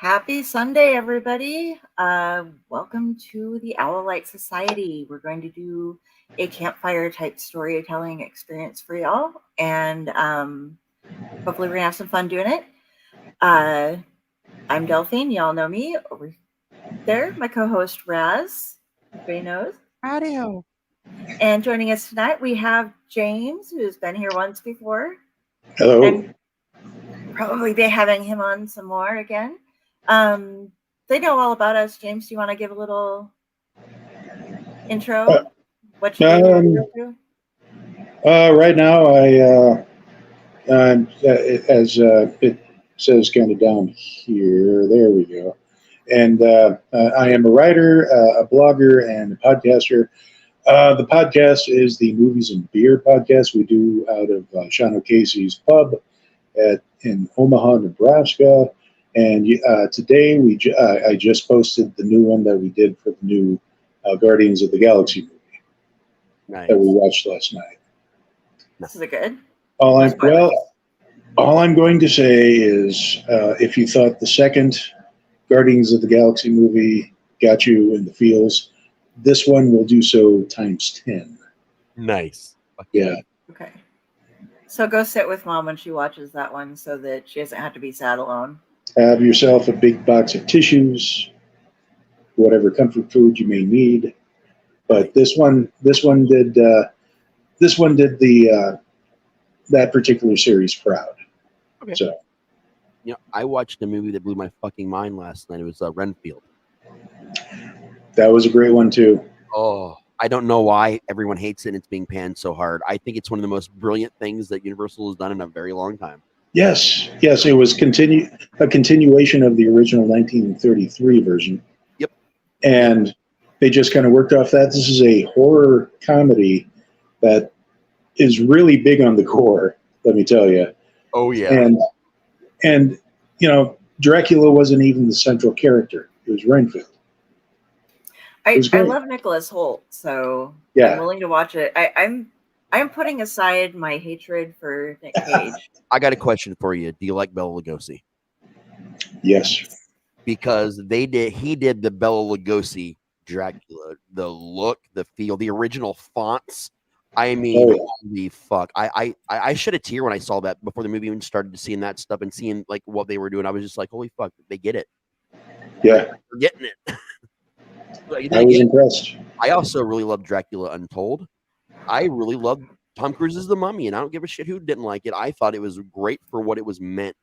Happy Sunday, everybody. Welcome to the Owl Light Society. We're going to do a campfire type storytelling experience for y'all, and hopefully we're going to have some fun doing it. I'm Delphine. Y'all know me. Over there, my co-host Raz. Everybody knows. Howdy-ho. And joining us tonight, we have James, who's been here once before. Hello. And probably be having him on some more again. They know all about us. James, do you want to give a little intro? What you do? Right now, as it says kind of down here, there we go. And I am a writer, a blogger, and a podcaster. The podcast is the Movies and Beer podcast we do out of Sean O'Casey's pub in Omaha, Nebraska. And today I just posted the new one that we did for the new Guardians of the Galaxy movie that we watched last night. Is it good? All I'm going to say is, if you thought the second Guardians of the Galaxy movie got you in the feels, this one will do so times 10. Nice. Yeah. Okay. So go sit with Mom when she watches that one so that she doesn't have to be sad alone. Have yourself a big box of tissues, whatever comfort food you may need. But this one did the that particular series proud. Okay. So, I watched a movie that blew my fucking mind last night. It was Renfield. that was a great one too. Oh, I don't know why everyone hates it and it's being panned so hard. I think it's one of the most brilliant things that Universal has done in a very long time. Yes, it was a continuation of the original 1933 version. Yep. And they just kind of worked off that. This is a horror comedy that is really big on the core, let me tell you. Oh, yeah. And Dracula wasn't even the central character. It was Renfield. I love Nicholas Hoult, so yeah. I'm willing to watch it. I'm putting aside my hatred for Nick Cage. I got a question for you. Do you like Bela Lugosi? Yes. Because he did the Bela Lugosi Dracula, the look, the feel, the original fonts. I mean, holy fuck. I shed a tear when I saw that before the movie even started, to seeing that stuff and seeing like what they were doing. I was just like, holy fuck, they get it. Yeah. They're getting it. I was impressed. I also really loved Dracula Untold. I really loved Tom Cruise's The Mummy, and I don't give a shit who didn't like it. I thought it was great for what it was meant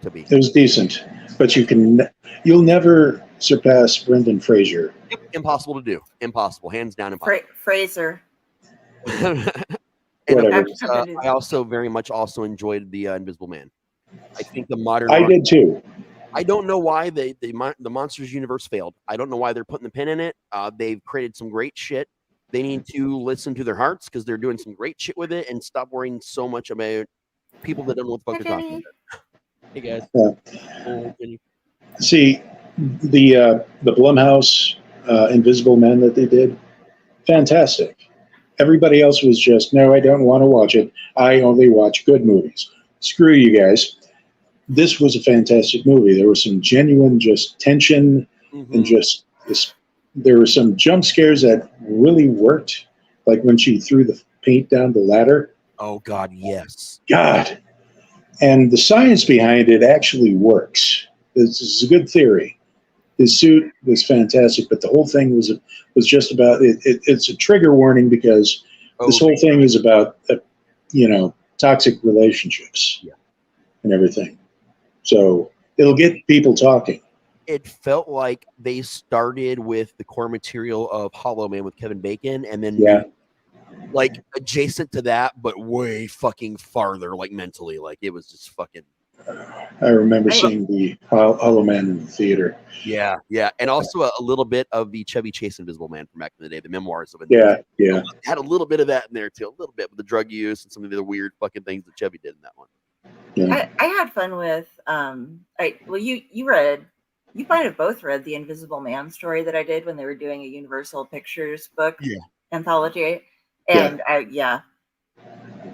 to be. It was decent, but you'll never surpass Brendan Fraser. Yep, impossible to do. Impossible, hands down impossible. Fraser. And I also very much also enjoyed the Invisible Man. I think the modern. I did too. I don't know why the Monsters universe failed. I don't know why they're putting the pin in it. They've created some great shit. They need to listen to their hearts because they're doing some great shit with it and stop worrying so much about people that don't know what the fuck they're talking about. Hey guys. See, the Blumhouse Invisible Man that they did, fantastic. Everybody else was just, no, I don't want to watch it. I only watch good movies. Screw you guys. This was a fantastic movie. There was some genuine just tension and just this. There were some jump scares that really worked, like when she threw the paint down the ladder. Oh, God, yes. God. And the science behind it actually works. This is a good theory. His suit was fantastic, but the whole thing was just about it. It's a trigger warning because this whole thing is about, toxic relationships and everything. So it'll get people talking. It felt like they started with the core material of Hollow Man with Kevin Bacon, and then like adjacent to that, but way fucking farther, like mentally. Like it was just fucking. I remember seeing the Hollow Man in the theater. Yeah, and also a little bit of the Chevy Chase Invisible Man from back in the day, the memoirs of it. Yeah. Had a little bit of that in there too, a little bit with the drug use and some of the weird fucking things that Chevy did in that one. Yeah. I had fun with. You might have both read the Invisible Man story that I did when they were doing a Universal Pictures book anthology. And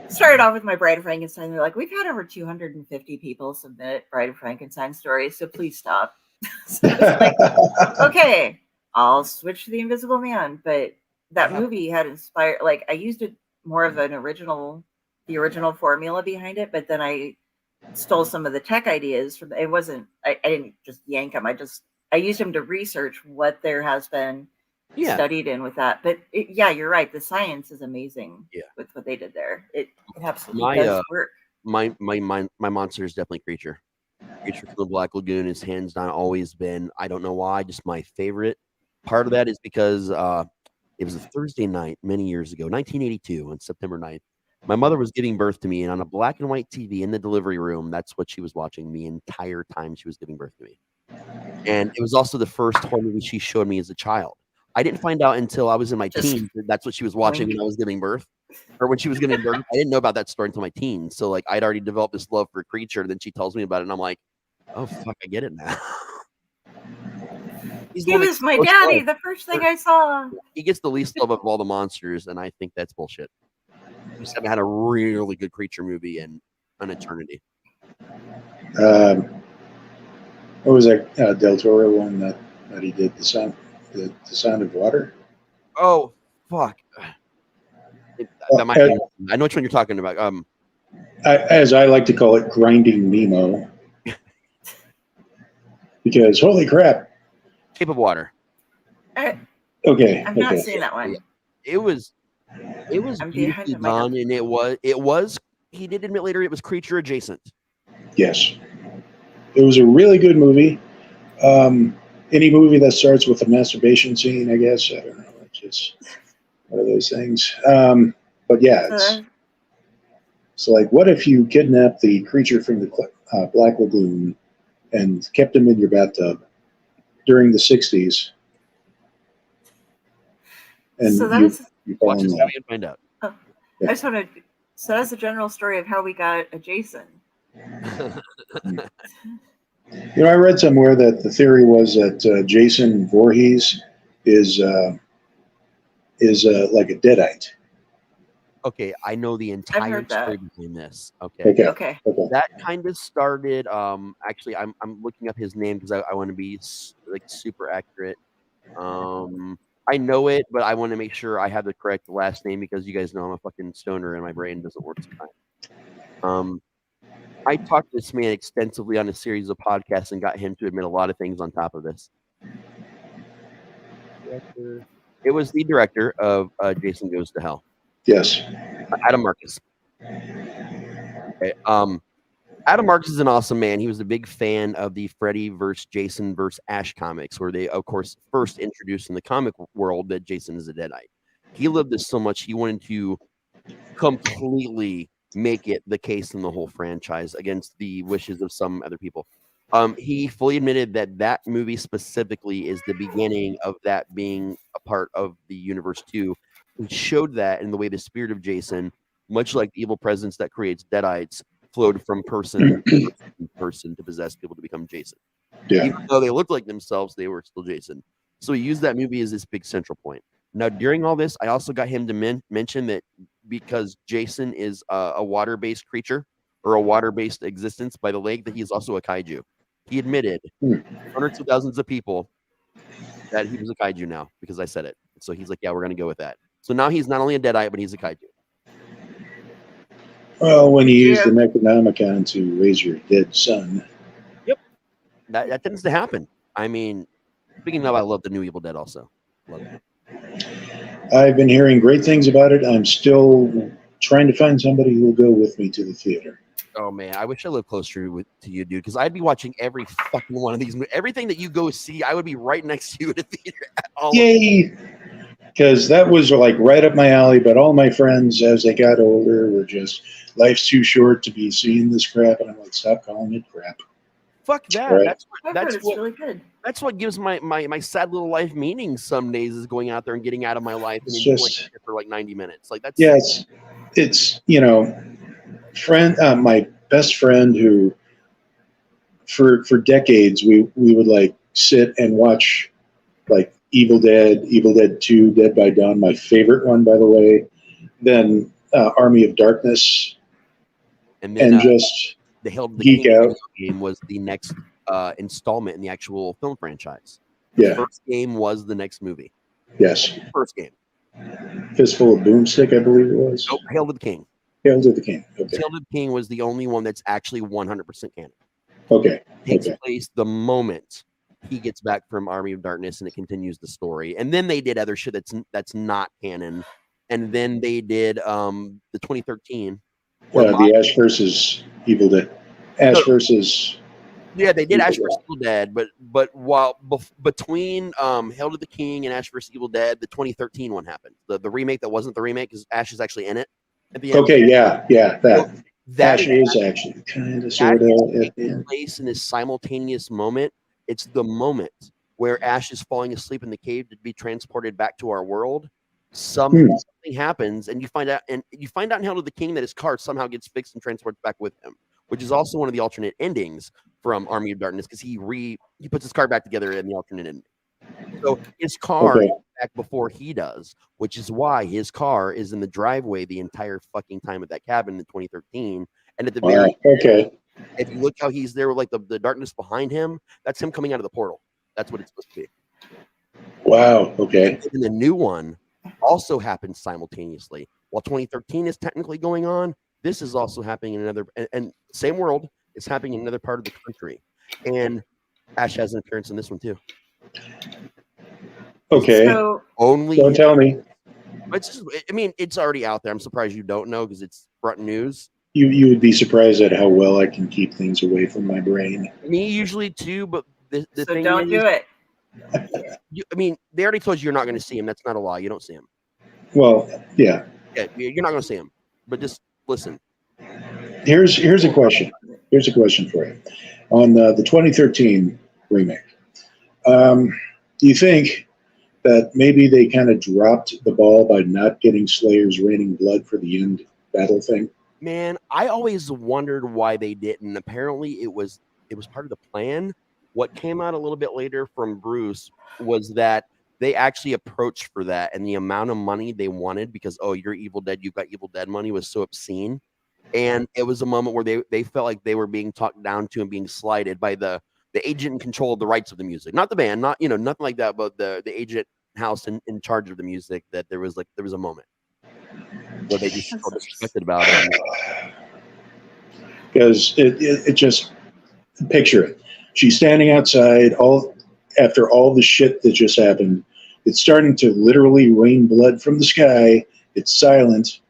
started off with my Bride of Frankenstein. They're like, we've had over 250 people submit Bride of Frankenstein stories, so please stop. So it's like, okay, I'll switch to the Invisible Man. But that movie had inspired, like, I used it more of the original formula behind it, but then I stole some of the tech ideas from it. Wasn't, I didn't just yank them. I used them to research what there has been studied in with that. But yeah, you're right. The science is amazing with what they did there. It absolutely does work. My monster is definitely Creature. Creature from the Black Lagoon is hands down always been, I don't know why, just my favorite. Part of that is because it was a Thursday night many years ago, 1982, on September 9th. My mother was giving birth to me, and on a black and white TV in the delivery room, that's what she was watching the entire time she was giving birth to me. And it was also the first horror movie she showed me as a child. I didn't find out until I was in my teens that that's what she was watching when I was giving birth. Or when she was giving birth, I didn't know about that story until my teens. So, like, I'd already developed this love for Creature. And then she tells me about it, and I'm like, oh, fuck, I get it now. He was my daddy, the first thing I saw. He gets the least love of all the monsters, and I think that's bullshit. We just haven't had a really good Creature movie in an eternity. What was that Del Toro one that he did? The Sound of Water? Oh, fuck. I know which one you're talking about. As I like to call it, Grinding Nemo. Because, holy crap. Shape of Water. Okay. I've not seen that one. It was beautifully done, and it was. He did admit later it was Creature adjacent. Yes, it was a really good movie. Any movie that starts with a masturbation scene, I guess. I don't know. It's just one of those things. But yeah, it's like, what if you kidnapped the creature from the Black Lagoon and kept him in your bathtub during the 60s? And so that's watch this movie and find out. Oh, yeah. I just want to. So that's the general story of how we got a Jason. I read somewhere that the theory was that Jason Voorhees is like a Deadite. Okay, I know the entire story behind this. Okay. That kind of started. Actually, I'm looking up his name because I want to be like super accurate. I know it, but I want to make sure I have the correct last name because you guys know I'm a fucking stoner and my brain doesn't work sometimes. I talked to this man extensively on a series of podcasts and got him to admit a lot of things on top of this. It was the director of Jason Goes to Hell. Yes. Adam Marcus. Okay. Adam Marcus is an awesome man. He was a big fan of the Freddy vs. Jason vs. Ash comics, where they, of course, first introduced in the comic world that Jason is a Deadite. He loved this so much, he wanted to completely make it the case in the whole franchise against the wishes of some other people. He fully admitted that movie specifically is the beginning of that being a part of the universe too. He showed that in the way the spirit of Jason, much like the evil presence that creates Deadites, flowed from person to person to possess people to become Jason. Yeah. Even though they looked like themselves, they were still Jason. So he used that movie as this big central point. Now, during all this, I also got him to mention that because Jason is a water-based creature or a water-based existence by the lake, that he is also a kaiju. He admitted hundreds of thousands of people that he was a kaiju now because I said it. So he's like, yeah, we're going to go with that. So now he's not only a Deadite, but he's a kaiju. Well, when you use the Necronomicon to raise your dead son. Yep. That tends to happen. I mean, speaking of, I love the new Evil Dead also. Love it. I've been hearing great things about it. I'm still trying to find somebody who will go with me to the theater. Oh, man. I wish I lived closer to you, dude, because I'd be watching every fucking one of these movies. Everything that you go see, I would be right next to you at the theater. Yay! Because that was like right up my alley, but all my friends, as they got older, were just, life's too short to be seeing this crap. And I'm like, stop calling it crap. Fuck that. Right. That's really good. That's what gives my sad little life meaning some days, is going out there and getting out of my life and It's enjoying just, it for like 90 minutes. Like that's it's my best friend who for decades we would like sit and watch like Evil Dead 2, Dead by Dawn, my favorite one, by the way, then Army of Darkness, and then just the geek out. game was the next installment in the actual film franchise. Yeah. The first game was the next movie. Yes. First game. Fistful of Boomstick, I believe it was. Nope. Hail to the King. Hail to the King. Okay. Hail to the King was the only one that's actually 100% canon. Okay. Takes place the moment he gets back from Army of Darkness, and it continues the story. And then they did other shit that's not canon. And then they did the 2013. The Ash versus Evil Dead. Ash versus. Yeah, they did Ash vs. Evil Dead, but while between Hail to the King and Ash vs. Evil Dead, the 2013 one happened. The remake that wasn't the remake because Ash is actually in it at the end. Okay, yeah, that Ash is actually actually kind of sort of at the end. Place in this simultaneous moment. It's the moment where Ash is falling asleep in the cave to be transported back to our world. Something happens, and you find out in Hail to the King that his car somehow gets fixed and transported back with him, which is also one of the alternate endings from Army of Darkness because he puts his car back together in the alternate ending. So his car is back before he does, which is why his car is in the driveway the entire fucking time at that cabin in 2013. And at the very end, if you look how he's there with like the darkness behind him, that's him coming out of the portal. That's what it's supposed to be. Wow. Okay. And the new one also happens simultaneously. While 2013 is technically going on, this is also happening in another and same world. It's happening in another part of the country. And Ash has an appearance in this one too. Okay. So, only don't tell me. It's already out there. I'm surprised you don't know because it's front news. You would be surprised at how well I can keep things away from my brain. Me usually too, but the so thing don't is, do it. They already told you you're not going to see him. That's not a lie. You don't see him. Well, yeah. Yeah, you're not going to see him. But just listen. Here's a question. Here's a question for you. On the 2013 remake, do you think that maybe they kind of dropped the ball by not getting Slayer's raining blood for the end battle thing? Man, I always wondered why they didn't. Apparently, it was part of the plan. What came out a little bit later from Bruce was that they actually approached for that, and the amount of money they wanted because you're Evil Dead, you've got Evil Dead money was so obscene, and it was a moment where they felt like they were being talked down to and being slighted by the agent in control of the rights of the music, not the band, not nothing like that, but the agent house in charge of the music. That there was a moment. Where they just felt disrespected about it. Because it just picture it. She's standing outside after all the shit that just happened. It's starting to literally rain blood from the sky. It's silent.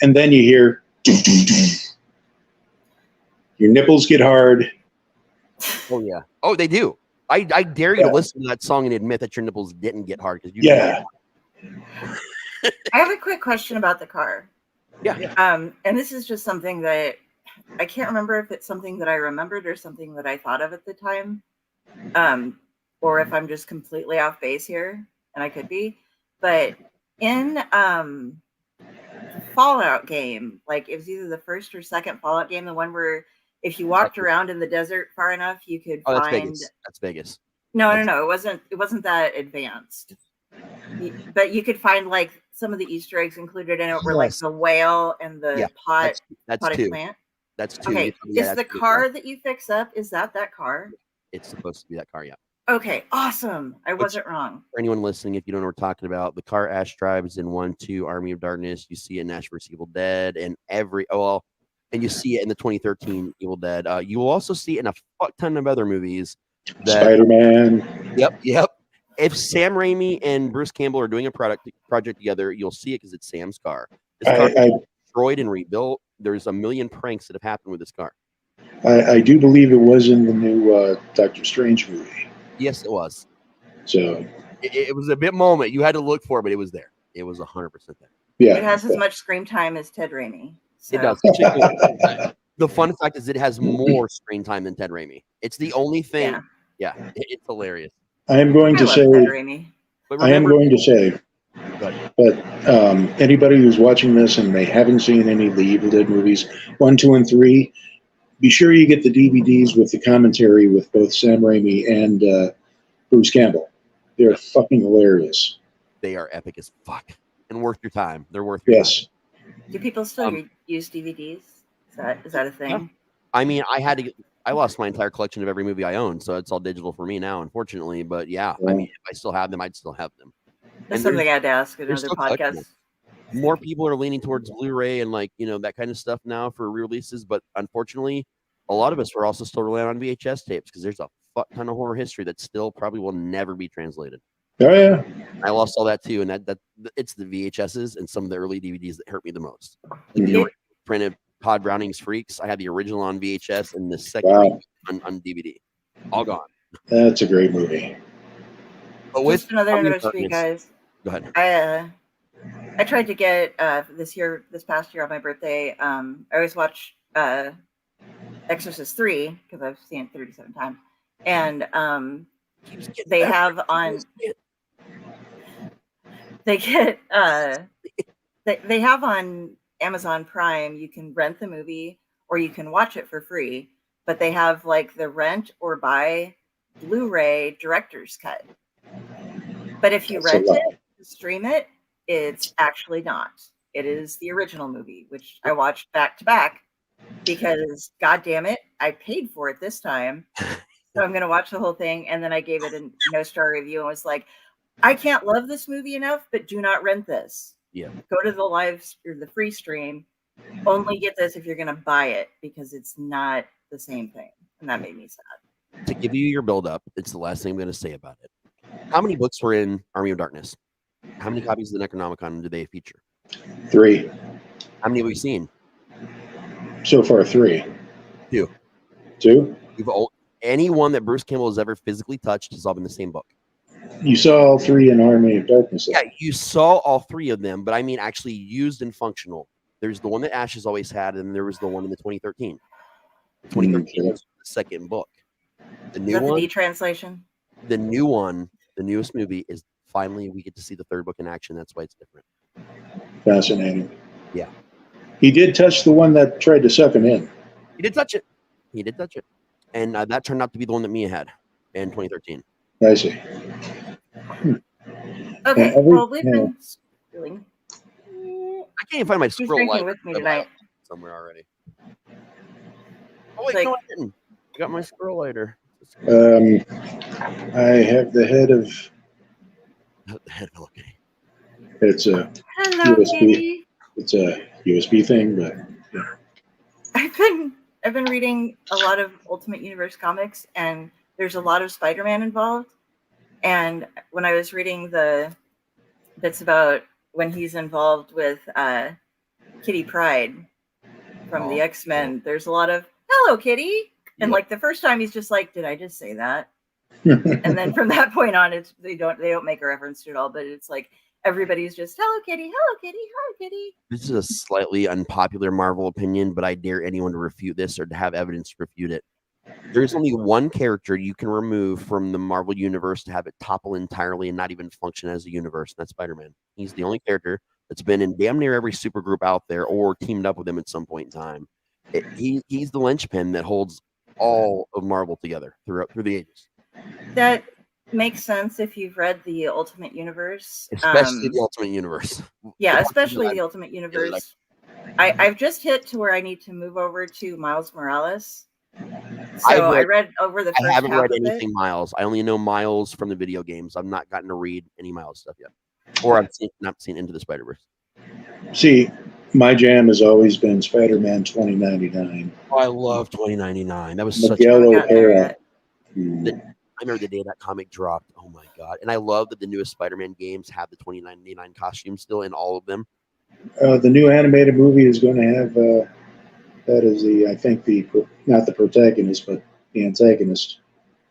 And then you hear doo, doo, doo. Your nipples get hard. Oh yeah. Oh, they do. I dare you to listen to that song and admit that your nipples didn't get hard because you I have a quick question about the car. Yeah. And this is just something that I can't remember if it's something that I remembered or something that I thought of at the time. Or if I'm just completely off base here, and I could be. But in Fallout game, like it was either the first or second Fallout game, the one where if you walked around in the desert far enough, you could that's find. Vegas. That's Vegas. No. It wasn't that advanced. But you could find like some of the Easter eggs included in it were like the whale and the potted two. plant. That's two. Okay. Is the car that you fix up, is that car? It's supposed to be that car, yeah. Okay, awesome. I wasn't wrong. For anyone listening, if you don't know what we're talking about, the car Ash drives in 1-2 Army of Darkness. You see it in Ash vs. Evil Dead and and you see it in the 2013 Evil Dead. You will also see it in a fuck ton of other movies. Spider-Man. Yep. If Sam Raimi and Bruce Campbell are doing a project together, you'll see it because it's Sam's car. This car is destroyed and rebuilt. There's a million pranks that have happened with this car. I do believe it was in the new Doctor Strange movie. Yes, it was. So it was a bit moment. You had to look for it, but it was there. It was 100% there. Yeah. It has as much screen time as Ted Raimi. So. It does. The fun fact is it has more screen time than Ted Raimi. It's the only thing. Yeah, it's hilarious. I am going to say, but anybody who's watching this and they haven't seen any of the Evil Dead movies, 1, 2, and 3, be sure you get the DVDs with the commentary with both Sam Raimi and Bruce Campbell. They're fucking hilarious. They are epic as fuck and worth your time. They're worth your time. Do people still use DVDs? Is that a thing? I mean, I lost my entire collection of every movie I own, so it's all digital for me now, unfortunately. But yeah, I mean, if I still have them, I'd still have them. That's something I had to ask they're another still collectible. podcast. More people are leaning towards Blu-ray and like that kind of stuff now for re-releases, but unfortunately, a lot of us are also still relying on VHS tapes because there's a fuck ton of horror history that still probably will never be translated. Oh yeah, I lost all that too, and that it's the VHSs and some of the early DVDs that hurt me the most. Like Mhm. the printed Todd Browning's Freaks, I had the original on VHS and the second Wow. on DVD, all gone. That's a great movie. But with Just another Army of anniversary, Darkness- guys. Go ahead. I tried to get this past year on my birthday. I always watch Exorcist 3 because I've seen it 37 times, and they have on they have on Amazon Prime. You can rent the movie or you can watch it for free, but they have like the rent or buy Blu-ray director's cut. But if you rent it, stream it, it's actually not. It is the original movie, which I watched back to back because, god damn it, I paid for it this time. So I'm going to watch the whole thing. And then I gave it a no-star review and was like, I can't love this movie enough, but do not rent this. Yeah. Go to the live or the free stream. Only get this if you're going to buy it because it's not the same thing. And that made me sad. To give you your build-up, it's the last thing I'm going to say about it. How many books were in Army of Darkness? How many copies of the Necronomicon do they feature? 3. How many have we seen? So far, 3. 2. 2? Any one that Bruce Campbell has ever physically touched has all been the same book. You saw all 3 in Army of Darkness. Yeah, you saw all 3 of them, but I mean actually used and functional. There's the one that Ash has always had, and there was the one in the 2013. 2013 was the second book. The new one, the translation. The new one, the newest movie is finally we get to see the third book in action. That's why it's different. Fascinating. Yeah. He did touch the one that tried to suck him in. He did touch it. And that turned out to be the one that Mia had in 2013. I see. Okay, well, we've been doing. I can't even find my scroll lighter with me tonight somewhere already. Oh wait, no, I didn't. I got my scroll lighter. I have the head of. Hello Kitty. It's a Hello, USB. Kitty. It's a USB thing, but yeah. I've been reading a lot of Ultimate Universe comics, and there's a lot of Spider-Man involved. And when I was reading the bits about when he's involved with Kitty Pryde from the X-Men, there's a lot of "Hello, Kitty," and like the first time he's just like, "Did I just say that?" And then from that point on, they don't make a reference to it all, but it's like everybody's just "Hello, Kitty, hello, Kitty, hello, Kitty." This is a slightly unpopular Marvel opinion, but I dare anyone to refute this or to have evidence to refute it. There's only one character you can remove from the Marvel universe to have it topple entirely and not even function as a universe, and that's Spider-Man. He's the only character that's been in damn near every supergroup out there or teamed up with him at some point in time. He's the linchpin that holds all of Marvel together through the ages. That makes sense if you've read the Ultimate Universe. Especially the Ultimate Universe. Yeah, especially the Ultimate Universe. I've just hit to where I need to move over to Miles Morales. So I read over the first I haven't half read of anything it. Miles. I only know Miles from the video games. I've not gotten to read any Miles stuff yet. Or I've not seen Into the Spider-Verse. See, my jam has always been Spider-Man 2099. Oh, I love 2099. That was Miguel O'Hara. I remember the day that comic dropped. Oh my god! And I love that the newest Spider-Man games have the 2099 costume still in all of them. The new animated movie is going to have that is not the protagonist, but the antagonist.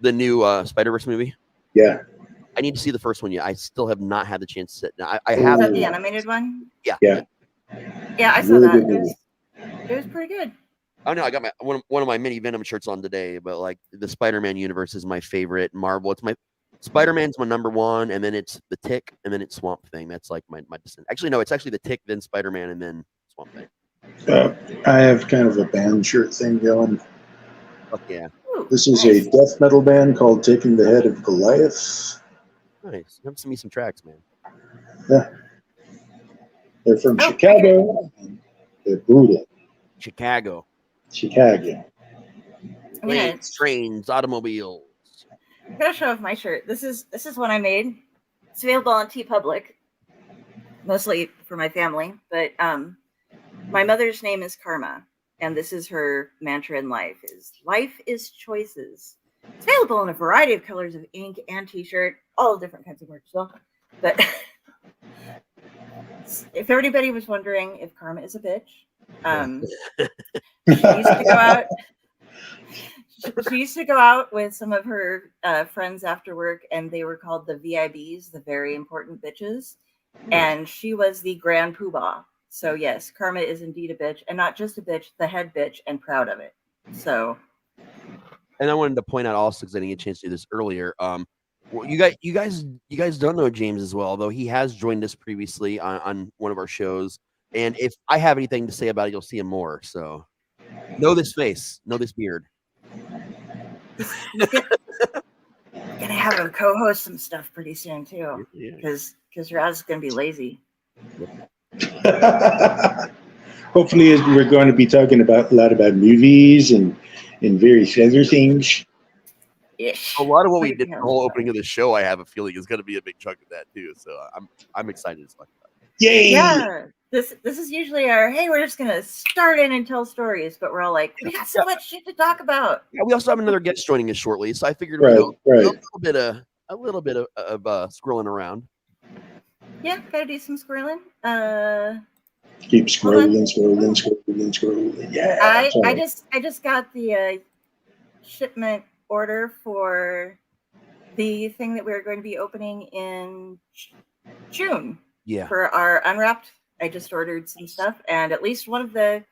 The new Spider-Verse movie. Yeah. I need to see the first one yet. I still have not had the chance to sit. Now, I Is have that the animated one? Yeah. Yeah. Yeah, I saw that. It was pretty good. Oh no, I got one of my mini Venom shirts on today, but like the Spider-Man universe is my favorite Marvel. It's my Spider-Man's my number one, and then it's the Tick, and then it's Swamp Thing. That's like my descent. Actually, no, it's actually the Tick, then Spider-Man, and then Swamp Thing. I have kind of a band shirt thing going. Fuck yeah. Ooh, This is nice. a death metal band called Taking the Head of Goliath. Nice. You have to send me some tracks, man. Yeah. They're from Chicago. They're brutal. Chicago. Chicago. Planes, trains, automobiles. I'm gonna show off my shirt. This is one I made. It's available on TeePublic, mostly for my family. But my mother's name is Karma, and this is her mantra in life: life is choices. It's available in a variety of colors of ink and T-shirt, all different kinds of merch, though. But if anybody was wondering if Karma is a bitch, she used to go out. She used to go out with some of her friends after work, and they were called the VIBs, the very important bitches. And she was the grand poobah. So yes, Karma is indeed a bitch, and not just a bitch, the head bitch, and proud of it. So. And I wanted to point out also, because I didn't get a chance to do this earlier. Well, you guys don't know James as well, though he has joined us previously on one of our shows. And if I have anything to say about it, you'll see him more. So know this face, know this beard. Gonna have him co-host some stuff pretty soon too, because Raz is gonna be lazy. Hopefully, we're going to be talking a lot about movies and various other things. A lot of what we did the whole opening of the show, I have a feeling, is going to be a big chunk of that too. So I'm excited as fuck about it. Yay! Yeah, this is usually our we're just gonna start in and tell stories, but we're all like, we got so much shit to talk about. Yeah, we also have another guest joining us shortly, so I figured right. a little bit of scrolling around. Yeah, gotta do some scrolling. Keep scrolling. Yeah. I just got the shipment order for the thing that we're going to be opening in June. Yeah. For our Unwrapped, I just ordered some stuff, and at least one of the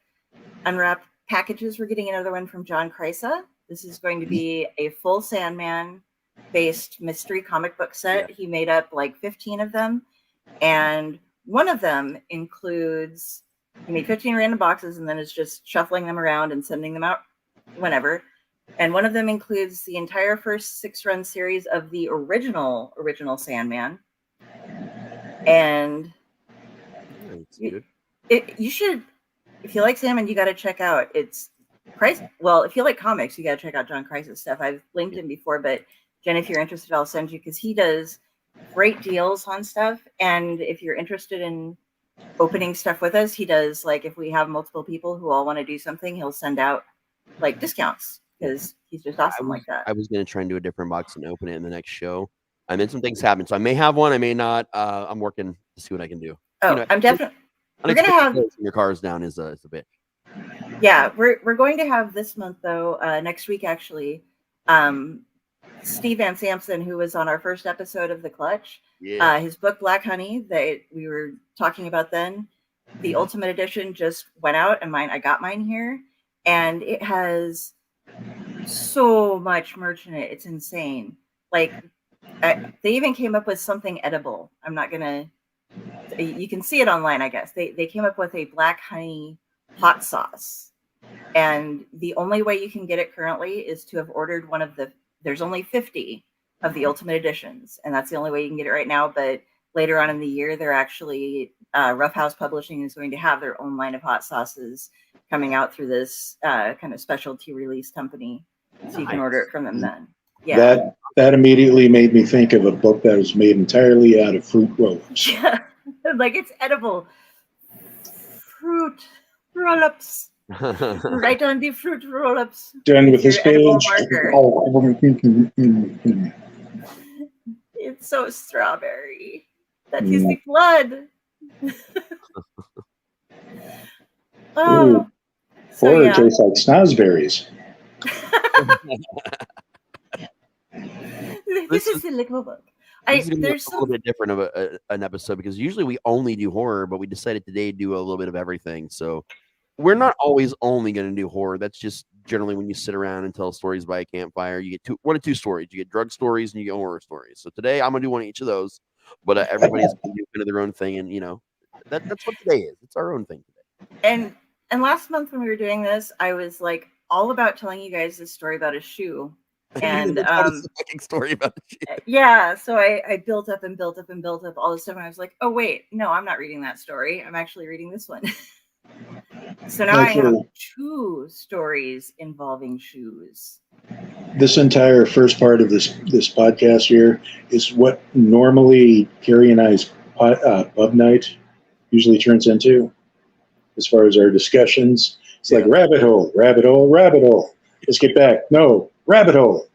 Unwrapped packages, we're getting another one from John Kreisa. This is going to be a full Sandman-based mystery comic book set. Yeah. He made up like 15 of them, and one of them includes, he made 15 random boxes and then is just shuffling them around and sending them out whenever. And one of them includes the entire first 6-run series of the original Sandman. And you should, if you like Sandman, you got to check out. It's Kreisa. Well, if you like comics, you got to check out John Kreisa's stuff. I've linked him before, but Jen, if you're interested, I'll send you, because he does great deals on stuff. And if you're interested in opening stuff with us, he does, like, if we have multiple people who all want to do something, he'll send out like discounts, because he's just awesome like that. I was going to try and do a different box and open it in the next show. I mean, some things happen, so I may have one, I may not. I'm working to see what I can do. Oh, I'm definitely. We're gonna have your cars down is a bit. Yeah, we're going to have this month though. Next week actually. Steve Van Sampson, who was on our first episode of The Clutch, his book Black Honey that we were talking about then, the Ultimate Edition just went out, and I got mine here, and it has so much merch in it. It's insane. Like, they even came up with something edible. I'm not gonna. You can see it online, I guess. They came up with a black honey hot sauce, and the only way you can get it currently is to have ordered one of the. There's only 50 of the Ultimate Editions, and that's the only way you can get it right now. But later on in the year, they're actually Rough House Publishing is going to have their own line of hot sauces coming out through this kind of specialty release company, so you can order it from them then. Yeah, that immediately made me think of a book that was made entirely out of fruit roll-ups. Yeah, like it's edible fruit roll-ups. Right on the fruit roll-ups. Done with this page. It's so strawberry. That is the blood. Oh, so or it tastes like snozberries. This is the liquid book. There's a little bit different of an episode, because usually we only do horror, but we decided today to do a little bit of everything. So we're not always only going to do horror. That's just generally when you sit around and tell stories by a campfire. You get one of two stories. You get drug stories and you get horror stories. So today I'm going to do one of each of those, but everybody's going to do kind of their own thing. And, that's what today is. It's our own thing today. And last month when we were doing this, I was like all about telling you guys this story about a shoe. And story about the shoe. Yeah, so I built up and built up and built up all this stuff, and I was like, oh wait, no, I'm not reading that story. I'm actually reading this one. So now I have Actually, 2 stories involving shoes. this entire first part of this podcast here is what normally Carrie and I's pub night usually turns into, as far as our discussions. It's like rabbit hole, rabbit hole, rabbit hole. Let's get back. No, rabbit hole,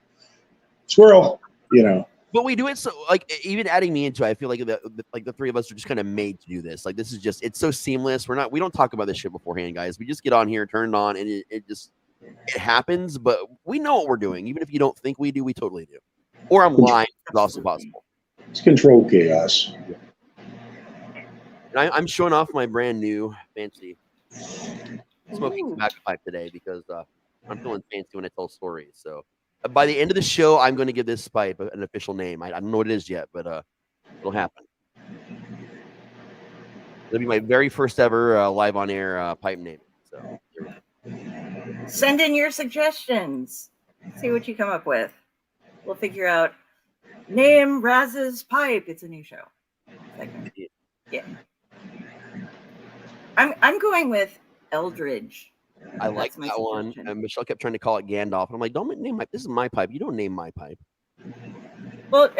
squirrel. You know. But we do it so, like, even adding me into it, I feel like the 3 of us are just kind of made to do this. Like, this is just, it's so seamless. We don't talk about this shit beforehand, guys. We just get on here, turn it on, and it happens. But we know what we're doing. Even if you don't think we do, we totally do. Or I'm lying. It's also possible. It's controlled chaos. And I'm showing off my brand new fancy smoking tobacco pipe today because I'm feeling fancy when I tell stories. So by the end of the show, I'm going to give this pipe an official name. I don't know what it is yet, but it'll happen. It'll be my very first ever live on air pipe name. So send in your suggestions. See what you come up with. We'll figure out. Name Raz's pipe. It's a new show. Yeah. I'm going with Eldridge. I like that one. And Michelle kept trying to call it Gandalf. And I'm like, don't name my. This is my pipe. You don't name my pipe. Well,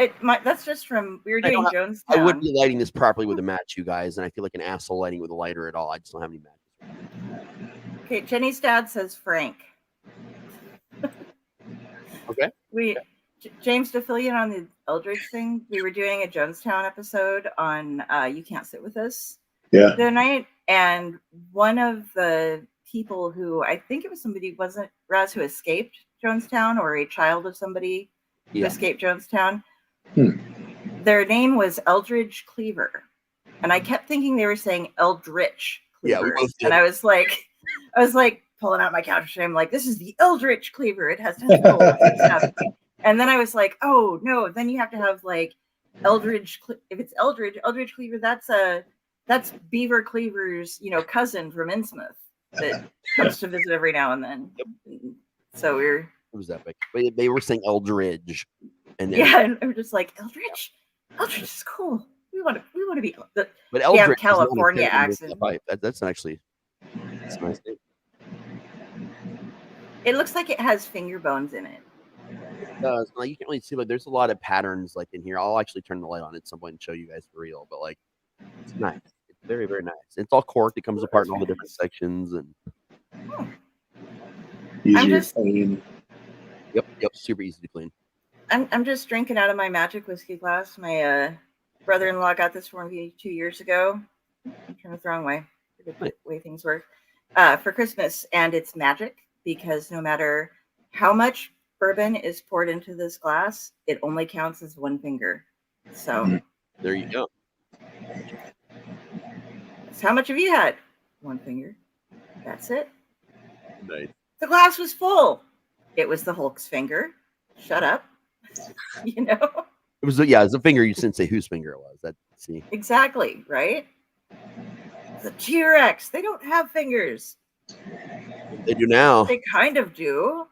that's just from we were doing Jonestown. I wouldn't be lighting this properly with a match, you guys, and I feel like an asshole lighting with a lighter at all. I just don't have any matches. Okay, Jenny's dad says Frank. Okay. James, to fill you in on the Eldridge thing, we were doing a Jonestown episode on You Can't Sit With Us the other night, and one of the people who, I think it was somebody, wasn't Raz, who escaped Jonestown, or a child of somebody who escaped Jonestown, their name was Eldridge Cleaver. And I kept thinking they were saying Eldritch Cleaver. Yeah, and I was like pulling out my couch, and I'm like, this is the Eldritch Cleaver. It has tentacles and stuff. And then I was like, oh no, then you have to have like Eldridge. If it's Eldridge Cleaver, that's Beaver Cleaver's, cousin from Innsmouth that comes to visit every now and then. Yep. So it was epic. But they were saying Eldridge, and and we're just like Eldridge is cool. We want to be the but Eldridge California accent. That's actually a nice name. It looks like it has finger bones in it. It does. Like, you can't really see, like, there's a lot of patterns like in here. I'll actually turn the light on at some point and show you guys for real. But like, it's nice. It's very, very nice. It's all corked. It comes apart in all the different sections and easier to clean. Yep. Super easy to clean. I'm just drinking out of my magic whiskey glass. My brother-in-law got this for me 2 years ago. I'm trying the wrong way. The way things work for Christmas, and it's magic because no matter how much bourbon is poured into this glass, it only counts as one finger. So there you go. So how much have you had? One finger. That's it. Nice. The glass was full. It was the Hulk's finger. Shut up. It was it's a finger. You didn't say whose finger it was. Exactly, right? The T-Rex. They don't have fingers. They do now. They kind of do.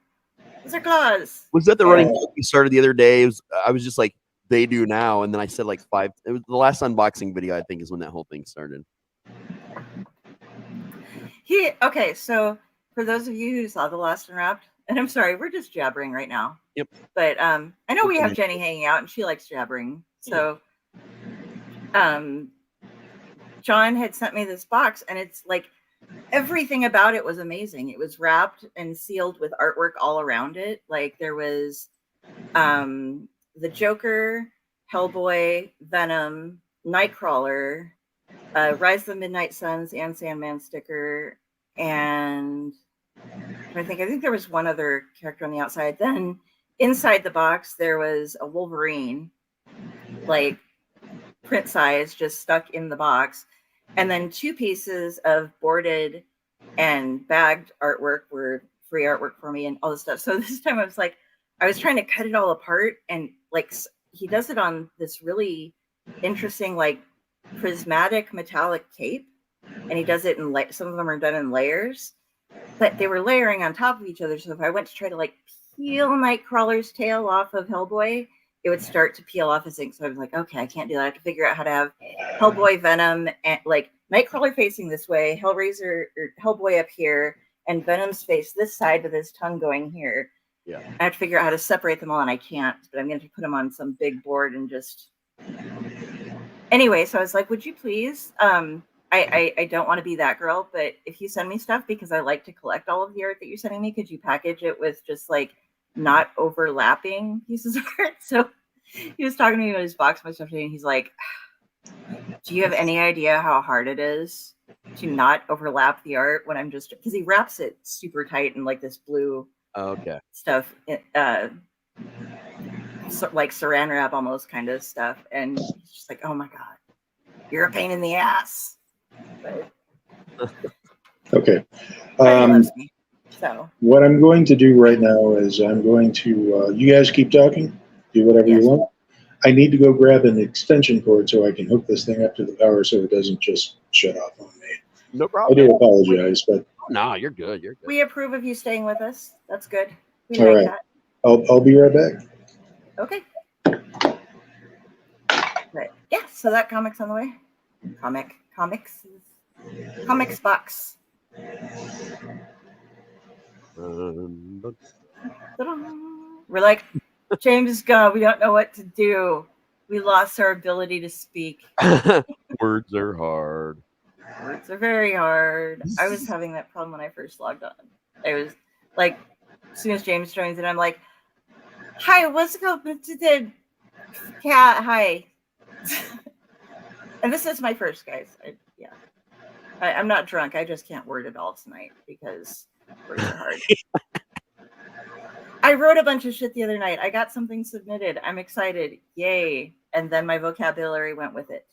Those are claws. Was that the running joke we started the other day? I was just like, they do now, and then I said like 5. It was the last unboxing video, I think, is when that whole thing started. Okay, so for those of you who saw The Lost Unwrapped, and I'm sorry, we're just jabbering right now. Yep. But I know we have Jenny hanging out, and she likes jabbering. So, John had sent me this box, and it's like everything about it was amazing. It was wrapped and sealed with artwork all around it. Like there was the Joker, Hellboy, Venom, Nightcrawler, Rise of the Midnight Suns, and Sandman sticker, and I think there was one other character on the outside. Then inside the box there was a Wolverine, like print size, just stuck in the box, and then 2 pieces of boarded and bagged artwork were free artwork for me and all this stuff. So this time I was trying to cut it all apart, and like he does it on this really interesting like prismatic metallic tape, and he does it in some of them are done in layers, but they were layering on top of each other. So if I went to try to like peel Nightcrawler's tail off of Hellboy, it would start to peel off his ink. So I was like, okay, I can't do that. I have to figure out how to have Hellboy, Venom, and like Nightcrawler facing this way, Hellraiser or Hellboy up here, and Venom's face this side with his tongue going here. Yeah. I have to figure out how to separate them all, and I can't, but I'm going to put them on some big board and just... Anyway, so I was like, would you please... I don't want to be that girl, but if you send me stuff, because I like to collect all of the art that you're sending me, could you package it with just like not overlapping pieces of art? So he was talking to me about his box my stuff today, and he's like, do you have any idea how hard it is to not overlap the art when I'm just... Because he wraps it super tight in like this blue stuff, so, like saran wrap almost kind of stuff. And he's just like, oh my God, you're a pain in the ass. But Okay. he loves me. So what I'm going to do right now is I'm going to, you guys keep talking, do whatever you want. I need to go grab an extension cord so I can hook this thing up to the power so it doesn't just shut off on me. No problem. I do apologize, but... No, you're good. You're good. We approve of you staying with us. That's good. We all like right. that. I'll be right back. Okay. Right. Yeah, so that comic's on the way. Comics box. We're like, James is gone. We don't know what to do. We lost our ability to speak. Words are hard. Words are very hard. I was having that problem when I first logged on. I was like, as soon as James joins in, I'm like, hi, what's going on? Cat, hi. And this is my first, guys. I'm not drunk. I just can't word it all tonight because words are hard. I wrote a bunch of shit the other night. I got something submitted. I'm excited. Yay. And then my vocabulary went with it.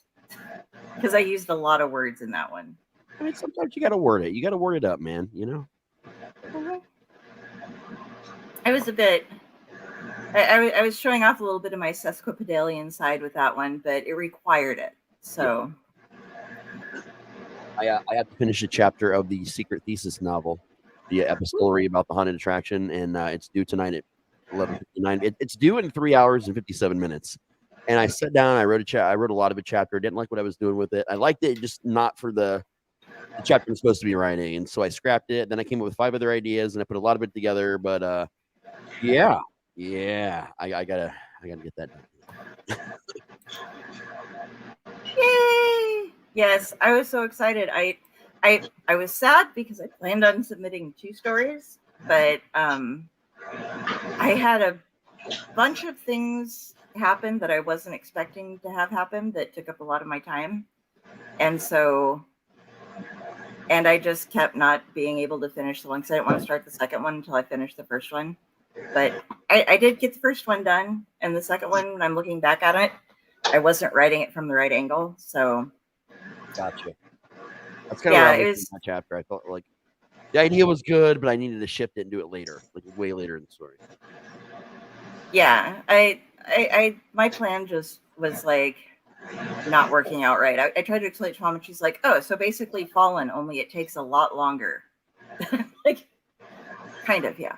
Because I used a lot of words in that one. I mean, sometimes you got to word it. You got to word it up, man. You know? I was a bit... I was showing off a little bit of my sesquipedalian side with that one, but it required it. So... I have to finish a chapter of the secret thesis novel, the epistolary about the haunted attraction, and it's due tonight at 11:59. It's due in 3 hours and 57 minutes. And I sat down, I wrote a lot of a chapter. I didn't like what I was doing with it. I liked it, just not for the chapter I'm supposed to be writing. And so I scrapped it. Then I came up with 5 other ideas, and I put a lot of it together. But yeah, I gotta get that done. Yay! Yes, I was so excited. I was sad because I planned on submitting 2 stories, but I had a bunch of things happen that I wasn't expecting to have happen that took up a lot of my time. And I just kept not being able to finish the one because I didn't want to start the second one until I finished the first one. But I did get the first one done, and the second one, when I'm looking back at it, I wasn't writing it from the right angle, so... Gotcha. That's kind of what I was in that chapter. I felt like the idea was good, but I needed to shift it and do it later, like way later in the story. Yeah, I my plan just was like not working out right. I tried to explain it to Mom, and she's like, "Oh, so basically Fallen, only it takes a lot longer." Like, kind of, yeah.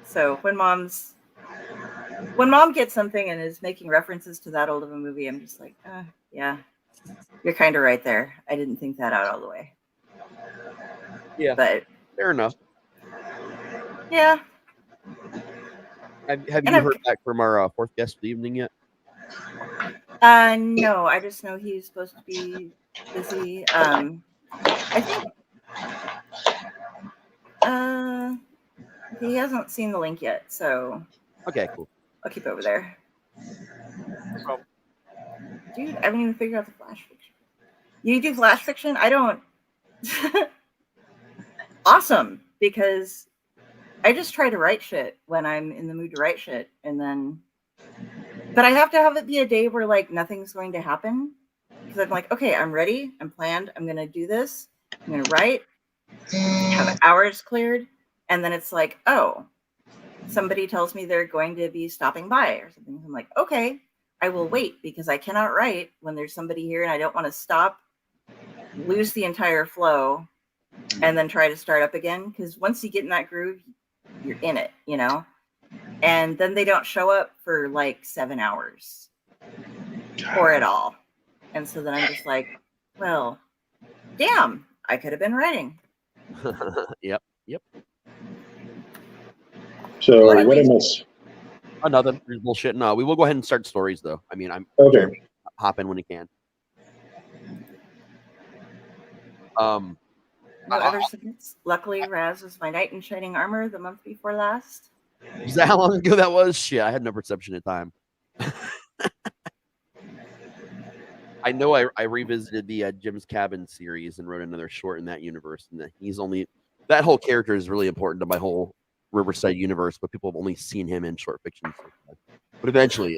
So when Mom gets something and is making references to that old of a movie, I'm just like, yeah, you're kind of right there. I didn't think that out all the way. Yeah, but fair enough. Yeah. Have you heard back from our 4th guest of the evening yet? No, I just know he's supposed to be busy. I think he hasn't seen the link yet, so okay, cool. I'll keep it over there. Dude, I haven't even figured out the flash fiction. You do flash fiction? I don't. Awesome, because I just try to write shit when I'm in the mood to write shit, and then... But I have to have it be a day where, like, nothing's going to happen. Because I'm like, okay, I'm ready, I'm planned, I'm going to do this, I'm going to write, have hours cleared, and then it's like, oh, somebody tells me they're going to be stopping by or something. I'm like, okay, I will wait, because I cannot write when there's somebody here, and I don't want to stop, lose the entire flow, and then try to start up again. Because once you get in that groove, you're in it, you know? And then they don't show up for like 7 hours or at all. And so then I'm just like, well, damn, I could have been writing. Yep. So What what did am we- I? Another bullshit. No, we will go ahead and start stories though. I mean, I'm Okay. Jeremy, hop in when you can. No other submits. Luckily, Raz was my knight in shining armor the month before last. Is that how long ago that was? Shit, I had no perception of time. I know I revisited the Jim's Cabin series and wrote another short in that universe, and that whole character is really important to my whole Riverside universe, but people have only seen him in short fiction so far. But eventually,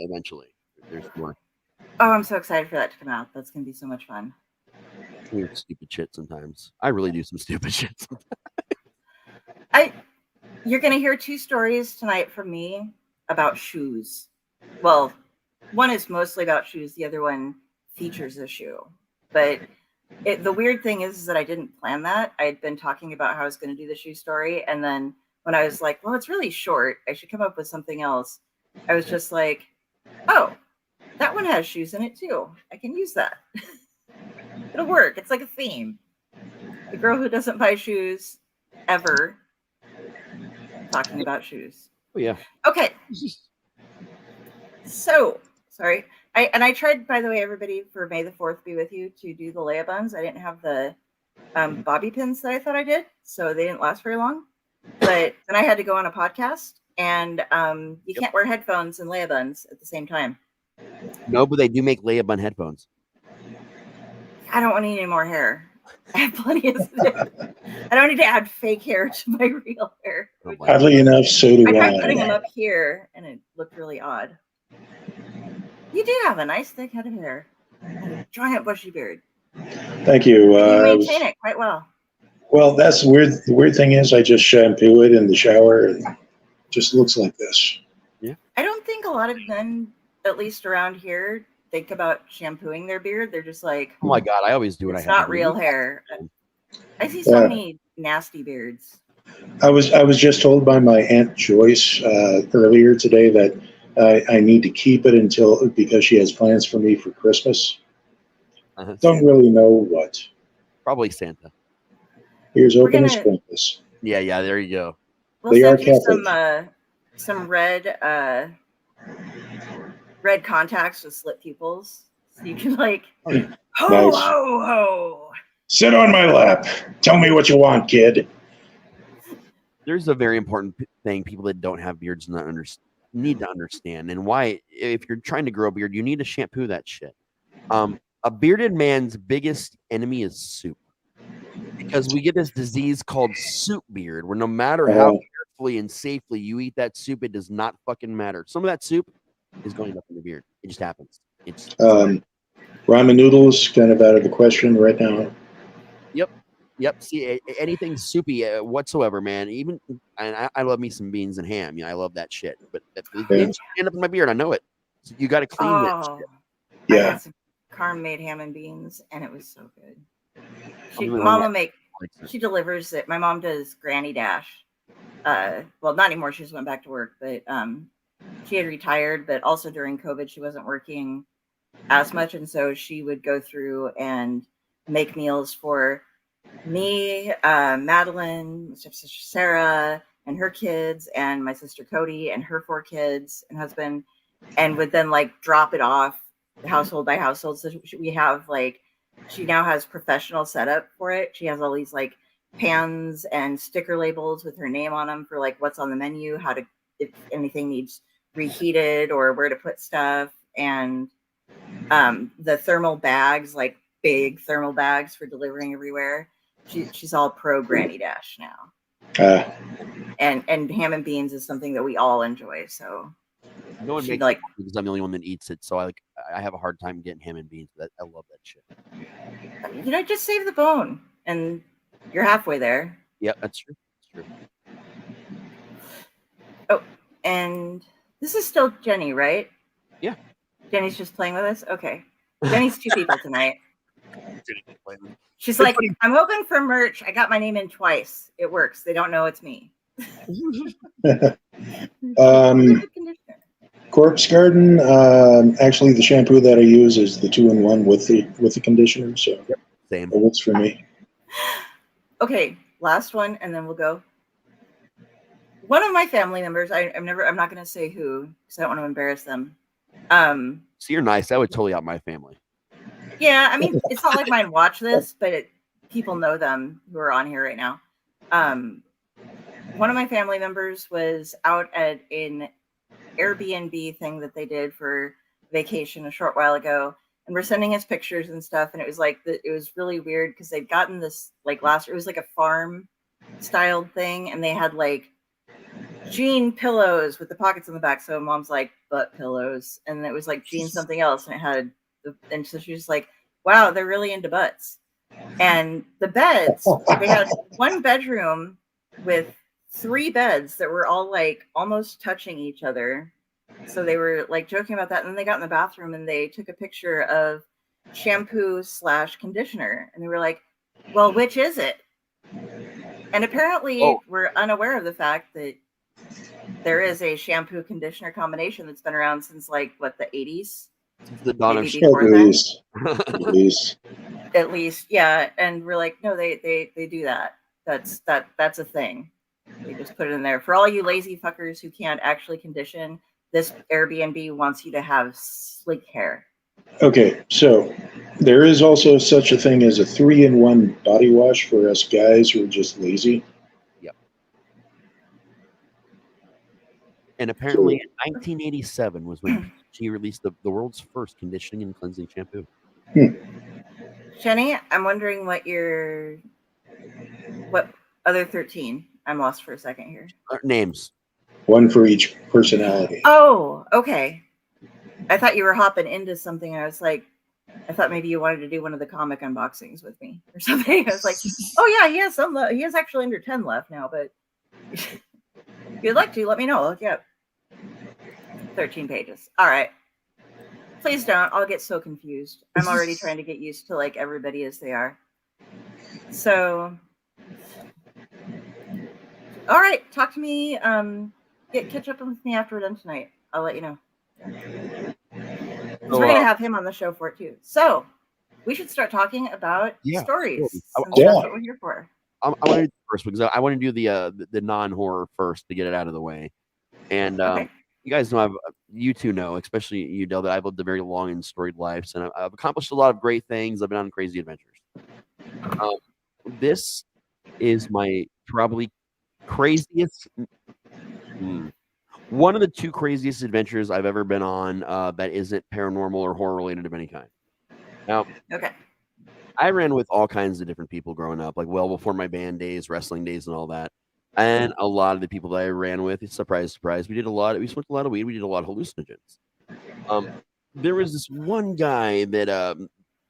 there's more. Oh, I'm so excited for that to come out. That's going to be so much fun. Weird, stupid shit sometimes. I really do some stupid shit sometimes. You're going to hear 2 stories tonight from me about shoes. Well, one is mostly about shoes. The other one features a shoe. But the weird thing is that I didn't plan that. I had been talking about how I was going to do the shoe story. And then when I was like, well, it's really short, I should come up with something else. I was just like, oh, that one has shoes in it too. I can use that. It'll work. It's like a theme. The girl who doesn't buy shoes ever, talking about shoes. Oh yeah. Okay. So, sorry. I tried, by the way, everybody, for May the 4th be with you to do the Leia buns. I didn't have the bobby pins that I thought I did, so they didn't last very long. But then I had to go on a podcast, and you can't wear headphones and Leia buns at the same time. No, but they do make Leia bun headphones. I don't want any more hair. I have plenty of I don't need to add fake hair to my real hair. Oh my Oddly enough, so do I I. tried putting them up here, and it looked really odd. You do have a nice thick head of hair. And a giant bushy beard. Thank you. You maintain it quite well. Well, that's weird. The weird thing is, I just shampoo it in the shower, and it just looks like this. I don't think a lot of men, at least around here, think about shampooing their beard. They're just like, Oh my god, I always do what it's I have not to real do. hair. I see so many nasty beards. I was just told by my Aunt Joyce earlier today that I need to keep it because she has plans for me for Christmas. Don't really know what. Probably Santa. Here's We're open as gonna- Christmas. Yeah, there you go. We'll They are send you Catholic. some red contacts with slit pupils, so you can like ho Nice. ho ho. Sit on my lap. Tell me what you want, kid. There's a very important thing people that don't have beards need to understand, and why, if you're trying to grow a beard, you need to shampoo that shit. A bearded man's biggest enemy is soup, because we get this disease called soup beard, where no matter how carefully and safely you eat that soup, it does not fucking matter. Some of that soup is going up in the beard. It just happens. It's Ramen noodles kind of out of the question right now. Yep. See, anything soupy whatsoever, man. Even, and I love me some beans and ham. I love that shit. But the things end up in my beard. I know it. So you got to clean that shit. I had some Carm made ham and beans, and it was so good. She delivers it. My mom does Granny Dash. Well, not anymore. She just went back to work, but she had retired. But also during COVID, she wasn't working as much, and so she would go through and make meals for me, Madeline, my stepsister Sarah, and her kids, and my sister Cody and her 4 kids and husband, and would then like drop it off household by household. So we have she now has professional setup for it. She has all these like pans and sticker labels with her name on them for like what's on the menu, if anything needs reheated or where to put stuff, and the thermal bags, like big thermal bags for delivering everywhere. She's all pro Granny Dash now. And ham and beans is something that we all enjoy. So no one makes it because I'm the only one that eats it. So I have a hard time getting ham and beans. I love that shit. Just save the bone and you're halfway there. Yeah, that's true. Oh, and this is still Jenny, right? Yeah. Jenny's just playing with us? Okay. Jenny's 2 people tonight. She's like, I'm hoping for merch. I got my name in twice. It works. They don't know it's me. Corpse Garden. Actually, the shampoo that I use is the 2-in-1 with the conditioner, so Same. it works for me. Okay, last one, and then we'll go. One of my family members, I'm not going to say who because I don't want to embarrass them. So you're nice. I would totally out my family. Yeah, I mean, it's not like mine watch this, but people know them who are on here right now. One of my family members was out at an Airbnb thing that they did for vacation a short while ago, and we're sending us pictures and stuff, and it was like it was really weird because they'd gotten this like last year. It was like a farm styled thing, and they had like jean pillows with the pockets on the back. So mom's like butt pillows, and it was like jean something else, and it had and so she was like, wow, they're really into butts. And the beds, they had one bedroom with 3 beds that were all like almost touching each other. So they were like joking about that. And then they got in the bathroom and they took a picture of shampoo/conditioner. And they were like, well, which is it? And apparently we're unaware of the fact that there is a shampoo conditioner combination that's been around since like what, the 80s? The dawn of at least, yeah. And we're like, no, they do that. That's a thing. They just put it in there. For all you lazy fuckers who can't actually condition, this Airbnb wants you to have sleek hair. Okay, so there is also such a thing as a 3-in-1 body wash for us guys who are just lazy. Yep. And apparently in 1987 was when she released the world's first conditioning and cleansing shampoo. Jenny, I'm wondering what other 13? I'm lost for a second here. Names. One for each personality. Oh, okay. I thought you were hopping into something. I was like, I thought maybe you wanted to do one of the comic unboxings with me or something. I was like, oh yeah, he has some. He has actually under 10 left now, but if you'd like to, let me know. Look up. 13 pages. All right. Please don't. I'll get so confused. I'm already trying to get used to like everybody as they are. So, all right. Talk to me. Catch up with me after we're done tonight. I'll let you know. We're going to have him on the show for it too. So we should start talking about stories. That's what we're here for. I want to do the first one because I want to do the non-horror first to get it out of the way. And you guys know, you two know, especially you, Del, that I've lived a very long and storied life, and I've accomplished a lot of great things. I've been on crazy adventures. This is my probably craziest, one of the 2 craziest adventures I've ever been on that isn't paranormal or horror related of any kind. Now, I ran with all kinds of different people growing up, like well before my band days, wrestling days, and all that. And a lot of the people that I ran with, surprise, surprise, we smoked a lot of weed, we did a lot of hallucinogens. There was this one guy that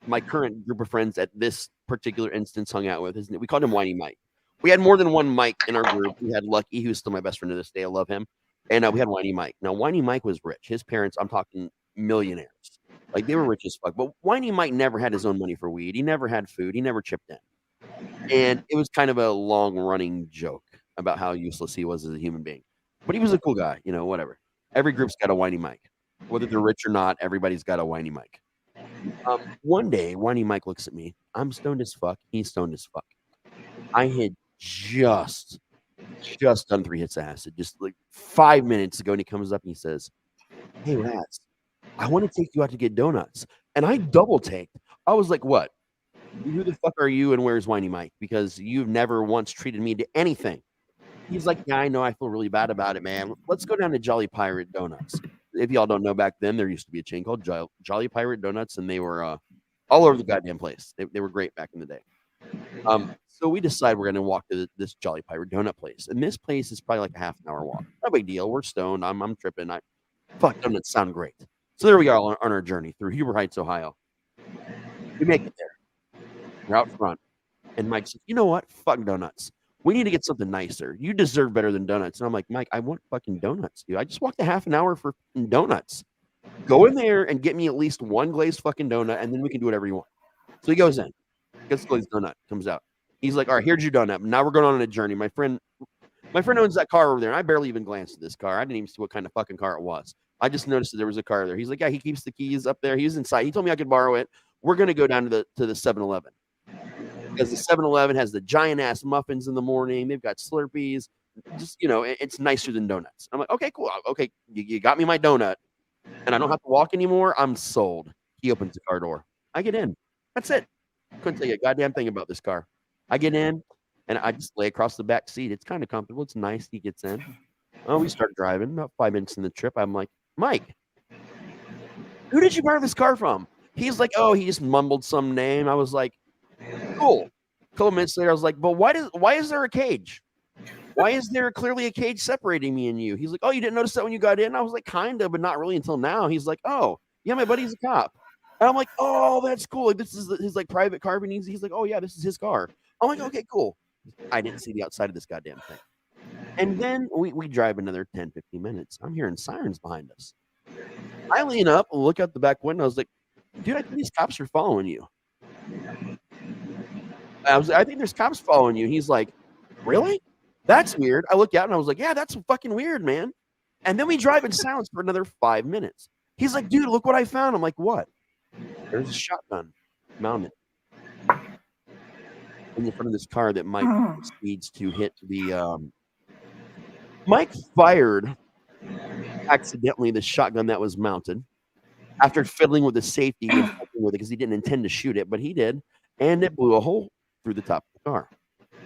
my current group of friends at this particular instance hung out with. We called him Whiny Mike. We had more than one Mike in our group. We had Lucky, who's still my best friend to this day. I love him. And we had Whiny Mike. Now, Whiny Mike was rich. His parents, I'm talking millionaires. Like, they were rich as fuck. But Whiny Mike never had his own money for weed. He never had food. He never chipped in. And it was kind of a long-running joke about how useless he was as a human being. But he was a cool guy, whatever. Every group's got a Whiny Mike. Whether they're rich or not, everybody's got a Whiny Mike. One day, Whiny Mike looks at me. I'm stoned as fuck. He's stoned as fuck. I had just done 3 hits of acid, just like 5 minutes ago, and he comes up and he says, hey, Raz, I want to take you out to get donuts. And I double taked. I was like, what? Who the fuck are you and where's Whiny Mike? Because you've never once treated me to anything. He's like, yeah, I know. I feel really bad about it, man. Let's go down to Jolly Pirate Donuts. If y'all don't know, back then, there used to be a chain called Jolly Pirate Donuts, and they were all over the goddamn place. They were great back in the day. So we decide we're going to walk to this Jolly Pirate Donut place. And this place is probably like a half an hour walk. No big deal. We're stoned. I'm tripping. Fuck, donuts sound great. So there we are on our journey through Huber Heights, Ohio. We make it there. We're out front. And Mike says, you know what? Fuck donuts. We need to get something nicer. You deserve better than donuts. And I'm like, Mike, I want fucking donuts, dude. I just walked a half an hour for donuts. Go in there and get me at least one glazed fucking donut, and then we can do whatever you want. So he goes in, gets the glazed donut, comes out. He's like, all right, here's your donut. Now we're going on a journey. My friend My friend owns that car over there, and I barely even glanced at this car. I didn't even see what kind of fucking car it was. I just noticed that there was a car there. He's like, yeah, he keeps the keys up there. He was inside. He told me I could borrow it. We're gonna go down to the 7-Eleven because the 7-Eleven has the giant ass muffins in the morning. They've got Slurpees. Just it's nicer than donuts. I'm like, okay, cool. Okay, you got me my donut, and I don't have to walk anymore. I'm sold. He opens the car door. I get in. That's it. Couldn't tell you a goddamn thing about this car. I get in and I just lay across the back seat. It's kind of comfortable. It's nice. He gets in. Oh, we start driving. About 5 minutes in the trip, I'm like, Mike, who did you borrow this car from? He's like, oh, he just mumbled some name. I was like, cool. A couple minutes later, I was like, but why is there a cage? Why is there clearly a cage separating me and you? He's like, oh, you didn't notice that when you got in? I was like, kind of, but not really until now. He's like, oh, yeah, my buddy's a cop. And I'm like, oh, that's cool. Like, this is his like private car. And he's like, oh, yeah, this is his car. I'm like, okay, cool. I didn't see the outside of this goddamn thing. And then we drive another 10, 15 minutes. I'm hearing sirens behind us. I lean up and look out the back window. I was like, dude, I think these cops are following you. I think there's cops following you. He's like, really? That's weird. I look out and I was like, yeah, that's fucking weird, man. And then we drive in silence for another 5 minutes. He's like, dude, look what I found. I'm like, what? There's a shotgun mounted in the front of this car that Mike proceeds to hit the. Mike fired accidentally the shotgun that was mounted after fiddling with the safety and fucking with it because he didn't intend to shoot it, but he did, and it blew a hole through the top of the car.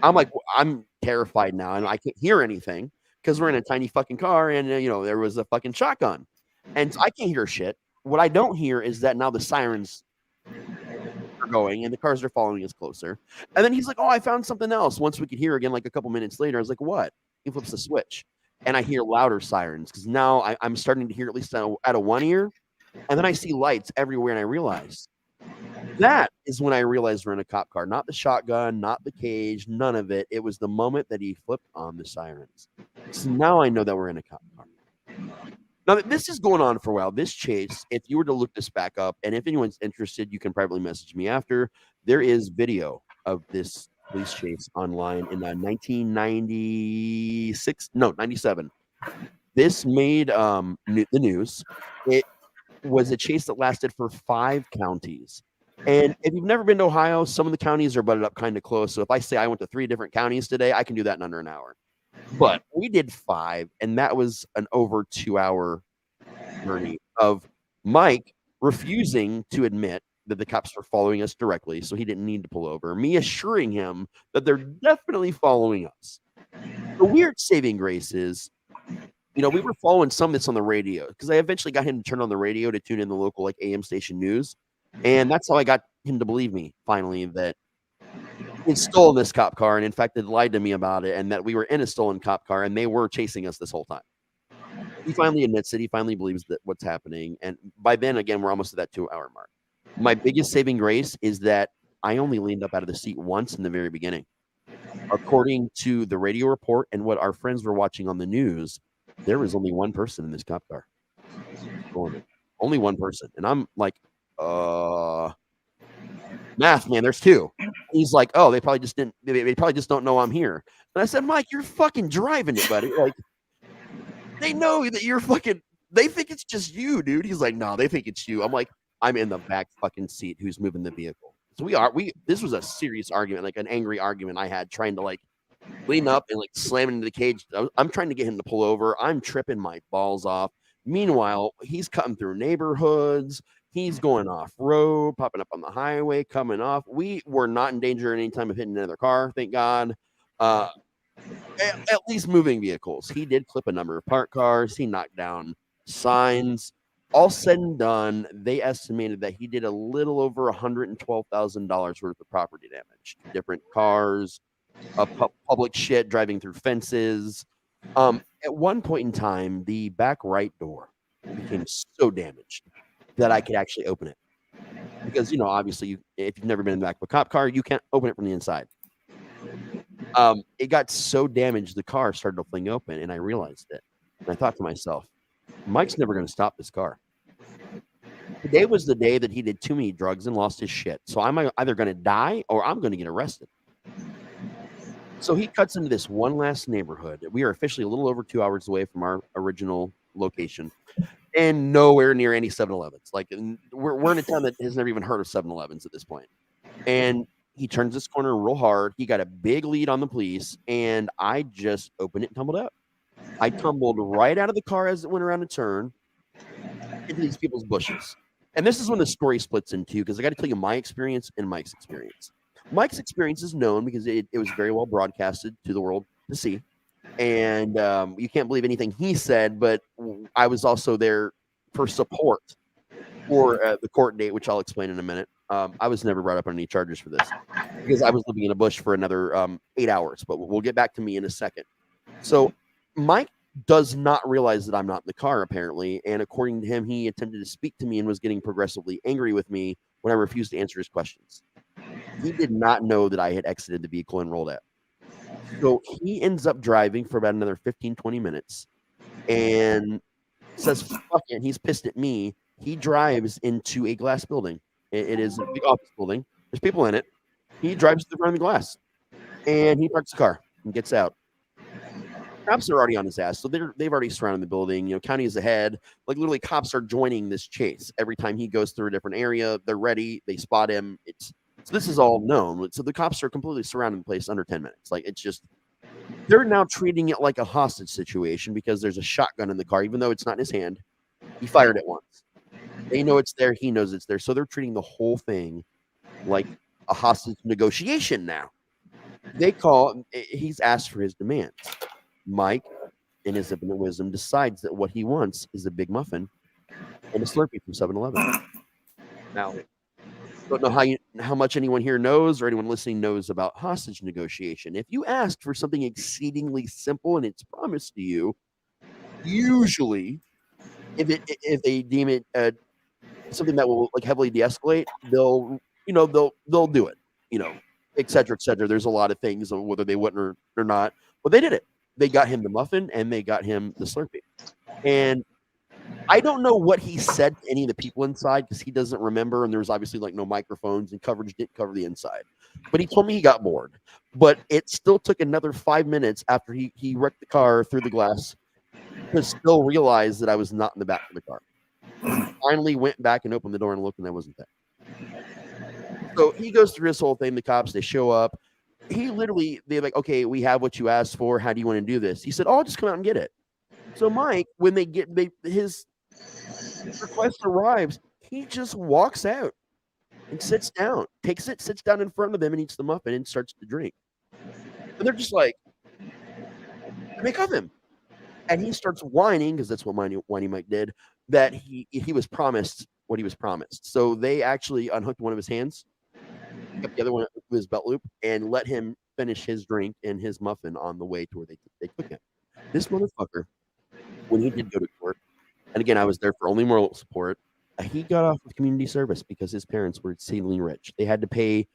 I'm like, I'm terrified now, and I can't hear anything because we're in a tiny fucking car, and there was a fucking shotgun, and so I can't hear shit. What I don't hear is that now the sirens are going, and the cars are following us closer. And then he's like, "Oh, I found something else." Once we could hear again, like a couple minutes later, I was like, "What?" He flips the switch, and I hear louder sirens because now I'm starting to hear at least out of one ear, and then I see lights everywhere, and I realize. That is when I realized we're in a cop car. Not the shotgun, not the cage, none of it. It was the moment that he flipped on the sirens. So now I know that we're in a cop car. Now, this is going on for a while. This chase, if you were to look this back up, and if anyone's interested, you can privately message me after. There is video of this police chase online in 97. This made the news. It was a chase that lasted for 5 counties. And if you've never been to Ohio, some of the counties are butted up kind of close. So if I say I went to 3 different counties today, I can do that in under an hour. But we did 5, and that was an over 2-hour journey of Mike refusing to admit that the cops were following us directly, so he didn't need to pull over. Me assuring him that they're definitely following us. The weird saving grace is, we were following some that's on the radio because I eventually got him to turn on the radio to tune in the local AM station news. And that's how I got him to believe me, finally, that he'd stolen this cop car. And in fact, they lied to me about it and that we were in a stolen cop car and they were chasing us this whole time. He finally admits it. He finally believes that what's happening. And by then, again, we're almost at that 2-hour mark. My biggest saving grace is that I only leaned up out of the seat once in the very beginning. According to the radio report and what our friends were watching on the news, there was only one person in this cop car. Only one person. And I'm like, math, man, there's 2. He's like, oh, they probably just don't know I'm here. And I said, Mike, you're fucking driving it, buddy. Like, they know that you're fucking, they think it's just you, dude. He's like, no, they think it's you. I'm like, I'm in the back fucking seat who's moving the vehicle. So this was a serious argument, like an angry argument I had trying to like lean up and like slam into the cage. I'm trying to get him to pull over. I'm tripping my balls off. Meanwhile, he's cutting through neighborhoods. He's going off road, popping up on the highway, coming off. We were not in danger at any time of hitting another car, thank God. At least moving vehicles. He did clip a number of parked cars. He knocked down signs. All said and done, they estimated that he did a little over $112,000 worth of property damage. Different cars, public shit, driving through fences. At one point in time, the back right door became so damaged that I could actually open it. Because, obviously, if you've never been in the back of a cop car, you can't open it from the inside. It got so damaged, the car started to fling open, and I realized it. And I thought to myself, Mike's never going to stop this car. Today was the day that he did too many drugs and lost his shit. So I'm either going to die or I'm going to get arrested. So he cuts into this one last neighborhood. We are officially a little over 2 hours away from our original location and nowhere near any 7-Elevens. Like, we're in a town that has never even heard of 7-Elevens at this point. And he turns this corner real hard. He got a big lead on the police, and I just opened it and tumbled out. I tumbled right out of the car as it went around a turn into these people's bushes. And this is when the story splits in two, because I got to tell you my experience and Mike's experience. Mike's experience is known because it was very well broadcasted to the world to see. And you can't believe anything he said, but I was also there for support for the court date, which I'll explain in a minute. I was never brought up on any charges for this because I was living in a bush for another 8 hours, but we'll get back to me in a second. So Mike does not realize that I'm not in the car, apparently. And according to him, he attempted to speak to me and was getting progressively angry with me when I refused to answer his questions. He did not know that I had exited the vehicle and rolled out. So he ends up driving for about another 15, 20 minutes and says, fuck it. He's pissed at me. He drives into a glass building. It is a big office building. There's people in it. He drives to the front of the glass and he parks the car and gets out. Cops are already on his ass, so they've already surrounded the building. You know, county is ahead. Like, literally, cops are joining this chase every time he goes through a different area. They're ready. They spot him. So this is all known. So the cops are completely surrounding the place under 10 minutes. Like, it's just, they're now treating it like a hostage situation because there's a shotgun in the car, even though it's not in his hand. He fired it once. They know it's there. He knows it's there. So they're treating the whole thing like a hostage negotiation now. They call. He's asked for his demands. Mike, in his infinite wisdom, decides that what he wants is a big muffin and a Slurpee from 7-Eleven. Now, don't know how much anyone here knows or anyone listening knows about hostage negotiation. If you ask for something exceedingly simple and it's promised to you, usually, if they deem it something that will like heavily de-escalate, they'll do it, et cetera, et cetera. There's a lot of things on whether they wouldn't or not, but they did it. They got him the muffin and they got him the Slurpee. And I don't know what he said to any of the people inside because he doesn't remember. And there was obviously like no microphones and coverage didn't cover the inside. But he told me he got bored. But it still took another 5 minutes after he wrecked the car through the glass to still realize that I was not in the back of the car. He finally went back and opened the door and looked, and I wasn't there. So he goes through this whole thing. The cops, they show up. They're like, okay, we have what you asked for. How do you want to do this? He said, oh, I'll just come out and get it. So Mike, when his request arrives, he just walks out and sits down, takes it, sits down in front of them and eats the muffin and starts to drink. And they're just like, make of him. And he starts whining, because that's what Whiny Mike did, that he was promised what he was promised. So they actually unhooked one of his hands, kept the other one with his belt loop, and let him finish his drink and his muffin on the way to where they took him. This motherfucker, when he did go to court, and again, I was there for only moral support, he got off of community service because his parents were exceedingly rich. They had to pay,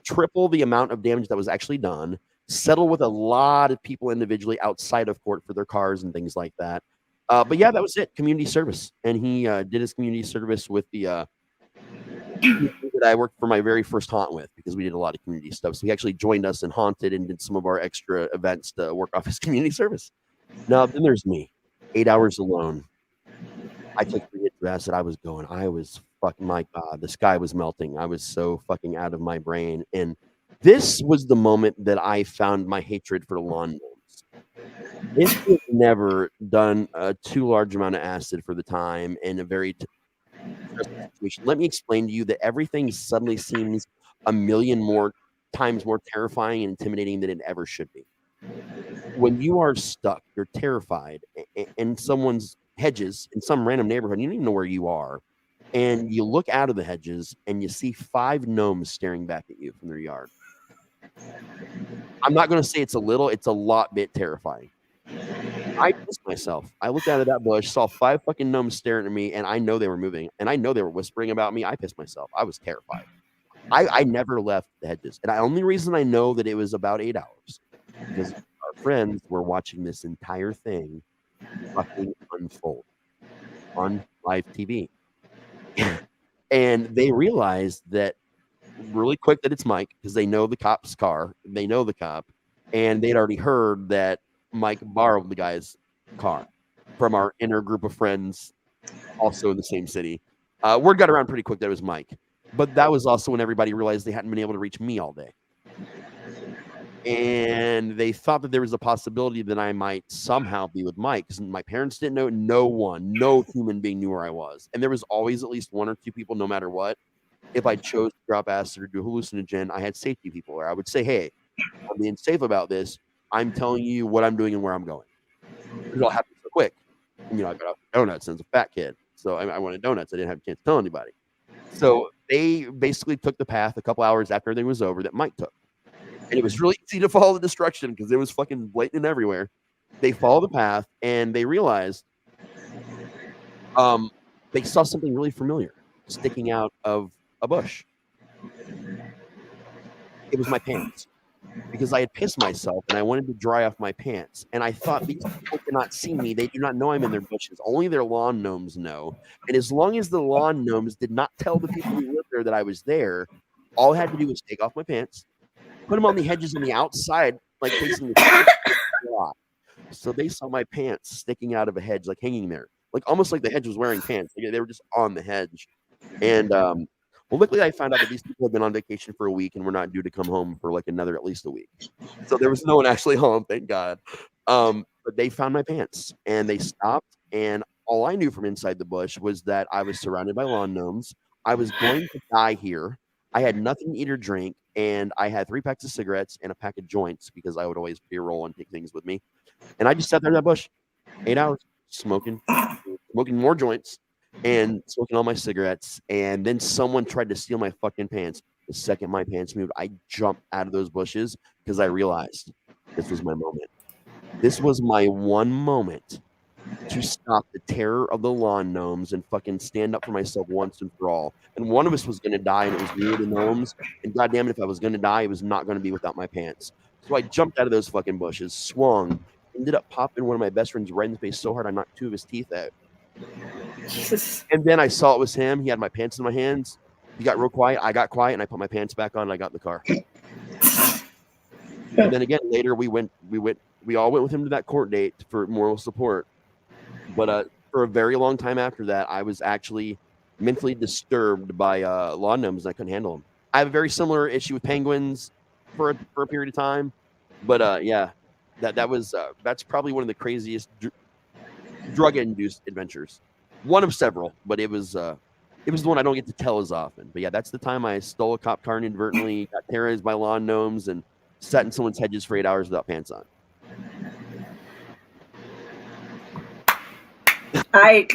triple the amount of damage that was actually done, settle with a lot of people individually outside of court for their cars and things like that. But yeah, that was it, community service. And he did his community service with the that I worked for my very first haunt with, because we did a lot of community stuff. So he actually joined us and haunted and did some of our extra events to work off his community service. Now, then there's me, 8 hours alone. I took 3 hits of acid. I was fucking, my God, the sky was melting. I was so fucking out of my brain. And this was the moment that I found my hatred for lawn gnomes. If you've never done a too large amount of acid for the time in a very situation, let me explain to you that everything suddenly seems a million more times more terrifying and intimidating than it ever should be. When you are stuck, you're terrified in someone's hedges in some random neighborhood, you don't even know where you are, and you look out of the hedges and you see 5 gnomes staring back at you from their yard. I'm not going to say it's a lot bit terrifying. I pissed myself. I looked out of that bush, saw 5 fucking gnomes staring at me, and I know they were moving, and I know they were whispering about me. I pissed myself. I was terrified. I never left the hedges. And the only reason I know that it was about 8 hours, because our friends were watching this entire thing fucking unfold on live TV. And they realized that really quick that it's Mike, because they know the cop's car. They know the cop. and they'd already heard that Mike borrowed the guy's car from our inner group of friends, also in the same city. Word got around pretty quick that it was Mike, but that was also when everybody realized they hadn't been able to reach me all day. And they thought that there was a possibility that I might somehow be with Mike, because my parents didn't know. No human being knew where I was. And there was always at least one or two people, no matter what. If I chose to drop acid or do hallucinogen, I had safety people where I would say, hey, I'm being safe about this. I'm telling you what I'm doing and where I'm going. It all happened so quick. And, I got off donuts as a fat kid. So I wanted donuts. I didn't have a chance to tell anybody. So they basically took the path a couple hours after everything was over that Mike took. And it was really easy to follow the destruction because it was fucking blatant everywhere. They follow the path and they realized they saw something really familiar sticking out of a bush. It was my pants, because I had pissed myself and I wanted to dry off my pants. And I thought, these people cannot see me. They do not know I'm in their bushes. Only their lawn gnomes know. And as long as the lawn gnomes did not tell the people who lived there that I was there, all I had to do was take off my pants, put them on the hedges on the outside, like facing the lot. So they saw my pants sticking out of a hedge, like hanging there, like almost like the hedge was wearing pants. Like they were just on the hedge. And well, luckily I found out that these people had been on vacation for a week and were not due to come home for like another at least a week. So there was no one actually home, thank God. But they found my pants and they stopped. And all I knew from inside the bush was that I was surrounded by lawn gnomes. I was going to die here. I had nothing to eat or drink, and I had 3 packs of cigarettes and a pack of joints because I would always pre-roll and take things with me. And I just sat there in that bush, 8 hours, smoking more joints and smoking all my cigarettes. And then someone tried to steal my fucking pants. The second my pants moved, I jumped out of those bushes because I realized this was my moment. This was my one moment to stop the terror of the lawn gnomes and fucking stand up for myself once and for all. And one of us was going to die, and it was me or the gnomes. And goddamn it, if I was going to die, it was not going to be without my pants. So I jumped out of those fucking bushes, swung, ended up popping one of my best friends right in the face so hard I knocked 2 of his teeth out. Jesus. And then I saw it was him. He had my pants in my hands. He got real quiet. I got quiet, and I put my pants back on, and I got in the car. And then again, later we all went with him to that court date for moral support. But for a very long time after that, I was actually mentally disturbed by lawn gnomes, and I couldn't handle them. I have a very similar issue with penguins for a period of time. But yeah, that's probably one of the craziest drug-induced adventures. One of several, but it was the one I don't get to tell as often. But yeah, that's the time I stole a cop car inadvertently, got terrorized by lawn gnomes, and sat in someone's hedges for 8 hours without pants on.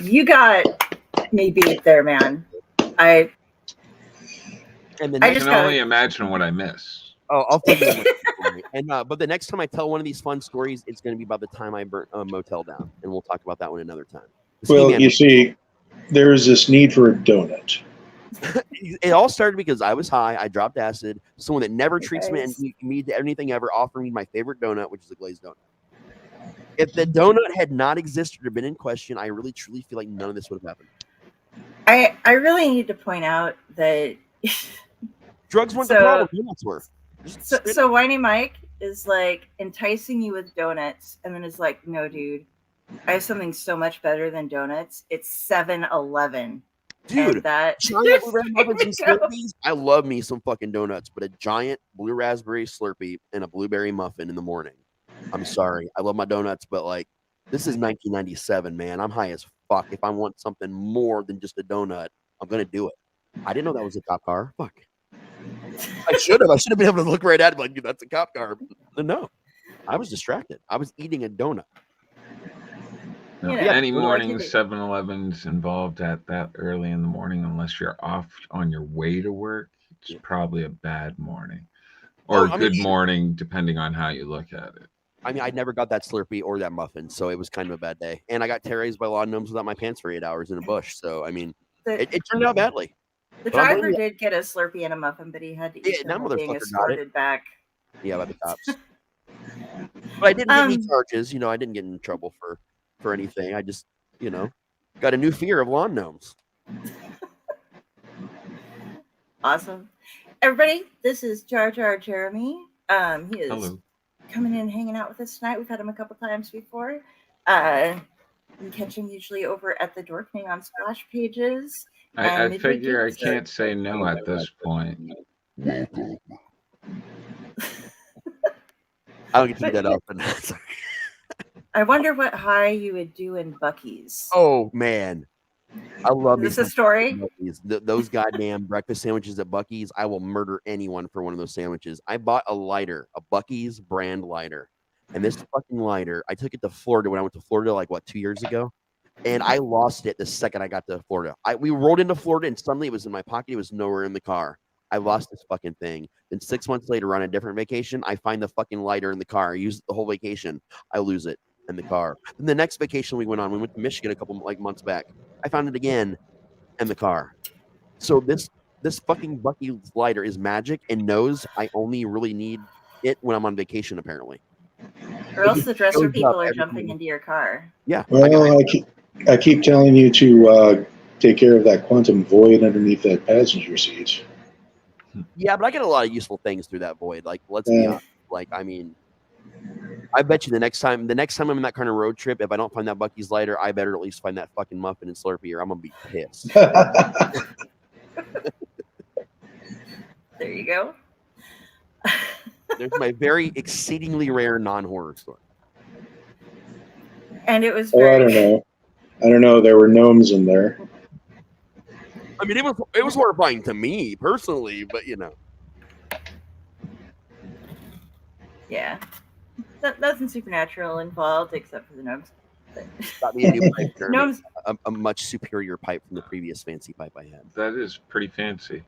You got me beat there, man. And then I can only imagine what I miss. Oh, I'll tell you. And but the next time I tell one of these fun stories, it's going to be about the time I burnt a motel down, and we'll talk about that one another time. Well, you see, there is this need for a donut. It all started because I was high. I dropped acid. Someone that never treats me to anything ever offered me my favorite donut, which is a glazed donut. If the donut had not existed or been in question, I really truly feel like none of this would have happened. I really need to point out that drugs weren't the problem. Donuts were. So Whiny Mike is like enticing you with donuts, and then is like, "No, dude, I have something so much better than donuts. It's 7-Eleven." Dude, that giant blue muffins and Slurpees. I love me some fucking donuts, but a giant blue raspberry Slurpee and a blueberry muffin in the morning. I'm sorry. I love my donuts, but like, this is 1997, man. I'm high as fuck. If I want something more than just a donut, I'm going to do it. I didn't know that was a cop car. Fuck. I should have been able to look right at it like, that's a cop car. But no, I was distracted. I was eating a donut. No, any morning 7-Eleven's involved at that early in the morning, unless you're off on your way to work, it's probably a bad morning. Or a good morning, depending on how you look at it. I mean, I never got that Slurpee or that muffin, so it was kind of a bad day. And I got terrorized by lawn gnomes without my pants for 8 hours in a bush. So, I mean, it turned out badly. The driver did get a Slurpee and a muffin, but he had to eat them being escorted back. Yeah, by the cops. But I didn't get any charges. I didn't get in trouble for anything. I just, got a new fear of lawn gnomes. Awesome. Everybody, this is Jar Jar Jeremy. He is Hello. coming in and hanging out with us tonight. We've had him a couple times before. You can catch him usually over at the Dorkening on Splash Pages. I figure I can't say no at this point. I don't get to keep that up. I wonder what high you would do in Buc-ee's. Oh man, I love Is this a story? Those goddamn breakfast sandwiches at Buc-ee's. I will murder anyone for one of those sandwiches. I bought a lighter, a Buc-ee's brand lighter, and this fucking lighter, I took it to Florida when I went to Florida like 2 years ago, and I lost it the second I got to Florida. We rolled into Florida and suddenly it was in my pocket. It was nowhere in the car. I lost this fucking thing. Then 6 months later, on a different vacation, I find the fucking lighter in the car. I use it the whole vacation. I lose it in the car. Then the next vacation we went to Michigan a couple months back. I found it again in the car. So this fucking Buc-ee's lighter is magic and knows I only really need it when I'm on vacation, apparently. Or else the dresser people are jumping into your car. Yeah. Well, I keep telling you to take care of that quantum void underneath that passenger seat. Yeah, but I get a lot of useful things through that void. Like, let's be honest. Like, I mean, I bet you the next time I'm in that kind of road trip, if I don't find that Buc-ee's lighter, I better at least find that fucking muffin and Slurpee, or I'm gonna be pissed. There you go. There's my very exceedingly rare non-horror story. And it was I don't know. There were gnomes in there. I mean, it was horrifying to me personally, but you know. Yeah. Nothing supernatural involved except for the gnomes. Got me a new pipe, Gnomes. a much superior pipe from the previous fancy pipe I had. That is pretty fancy.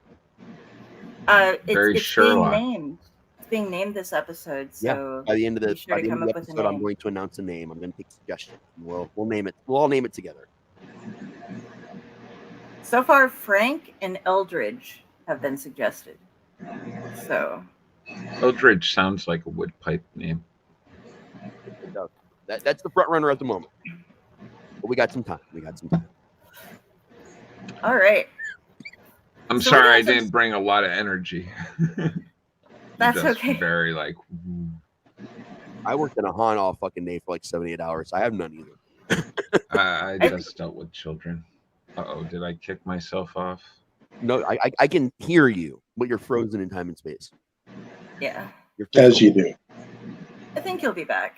It's Sherlock. Being named. It's being named this episode. So by the end of the episode, I'm going to announce a name. I'm going to take suggestions. We'll name it. We'll all name it together. So far, Frank and Eldridge have been suggested. So Eldridge sounds like a wood pipe name. It does. That's the front runner at the moment. But we got some time. All right. I'm sorry I didn't bring a lot of energy. That's just okay. Very like. I worked in a haunt all fucking day for like 78 hours. I have none either. I just dealt with children. Uh-oh, did I kick myself off? No, I can hear you, but you're frozen in time and space. Yeah. As you do. I think he'll be back.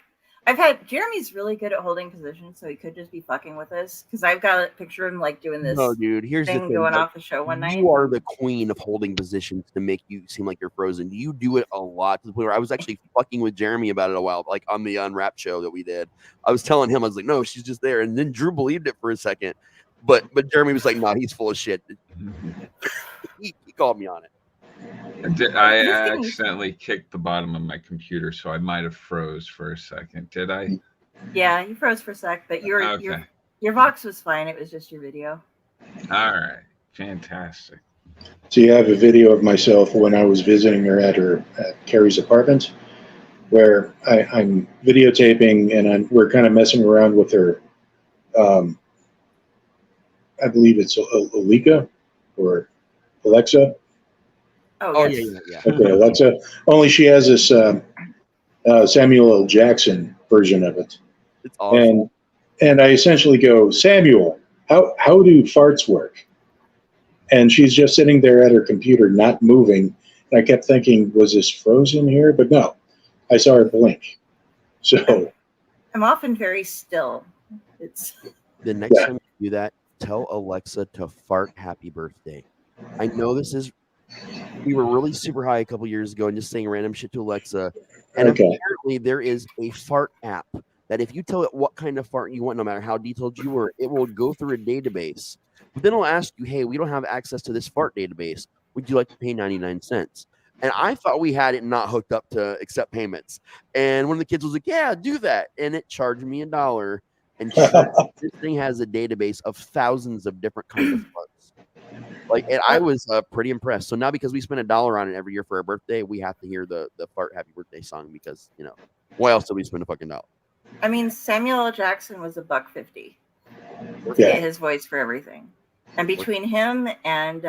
Jeremy's really good at holding positions, so he could just be fucking with us. Because I've got a picture of him like doing this. No, dude. Here's the thing. Going off the show one night. You are the queen of holding positions to make you seem like you're frozen. You do it a lot to the point where I was actually fucking with Jeremy about it a while, like on the Unwrapped show that we did. I was telling him, I was like, no, she's just there. And then Drew believed it for a second. But Jeremy was like, no, he's full of shit. he called me on it. I accidentally kicked the bottom of my computer, so I might have froze for a second. Did I? Yeah, you froze for a sec, but your Vox was fine. It was just your video. All right, fantastic. So you have a video of myself when I was visiting her at Carrie's apartment, where I'm videotaping and we're kind of messing around with her. I believe it's Alika or Alexa. Oh yes. Yeah. Okay, Alexa. Only she has this Samuel L. Jackson version of it. It's awesome. And I essentially go, Samuel, how do farts work? And she's just sitting there at her computer, not moving. And I kept thinking, was this frozen here? But no, I saw her blink. So I'm often very still. It's the next time you do that, tell Alexa to fart happy birthday. I know we were really super high a couple years ago and just saying random shit to Alexa. And apparently there is a fart app that if you tell it what kind of fart you want, no matter how detailed you were, it will go through a database. But then it'll ask you, hey, we don't have access to this fart database. Would you like to pay 99 cents? And I thought we had it not hooked up to accept payments. And one of the kids was like, yeah, do that. And it charged me $1. And this thing has a database of thousands of different kinds of farts. And I was pretty impressed. So now because we spend $1 on it every year for our birthday, we have to hear the fart happy birthday song because, why else do we spend a fucking $1? I mean, Samuel L. Jackson was $1.50 to get his voice for everything. And between him and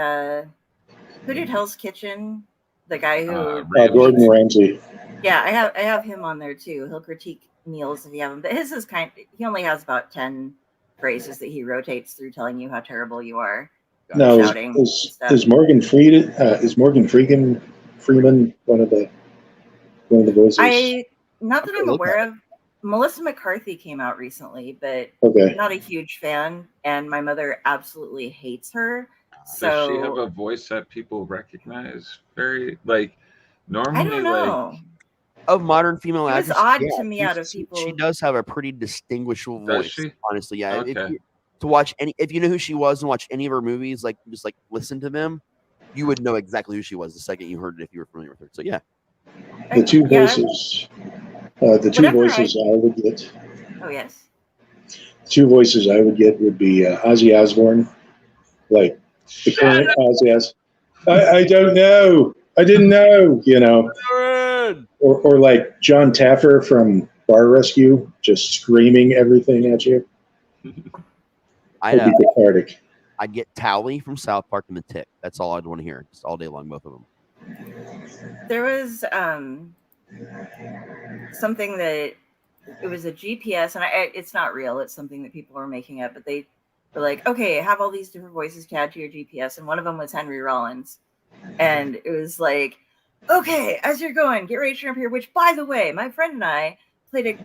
who did Hell's Kitchen? The guy who Gordon Ramsay. Yeah, I have him on there too. He'll critique meals if you have him, but his is he only has about 10 phrases that he rotates through telling you how terrible you are. Now, Shouting is Morgan Freeman one of the voices? Not that I'm aware of. Melissa McCarthy came out recently, but okay. Not a huge fan, and my mother absolutely hates her. So does she have a voice that people recognize? Very like normally. I don't know. Of modern female actresses, it was odd to me out of people. She does have a pretty distinguishable voice. Does she? Honestly, yeah. Okay. If you know who she was and watch any of her movies, like just like listen to them, you would know exactly who she was the second you heard it if you were familiar with her. So yeah. The two voices. I would get. Oh yes. Two voices I would get would be Ozzy Osbourne, like the current Ozzy Osbourne. I don't know. I didn't know. You know. Or like John Taffer from Bar Rescue, just screaming everything at you. I'd be cathartic. I'd get Tally from South Park and the Tick. That's all I'd want to hear, just all day long, both of them. There was something that it was a GPS, and it's not real. It's something that people are making up, but they were like, okay, have all these different voices to add to your GPS, and one of them was Henry Rollins, and it was like, okay, as you're going, get ready to jump here. Which, by the way, my friend and I played a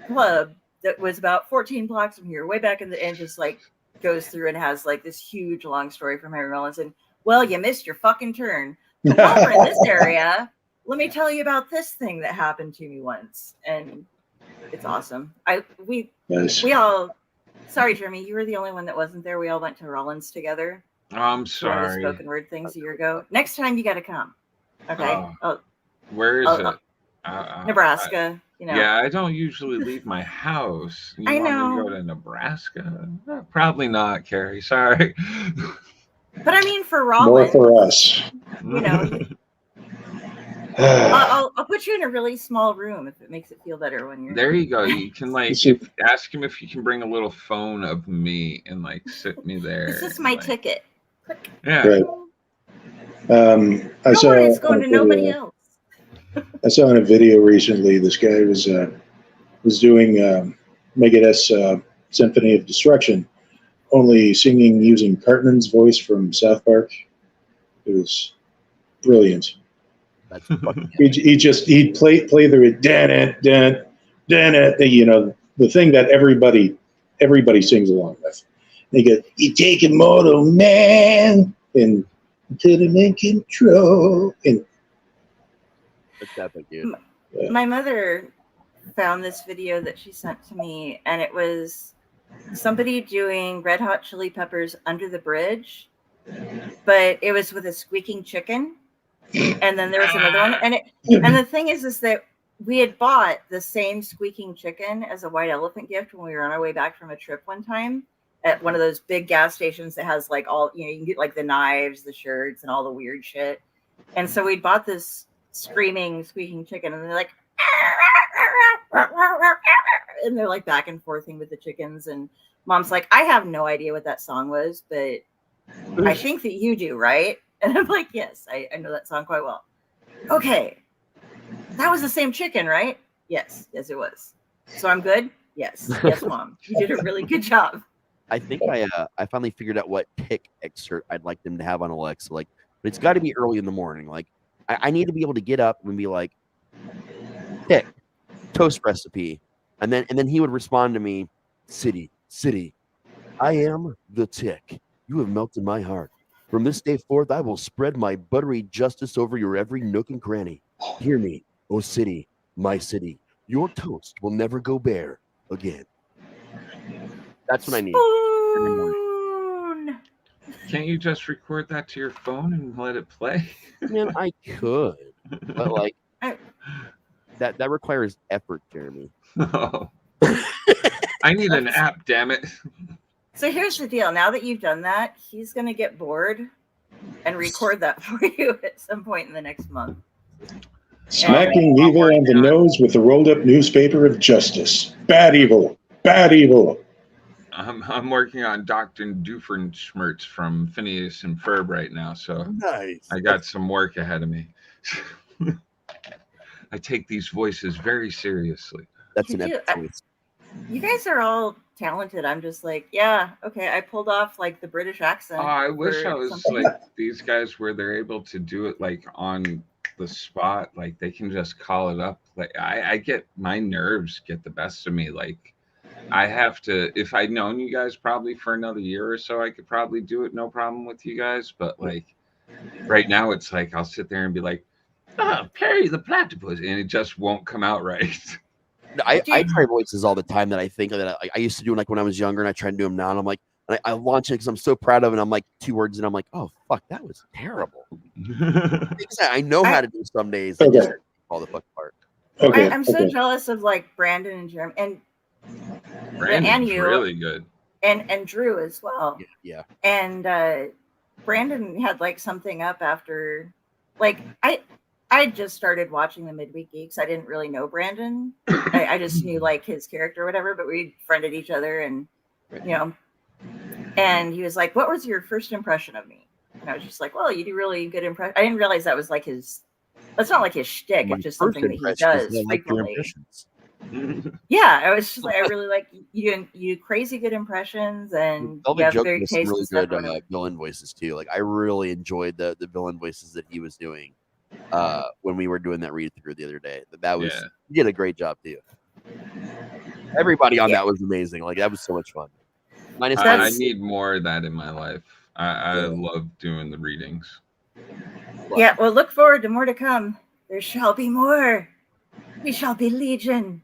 club that was about 14 blocks from here, way back in the end, just like goes through and has like this huge long story from Henry Rollins. And well, you missed your fucking turn. But while we're in this area, let me tell you about this thing that happened to me once, and it's awesome. We all. Sorry, Jeremy, you were the only one that wasn't there. We all went to Rollins together. I'm sorry. One of the spoken word things a year ago. Next time you got to come. Okay. Where is it? Nebraska. You know. Yeah, I don't usually leave my house. You want me to go to Nebraska? Probably not, Carrie. Sorry. But I mean, for Rollins. More for us. You know. I'll put you in a really small room if it makes it feel better when you're. There you go. You can ask him if you can bring a little phone of me and like sit me there. This is my ticket. Click. Yeah. Right. I saw it's going to nobody else. I saw in a video recently. This guy was doing Megadeth's Symphony of Destruction, only singing using Cartman's voice from South Park. It was brilliant. He'd play the dan it, you know, the thing that everybody sings along with. They go, "You take a mortal man and put him in control." And that's epic, dude. My mother found this video that she sent to me, and it was somebody doing Red Hot Chili Peppers Under the Bridge, but it was with a squeaking chicken. And then there was another one, and the thing is that we had bought the same squeaking chicken as a white elephant gift when we were on our way back from a trip one time at one of those big gas stations that has like all, you know, you can get like the knives, the shirts, and all the weird shit. And so we bought this screaming squeaking chicken, and they're like, and they're like back and forthing with the chickens, and Mom's like, I have no idea what that song was, but I think that you do, right? And I'm like, yes, I know that song quite well. Okay. That was the same chicken, right? Yes, it was. So I'm good? Yes, Mom. You did a really good job. I think I finally figured out what tick excerpt I'd like them to have on Alexa. Like, but it's got to be early in the morning. Like, I need to be able to get up and be like, tick, toast recipe. And then he would respond to me, City, I am the tick. You have melted my heart. From this day forth, I will spread my buttery justice over your every nook and cranny. Hear me, O city, my city. Your toast will never go bare again. That's what I need. Spoon. Can't you just record that to your phone and let it play? Man, I could, but like that requires effort, Jeremy. Oh. I need an app, damn it. So here's the deal. Now that you've done that, he's going to get bored and record that for you at some point in the next month. Smacking evil on the nose with the rolled up newspaper of justice. Bad evil. I'm working on Dr. Doofenshmirtz from Phineas and Ferb right now, so nice. I got some work ahead of me. I take these voices very seriously. That's an epic. You guys are all talented. I'm just like, yeah, okay. I pulled off like the British accent. Oh, I wish I was like these guys where they're able to do it like on the spot. Like they can just call it up. Like I get my nerves get the best of me. Like I have to, if I'd known you guys probably for another year or so, I could probably do it no problem with you guys. But like right now, it's like I'll sit there and be like, oh, Perry the platypus, and it just won't come out right. I try voices all the time that I think that I used to do like when I was younger, and I try to do them now, and I'm like, and I launch it because I'm so proud of it. And I'm like 2 words, and I'm like, oh fuck, that was terrible. I know how to do some days. I just fall the fuck apart. Okay. I'm so jealous of like Brandon and Jeremy and Brandon's you really good, and Drew as well. Yeah. And Brandon had like something up after, like I just started watching the Midweek Geeks. I didn't really know Brandon. I just knew like his character or whatever, but we friended each other and, you know, and he was like, what was your first impression of me? And I was just like, well, you do really good impression. I didn't realize that was like that's not like his shtick. It's just something that he does frequently. Yeah, I was just like, I really like you do crazy good impressions, and you have very tasty really good villain voices too. Like I really enjoyed the villain voices that he was doing when we were doing that read through the other day. That was he did a great job too. Everybody on that was amazing. Like that was so much fun. I need more of that in my life. I love doing the readings. Yeah, well, look forward to more to come. There shall be more. We shall be legion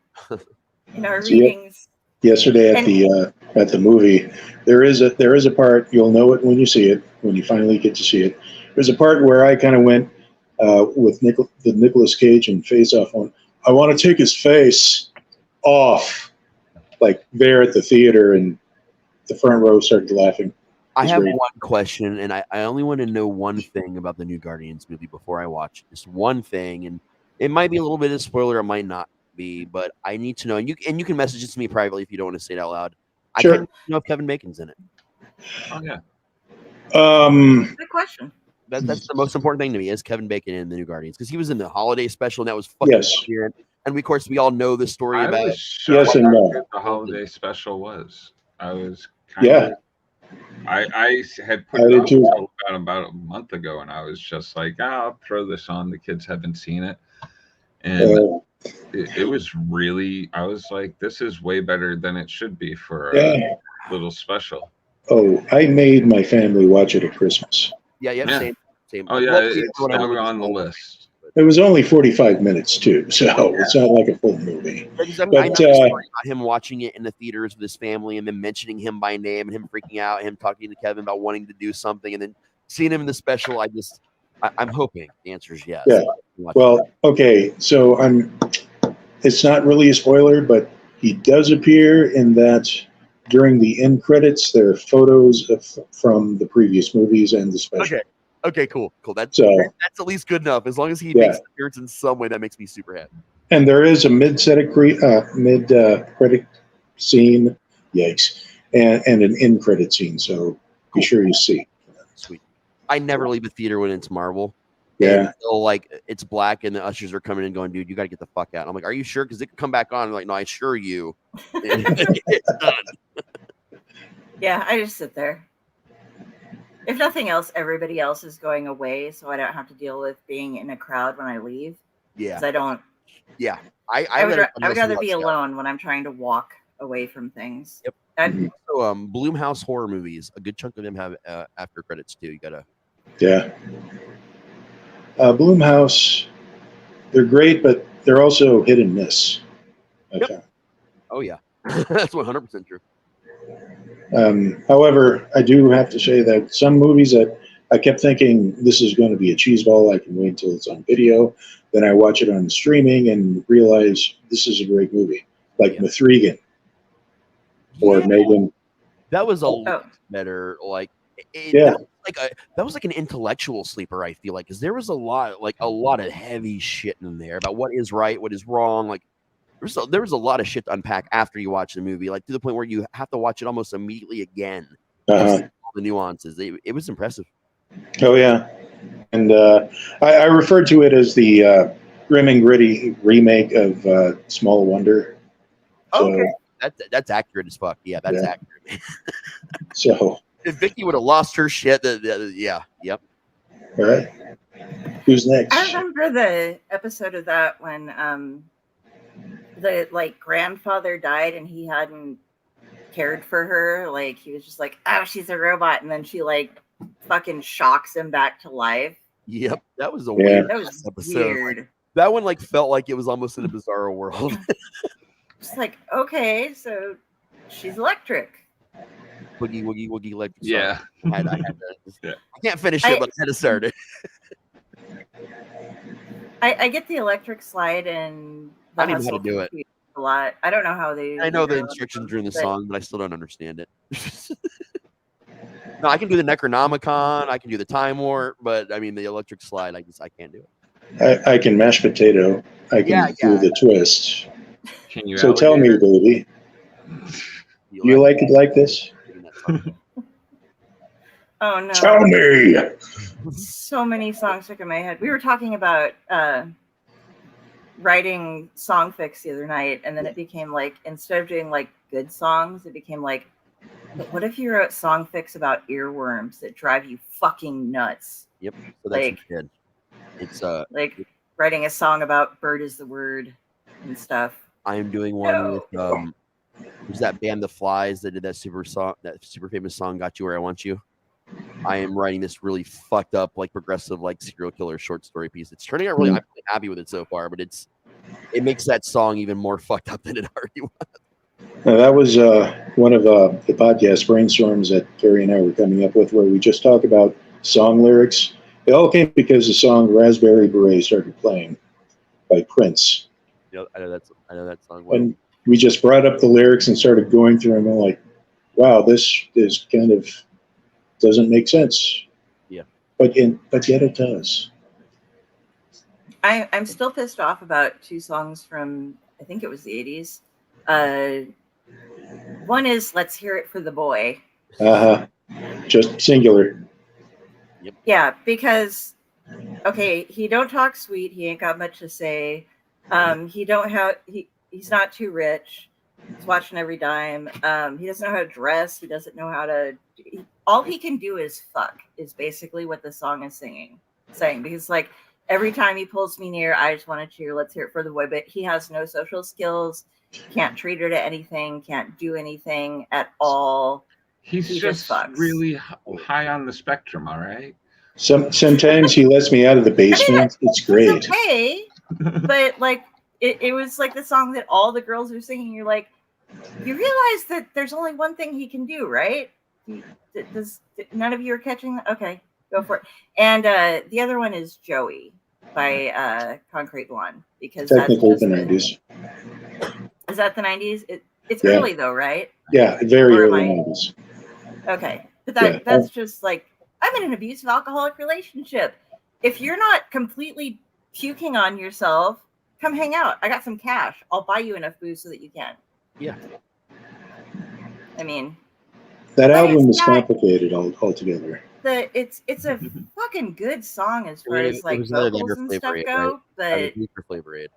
in our readings. Yesterday at the movie, there is a part, you'll know it when you see it, when you finally get to see it. There's a part where I kind of went with the Nicolas Cage and Face Off one. I want to take his face off, like there at the theater, and the front row started laughing. I have one question, and I only want to know one thing about the new Guardians movie before I watch it. Just one thing, and it might be a little bit of a spoiler, it might not be, but I need to know. And you can message it to me privately if you don't want to say it out loud. Sure. I can't know if Kevin Bacon's in it. Oh yeah. Good question. That's the most important thing to me. Is Kevin Bacon in the new Guardians? Because he was in the holiday special, and that was fucking weird. And of course, we all know the story about it. Yes and no. The holiday special was. I was kind of. I had put it on about a month ago, and I was just like, I'll throw this on. The kids haven't seen it, and it was really. I was like, this is way better than it should be for a little special. Oh, I made my family watch it at Christmas. Yeah. Same. Oh yeah, it's on the list. It was only 45 minutes too, so it's not like a full movie. I know the story about him watching it in the theaters with his family, and then mentioning him by name, and him freaking out, and him talking to Kevin about wanting to do something, and then seeing him in the special. I'm hoping the answer is yes. Yeah. Well, okay, so it's not really a spoiler, but he does appear in that during the end credits. There are photos from the previous movies and the special. Okay, cool. That's at least good enough. As long as he makes an appearance in some way, that makes me super happy. And there is a mid-credit scene, yikes, and an end credit scene. So be sure you see. Sweet. I never leave a theater when it's Marvel. Yeah. Until, like it's black and the ushers are coming in going, dude, you got to get the fuck out. I'm like, are you sure? Because it could come back on. I'm like, no, I assure you. It's done. Yeah, I just sit there. If nothing else, everybody else is going away, so I don't have to deal with being in a crowd when I leave. Yeah. Because I don't. Yeah. I would rather be alone when I'm trying to walk away from things. Yep. So, Blumhouse horror movies, a good chunk of them have after credits too. You gotta. Yeah. Blumhouse, they're great, but they're also hit and miss. Yep. Oh yeah, that's 100% true. However, I do have to say that some movies that I kept thinking this is going to be a cheeseball, I can wait until it's on video. Then I watch it on streaming and realize this is a great movie, like Mithrigan or Megan. That was a lot better. Like, that was like an intellectual sleeper. I feel like because there was a lot of heavy shit in there about what is right, what is wrong. Like, there was a lot of shit to unpack after you watch the movie, like to the point where you have to watch it almost immediately again. All the nuances. It was impressive. Oh yeah, and I referred to it as the grim and gritty remake of Small Wonder. So, okay, that's accurate as fuck. Yeah, that's accurate, man. So if Vicky would have lost her shit, yeah, yep. All right. Who's next? I remember the episode of that when the like grandfather died and he hadn't cared for her. Like he was just like, oh, she's a robot, and then she like fucking shocks him back to life. Yep, that was a weird That was episode. weird. Like, that one like felt like it was almost in a bizarro world. It's like, okay, so she's electric. Boogie woogie woogie electric. Yeah. I had to, I can't finish it, but I had to start it. I get the electric slide and the I don't even know how to do it a lot. I don't know how they. I know the instructions are in the song, but I still don't understand it. No, I can do the Necronomicon, I can do the Time Warp, but I mean the electric slide, I can't do it. I can mash potato. I can do the twist. Can you? So tell me, baby, you like it like this? Oh no! Tell me. So many songs stuck in my head. We were talking about writing song fics the other night, and then it became like, instead of doing like good songs, it became like, but what if you wrote song fics about earworms that drive you fucking nuts? Yep. So that's like, good. It's like writing a song about bird is the word and stuff. I am doing one with there's that band The Flies that did that super famous song Got You Where I Want You. I am writing this really fucked up, like progressive, like serial killer short story piece. It's turning out really. I'm really happy with it so far, but it makes that song even more fucked up than it already was. Now, that was one of the podcast brainstorms that Carrie and I were coming up with, where we just talk about song lyrics. It all came because the song "Raspberry Beret" started playing by Prince. Yeah, I know that song. Well. And we just brought up the lyrics and started going through them, and like, wow, this is kind of doesn't make sense. Yeah. But yet it does. I'm still pissed off about two songs from, I think it was the 80s. One is "Let's Hear It for the Boy." Just singular. Yep. Yeah, because okay, he don't talk sweet. He ain't got much to say. He's not too rich. He's watching every dime. He doesn't know how to dress. He doesn't know how to. All he can do is fuck. Is basically what the song is saying. Because like every time he pulls me near, I just want to cheer. Let's hear it for the boy. But he has no social skills. Can't treat her to anything. Can't do anything at all. He just really high on the spectrum. All right. Sometimes he lets me out of the basement. It's great. It's okay, but like it was like the song that all the girls are singing. You're like, you realize that there's only one thing he can do, right? None of you are catching that? Okay, go for it. And the other one is Joey by Concrete Blonde, because technically the 90s. Is that the 90s? It's early though, right? Yeah, very early 90s. Okay, but that's just like, I'm in an abusive alcoholic relationship. If you're not completely puking on yourself, come hang out. I got some cash. I'll buy you enough booze so that you can. Yeah. I mean, that album is complicated altogether. It's a fucking good song as far as like vocals and stuff go, but Flavor Aid.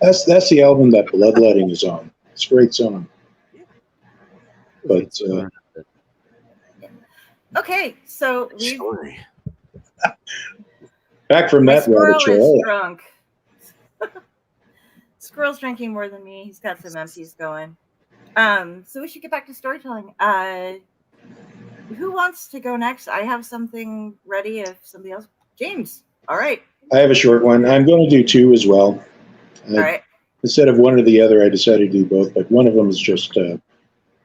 That's the album that Bloodletting is on. It's a great song. But okay, so we back from that rabbit trail. Drunk. Squirrel's drinking more than me. He's got some empties going. So we should get back to storytelling. Who wants to go next? I have something ready if somebody else. James. All right. I have a short one. I'm going to do two as well. All right. Instead of one or the other, I decided to do both, but one of them is just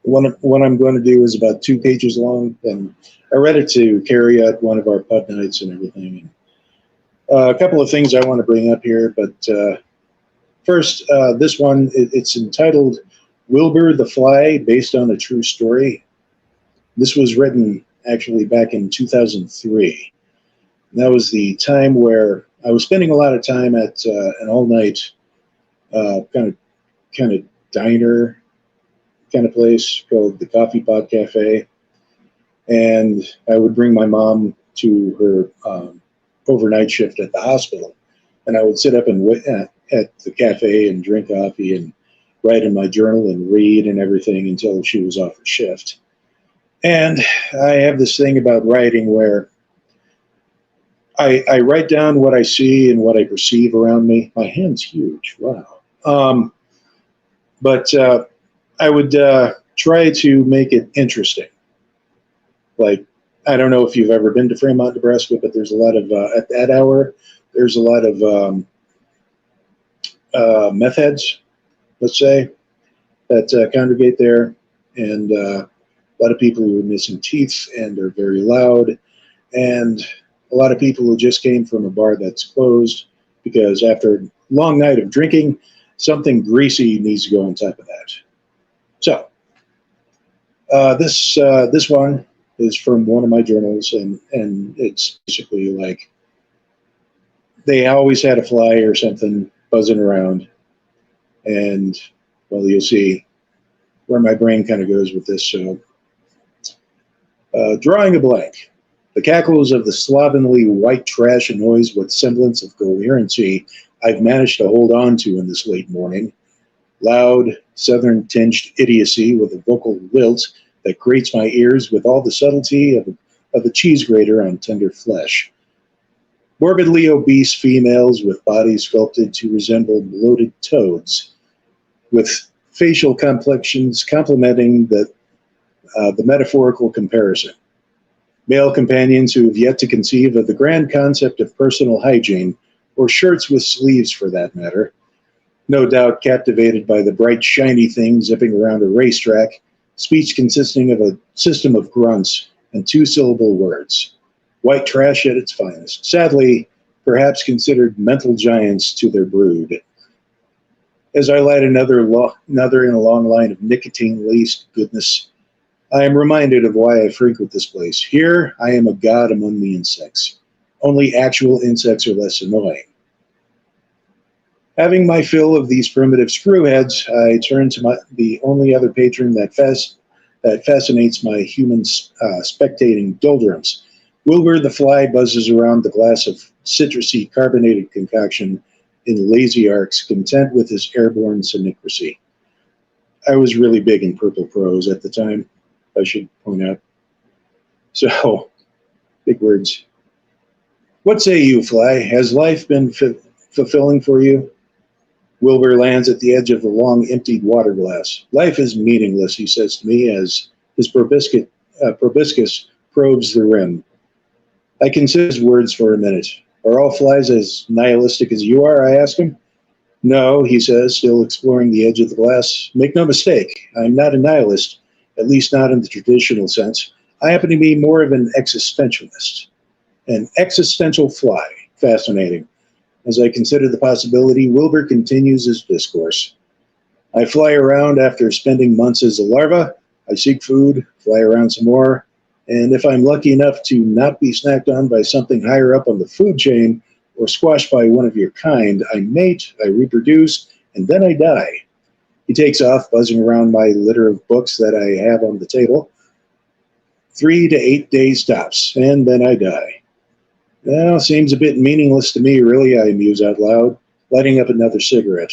one I'm going to do is about 2 pages long, and I read it to Carrie at one of our pub nights and everything. A couple of things I want to bring up here, but first, this one, it's entitled Wilbur the Fly, based on a true story. This was written actually back in 2003. And that was the time where I was spending a lot of time at an all-night kind of diner kind of place called the Coffee Pot Cafe. And I would bring my mom to her overnight shift at the hospital. and I would sit up and wait at the cafe and drink coffee and write in my journal and read and everything until she was off her shift. And I have this thing about writing where I write down what I see and what I perceive around me. My hand's huge. Wow. But I would try to make it interesting. Like, I don't know if you've ever been to Fremont, Nebraska, but there's a lot of, at that hour, there's a lot of meth heads, let's say, that congregate there. And a lot of people who are missing teeth and are very loud. And a lot of people who just came from a bar that's closed because after a long night of drinking, something greasy needs to go on top of that. So this one is from one of my journals, and it's basically like they always had a fly or something buzzing around. And, well, you'll see where my brain kind of goes with this. So drawing a blank. The cackles of the slovenly white trash annoys what semblance of coherency I've managed to hold on to in this late morning. Loud, southern-tinged idiocy with a vocal lilt that grates my ears with all the subtlety of a cheese grater on tender flesh. Morbidly obese females with bodies sculpted to resemble bloated toads, with facial complexions complementing the metaphorical comparison. Male companions who have yet to conceive of the grand concept of personal hygiene, or shirts with sleeves for that matter, no doubt captivated by the bright, shiny thing zipping around a racetrack, speech consisting of a system of grunts and two-syllable words. White trash at its finest. Sadly, perhaps considered mental giants to their brood. As I light another in a long line of nicotine-laced goodness, I am reminded of why I frequent this place. Here, I am a god among the insects. Only actual insects are less annoying. Having my fill of these primitive screwheads, I turn to the only other patron that fascinates my human spectating doldrums. Wilbur the fly buzzes around the glass of citrusy carbonated concoction in lazy arcs, content with his airborne synchronicity. I was really big in purple prose at the time, I should point out. So, big words. What say you, Fly? Has life been fulfilling for you? Wilbur lands at the edge of the long, emptied water glass. Life is meaningless, he says to me as his proboscis probes the rim. I consider his words for a minute. Are all flies as nihilistic as you are? I ask him. No, he says, still exploring the edge of the glass. Make no mistake, I'm not a nihilist, at least not in the traditional sense. I happen to be more of an existentialist. An existential fly. Fascinating. As I consider the possibility, Wilbur continues his discourse. I fly around after spending months as a larva. I seek food, fly around some more, and if I'm lucky enough to not be snacked on by something higher up on the food chain or squashed by one of your kind, I mate, I reproduce, and then I die. He takes off, buzzing around my litter of books that I have on the table. 3 to 8 days tops, and then I die. Well, seems a bit meaningless to me, really, I muse out loud, lighting up another cigarette.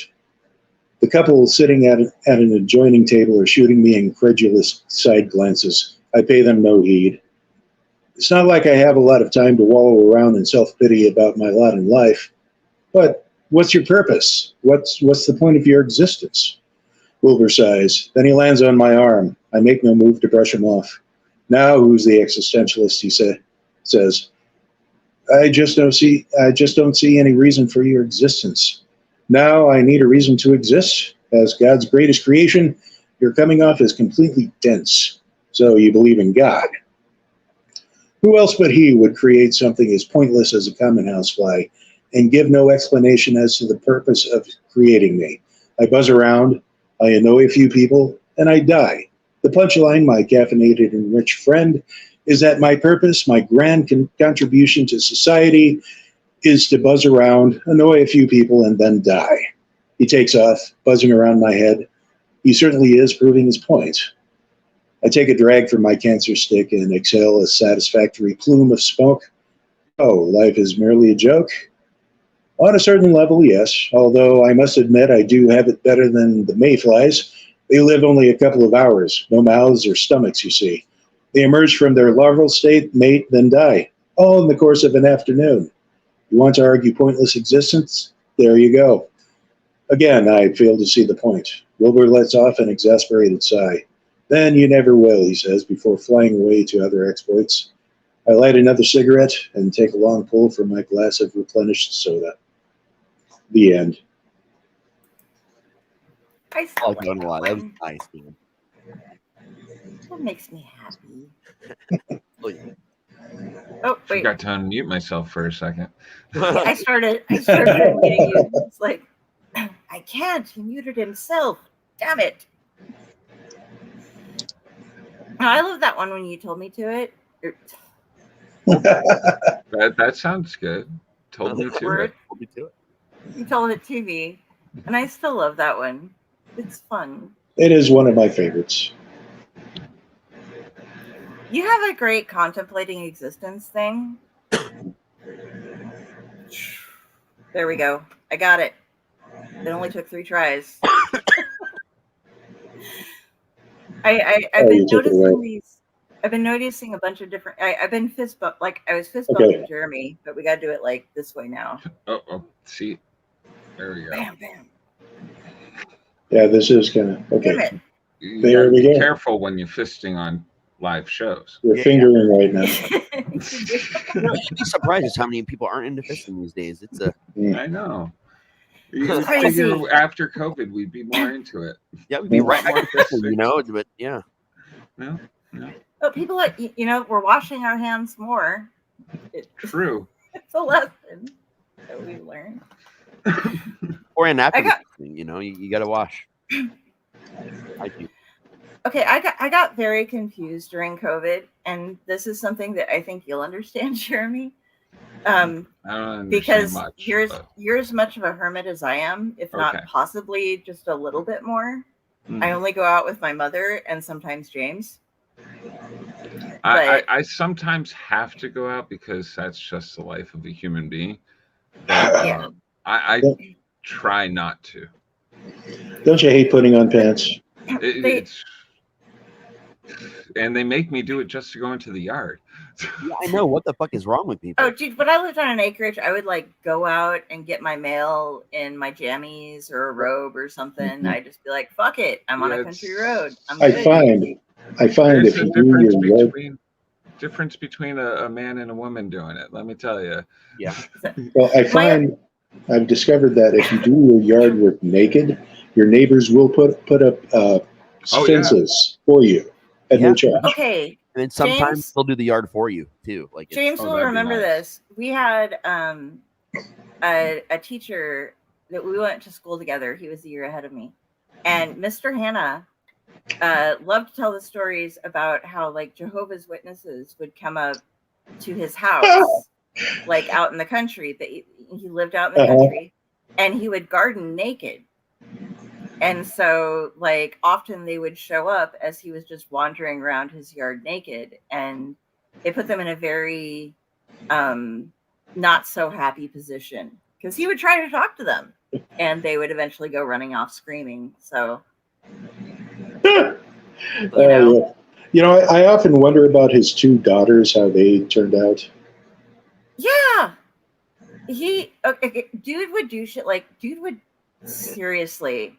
The couple sitting at an adjoining table are shooting me incredulous side glances. I pay them no heed. It's not like I have a lot of time to wallow around in self-pity about my lot in life, but what's your purpose? What's the point of your existence? Wilbur sighs. Then he lands on my arm. I make no move to brush him off. Now who's the existentialist, he says. I just don't see any reason for your existence. Now I need a reason to exist. As God's greatest creation, you're coming off as completely dense. So you believe in God. Who else but he would create something as pointless as a common housefly and give no explanation as to the purpose of creating me? I buzz around, I annoy a few people, and I die. The punchline, my caffeinated and rich friend, is that my purpose, my grand contribution to society, is to buzz around, annoy a few people, and then die. He takes off, buzzing around my head. He certainly is proving his point. I take a drag from my cancer stick and exhale a satisfactory plume of smoke. Oh, life is merely a joke? On a certain level, yes, although I must admit I do have it better than the mayflies. They live only a couple of hours, no mouths or stomachs, you see. They emerge from their larval state, mate, then die, all in the course of an afternoon. You want to argue pointless existence? There you go. Again, I fail to see the point. Wilbur lets off an exasperated sigh. Then you never will, he says, before flying away to other exploits. I light another cigarette and take a long pull from my glass of replenished soda. The end. I still like going a lot. that That was one. nice, man. That makes me happy. Oh, yeah. Oh, wait. Forgot to unmute myself for a second. Yeah, I started unmuting you. It's like, I can't. He muted himself. Damn it. No, I love that one when you told me to it. That sounds good. Told me to Word. it. Hold me to it. You told it to me. And I still love that one. It's fun. It is one of my favorites. You have a great contemplating existence thing. There we go. I got it. It only took 3 tries. I've been noticing these. I've been noticing a bunch of different. I've been fist bump. Like I was fist bumping Jeremy, but we got to do it like this way now. Oh, see, there we go. Bam, bam. Yeah, this is kind of okay. Damn it. You There gotta we be go. careful when you're fisting on live shows. We're fingering right now. You'd be surprised just how many people aren't into fisting these days. It's a I know. You It's crazy. figure after COVID, we'd be more into it. yeah, we'd be right back to fisting, you know. But yeah, No. But people, we're washing our hands more. True. It's a lesson that we learned. or in after fisting, you got to wash. I do. Okay, I got very confused during COVID, and this is something that I think you'll understand, Jeremy. I don't understand Because much, you're as much of a hermit as I am, if not possibly just a little bit more. I only go out with my mother and sometimes James. I sometimes have to go out because that's just the life of a human being. But, I try not to. Don't you hate putting on pants? And they make me do it just to go into the yard. Yeah, I know. What the fuck is wrong with people? Oh, dude, when I lived on an acreage, I would like go out and get my mail in my jammies or a robe or something. I'd just be like, fuck it. I'm on a country road. I find There's if a you difference between a man and a woman doing it. Let me tell you. Yeah. Well, I've discovered that if you do your yard work naked, your neighbors will put up fences for you at no charge. Okay. And then sometimes they'll do the yard for you too. Like James will remember this. We had a teacher that we went to school together. He was a year ahead of me, and Mr. Hanna loved to tell the stories about how like Jehovah's Witnesses would come up to his house, like out in the country. That he lived out in the country, and he would garden naked. And so, like, often they would show up as he was just wandering around his yard naked, and it put them in a very not so happy position because he would try to talk to them, and they would eventually go running off screaming. So, I often wonder about his 2 daughters, how they turned out. Yeah, dude would do shit like seriously.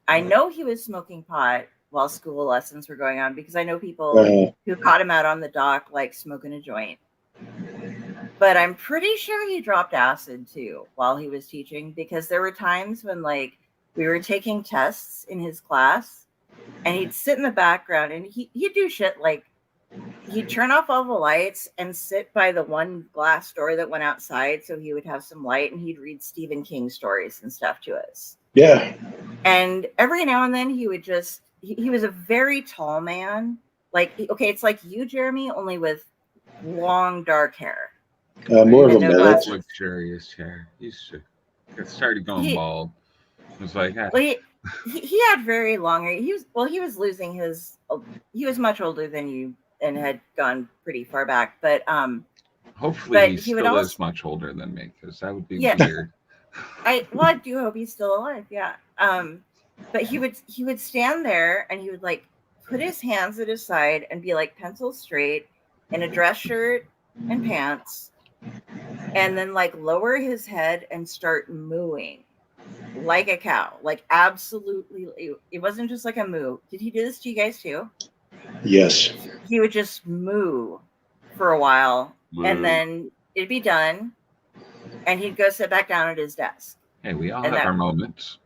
I know he was smoking pot while school lessons were going on because I know people who caught him out on the dock like smoking a joint. But I'm pretty sure he dropped acid too while he was teaching because there were times when like we were taking tests in his class and he'd sit in the background and he'd do shit like he'd turn off all the lights and sit by the one glass door that went outside so he would have some light and he'd read Stephen King stories and stuff to us. Yeah. And every now and then he would just, he was a very tall man. Like, okay, it's like you, Jeremy, only with long dark hair. More of a no luxurious hair. He started going bald. It was like, well, he had very long hair. He was losing his, he was much older than you and had gone pretty far back. But Hopefully But he he would still also, is much older than me, because that would be yeah, weird. I do hope he's still alive. Yeah. But he would stand there and he would like put his hands at his side and be like pencil straight in a dress shirt and pants, and then like lower his head and start mooing like a cow, like absolutely. It wasn't just like a moo. Did he do this to you guys too? Yes. He would just moo for a while, and Moo. then it'd be done, and he'd go sit back down at his desk. Hey, we all And have that, our moments.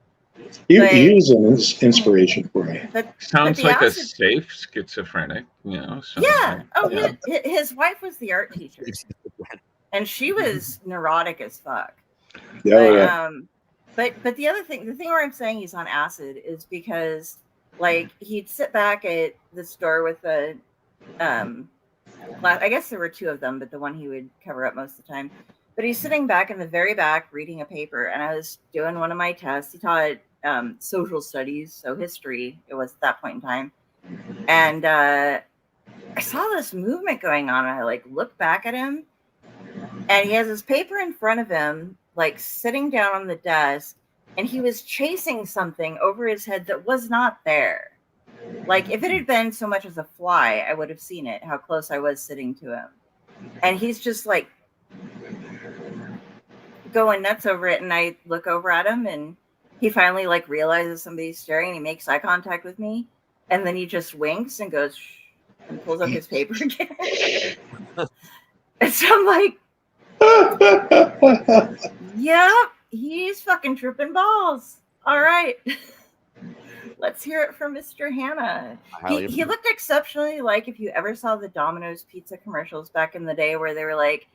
He but, is an inspiration for me. but Sounds the like a acid, safe schizophrenic, So yeah. Oh, Yeah. his wife was the art teacher, and she was neurotic as fuck. Yeah, But the other thing, the thing where I'm saying he's on acid is because like he'd sit back at the store with the I guess there were two of them, but the one he would cover up most of the time. But he's sitting back in the very back reading a paper, and I was doing one of my tests. He taught social studies, so history. It was at that point in time, and I saw this movement going on. And I like looked back at him, and he has his paper in front of him, like sitting down on the desk, and he was chasing something over his head that was not there. Like if it had been so much as a fly, I would have seen it, how close I was sitting to him. And he's just like going nuts over it. And I look over at him and he finally like realizes somebody's staring and he makes eye contact with me. And then he just winks and goes, shh, and pulls up his paper again. And so I'm like, yep, he's fucking tripping balls. All right. Let's hear it from Mr. Hannah. He looked exceptionally like if you ever saw the Domino's pizza commercials back in the day where they were like,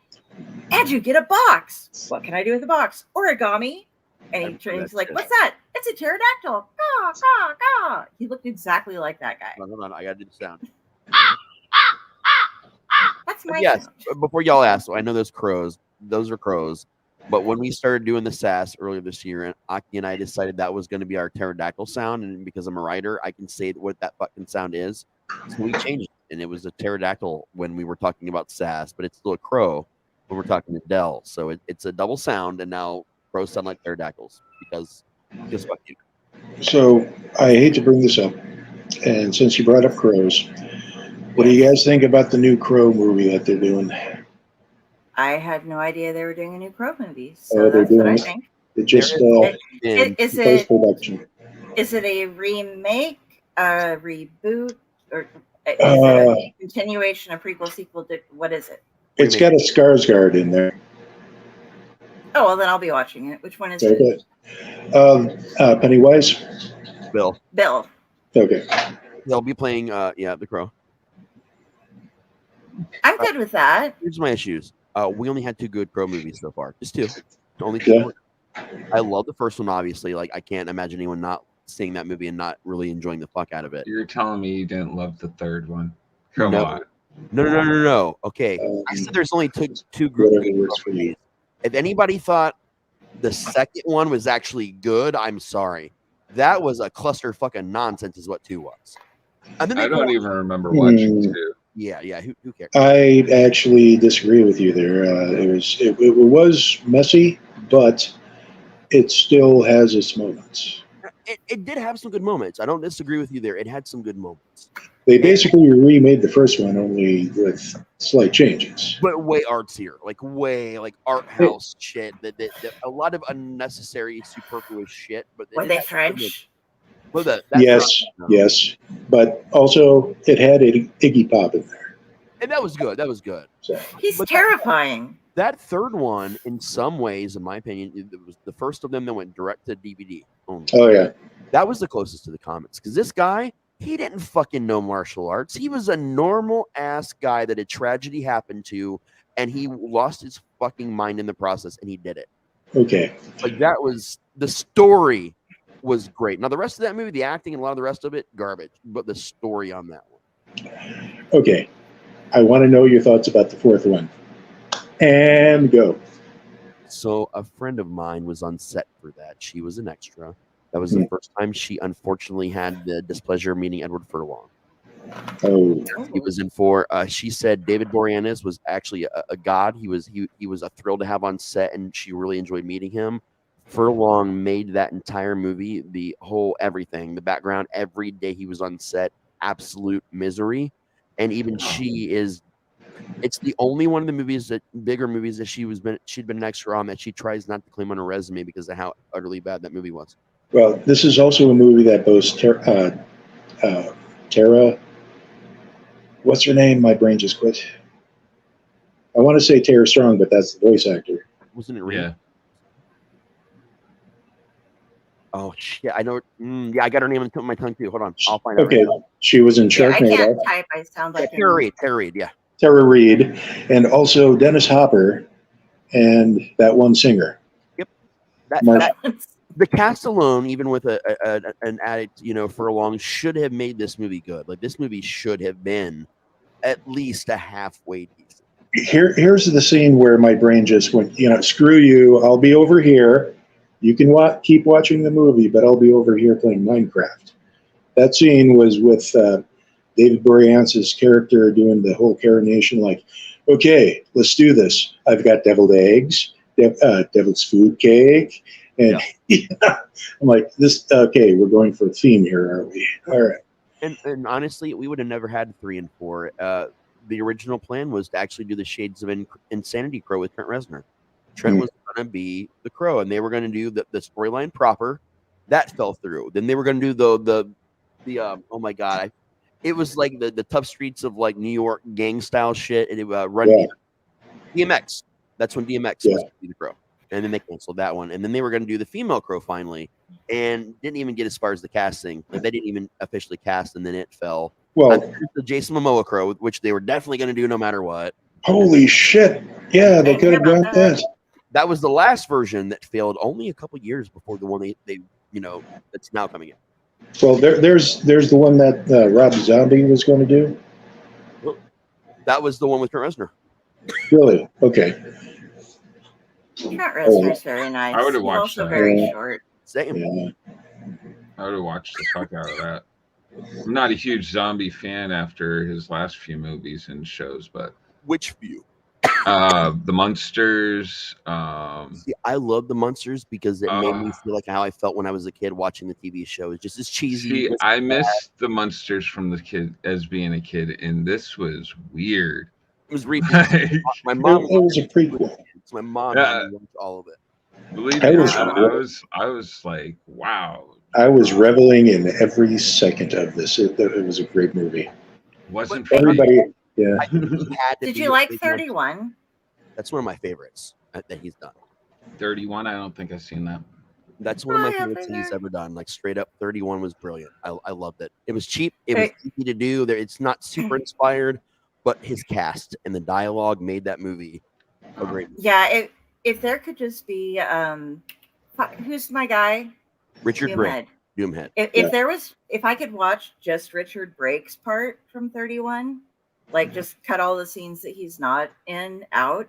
Andrew, get a box. What can I do with a box? Origami. And he's like, what's that? It's a pterodactyl. Caw, caw, caw. He looked exactly like that guy. Hold on, I gotta do the sound. That's my yes. sound. Before y'all ask, I know those crows. Those are crows. But when we started doing the SAS earlier this year, and Aki and I decided that was going to be our pterodactyl sound, and because I'm a writer, I can say what that fucking sound is. So we changed it, and it was a pterodactyl when we were talking about SAS, but it's still a crow when we're talking to Dell. So it's a double sound, and now crows sound like pterodactyls because fuck you. So I hate to bring this up, and since you brought up crows, what do you guys think about the new Crow movie that they're doing? I had no idea they were doing a new Crow movie, so they're that's what I doing think. it just post-production. Is it a remake, a reboot, or is it a continuation, a prequel, sequel? What is it? It's got a Skarsgård in there. Oh, well, then I'll be watching it. Which one is it? Pennywise? Bill. Okay. They'll be playing, the Crow. I'm good with that. Here's my issues. We only had 2 good Crow movies so far. Just 2. Only 2. Yeah. I love the first one, obviously. Like, I can't imagine anyone not seeing that movie and not really enjoying the fuck out of it. You're telling me you didn't love the third one? Come on. No. Okay. I said there's only 2 good movies. If anybody thought the second one was actually good, I'm sorry. That was a cluster fucking nonsense is what 2 was. And then I don't even remember watching 2. Yeah. Who cares? I actually disagree with you there. It was messy, but it still has its moments. It did have some good moments. I don't disagree with you there. It had some good moments. They basically remade the first one only with slight changes. But way artsier, like art house shit. That a lot of unnecessary, superfluous shit. But were they French? Well, yes, but also it had Iggy Pop in there, and that was good. So. He's terrifying. That third one, in some ways, in my opinion, it was the first of them that went direct to DVD only. Oh yeah, that was the closest to the comics because this guy, he didn't fucking know martial arts. He was a normal ass guy that a tragedy happened to, and he lost his fucking mind in the process, and he did it. Okay, like that was the story. Was great. Now the rest of that movie, the acting and a lot of the rest of it, garbage. But the story on that one. Okay, I want to know your thoughts about the fourth one. And go. So a friend of mine was on set for that. She was an extra. That was the first time she unfortunately had the displeasure of meeting Edward Furlong. Oh, he was in for. She said David Boreanaz was actually a god. He was a thrill to have on set, and she really enjoyed meeting him. Furlong made that entire movie, the whole everything, the background, every day he was on set, absolute misery. And even she is. It's the only one of the bigger movies that she'd been an extra on that she tries not to claim on her resume because of how utterly bad that movie was. well, this is also a movie that boasts Tara. What's her name? My brain just quit. I want to say Tara Strong, but that's the voice actor. Wasn't it Reed? Yeah. Oh shit! I know. Yeah, I got her name on the tip of my tongue too. Hold on, I'll find it. Okay, Right now. she was in Yeah, I Sharknado. can't type. I sound like Tara Reid, yeah. Tara Reid, and also Dennis Hopper, and that one singer. Yep. The cast alone, even with an addict, Furlong, should have made this movie good. Like this movie should have been at least a halfway decent. Here's the scene where my brain just went, screw you. I'll be over here. You can keep watching the movie, but I'll be over here playing Minecraft. That scene was with David Boreanaz's character doing the whole coronation, like, okay, let's do this. I've got deviled eggs, devil's food cake, and I'm like, okay, we're going for a theme here, aren't we? All right. And honestly, we would have never had 3 and 4. The original plan was to actually do the Shades of Insanity Crow with Trent Reznor. Trent was going to be the Crow, and they were going to do the storyline proper. That fell through. Then they were going to do the oh my god, it was like the tough streets of like New York gang style shit. And DMX. That's when DMX was going to be the Crow, and then they canceled that one. And then they were going to do the female Crow finally, and didn't even get as far as the casting. Like they didn't even officially cast, and then it fell. Well, the Jason Momoa Crow, which they were definitely going to do no matter what. Holy shit! Yeah, they could have done that. That was the last version that failed only a couple years before the one they that's now coming in. Well, there's the one that Rob Zombie was going to do. That was the one with Trent Reznor. Really? Okay. Trent Reznor's very nice. I would have watched also that. very short. Same. Yeah. I would have watched the fuck out of that. I'm not a huge zombie fan after his last few movies and shows, but which few? The Munsters. See, I love the Munsters because it made me feel like how I felt when I was a kid watching the TV show. It's just as cheesy. See, I miss the Munsters from the kid as being a kid, and this was weird. It was repeat. My mom. It was a prequel. So my mom had me watch all of it. Believe me, I was like, wow. I was reveling in every second of this. It was a great movie. Wasn't everybody? Yeah. Did you like 31? That's one of my favorites that he's done. 31? I don't think I've seen that. That's one of my favorites he's ever done. Like straight up, 31 was brilliant. I loved it. It was cheap. It was easy to do. It's not super inspired, but his cast and the dialogue made that movie a great movie. Yeah. If there could just be, who's my guy? Richard Brake. Doomhead. If I could watch just Richard Brake's part from 31, like just cut all the scenes that he's not in out.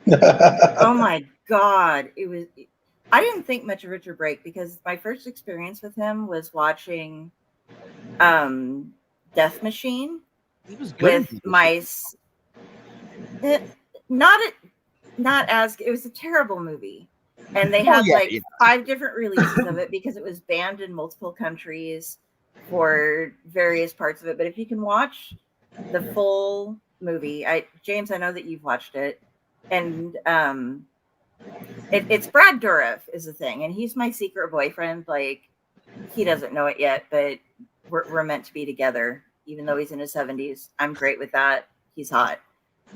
Oh my God. I didn't think much of Richard Brake because my first experience with him was watching Death Machine. He was good with mice. Not as it was a terrible movie. And they had 5 different releases of it because it was banned in multiple countries for various parts of it. But if you can watch the full movie, James, I know that you've watched it, and it's Brad Dourif is the thing, and he's my secret boyfriend. Like he doesn't know it yet, but we're meant to be together, even though he's in his 70s. I'm great with that. He's hot.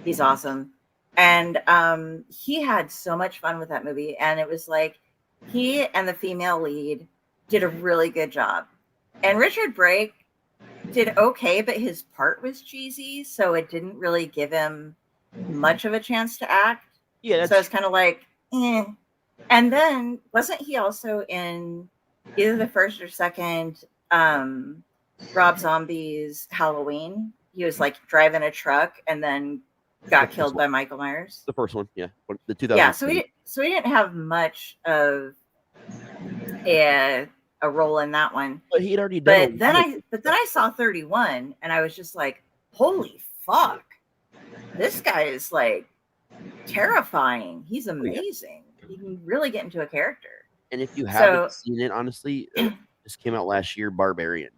He's awesome. And he had so much fun with that movie. And it was like he and the female lead did a really good job. And Richard Brake did okay, but his part was cheesy. So it didn't really give him much of a chance to act. Yeah. So it's kind of like, eh. And then wasn't he also in either the first or second Rob Zombie's Halloween? He was like driving a truck and then got killed by Michael Myers. The first one, yeah. The 2000. Yeah, so we didn't have much of a a role in that one. But he'd already done. But then I saw 31, and I was just like, holy fuck, this guy is like terrifying. He's amazing. He can really get into a character. And if you haven't seen it, honestly, this came out last year. Barbarian.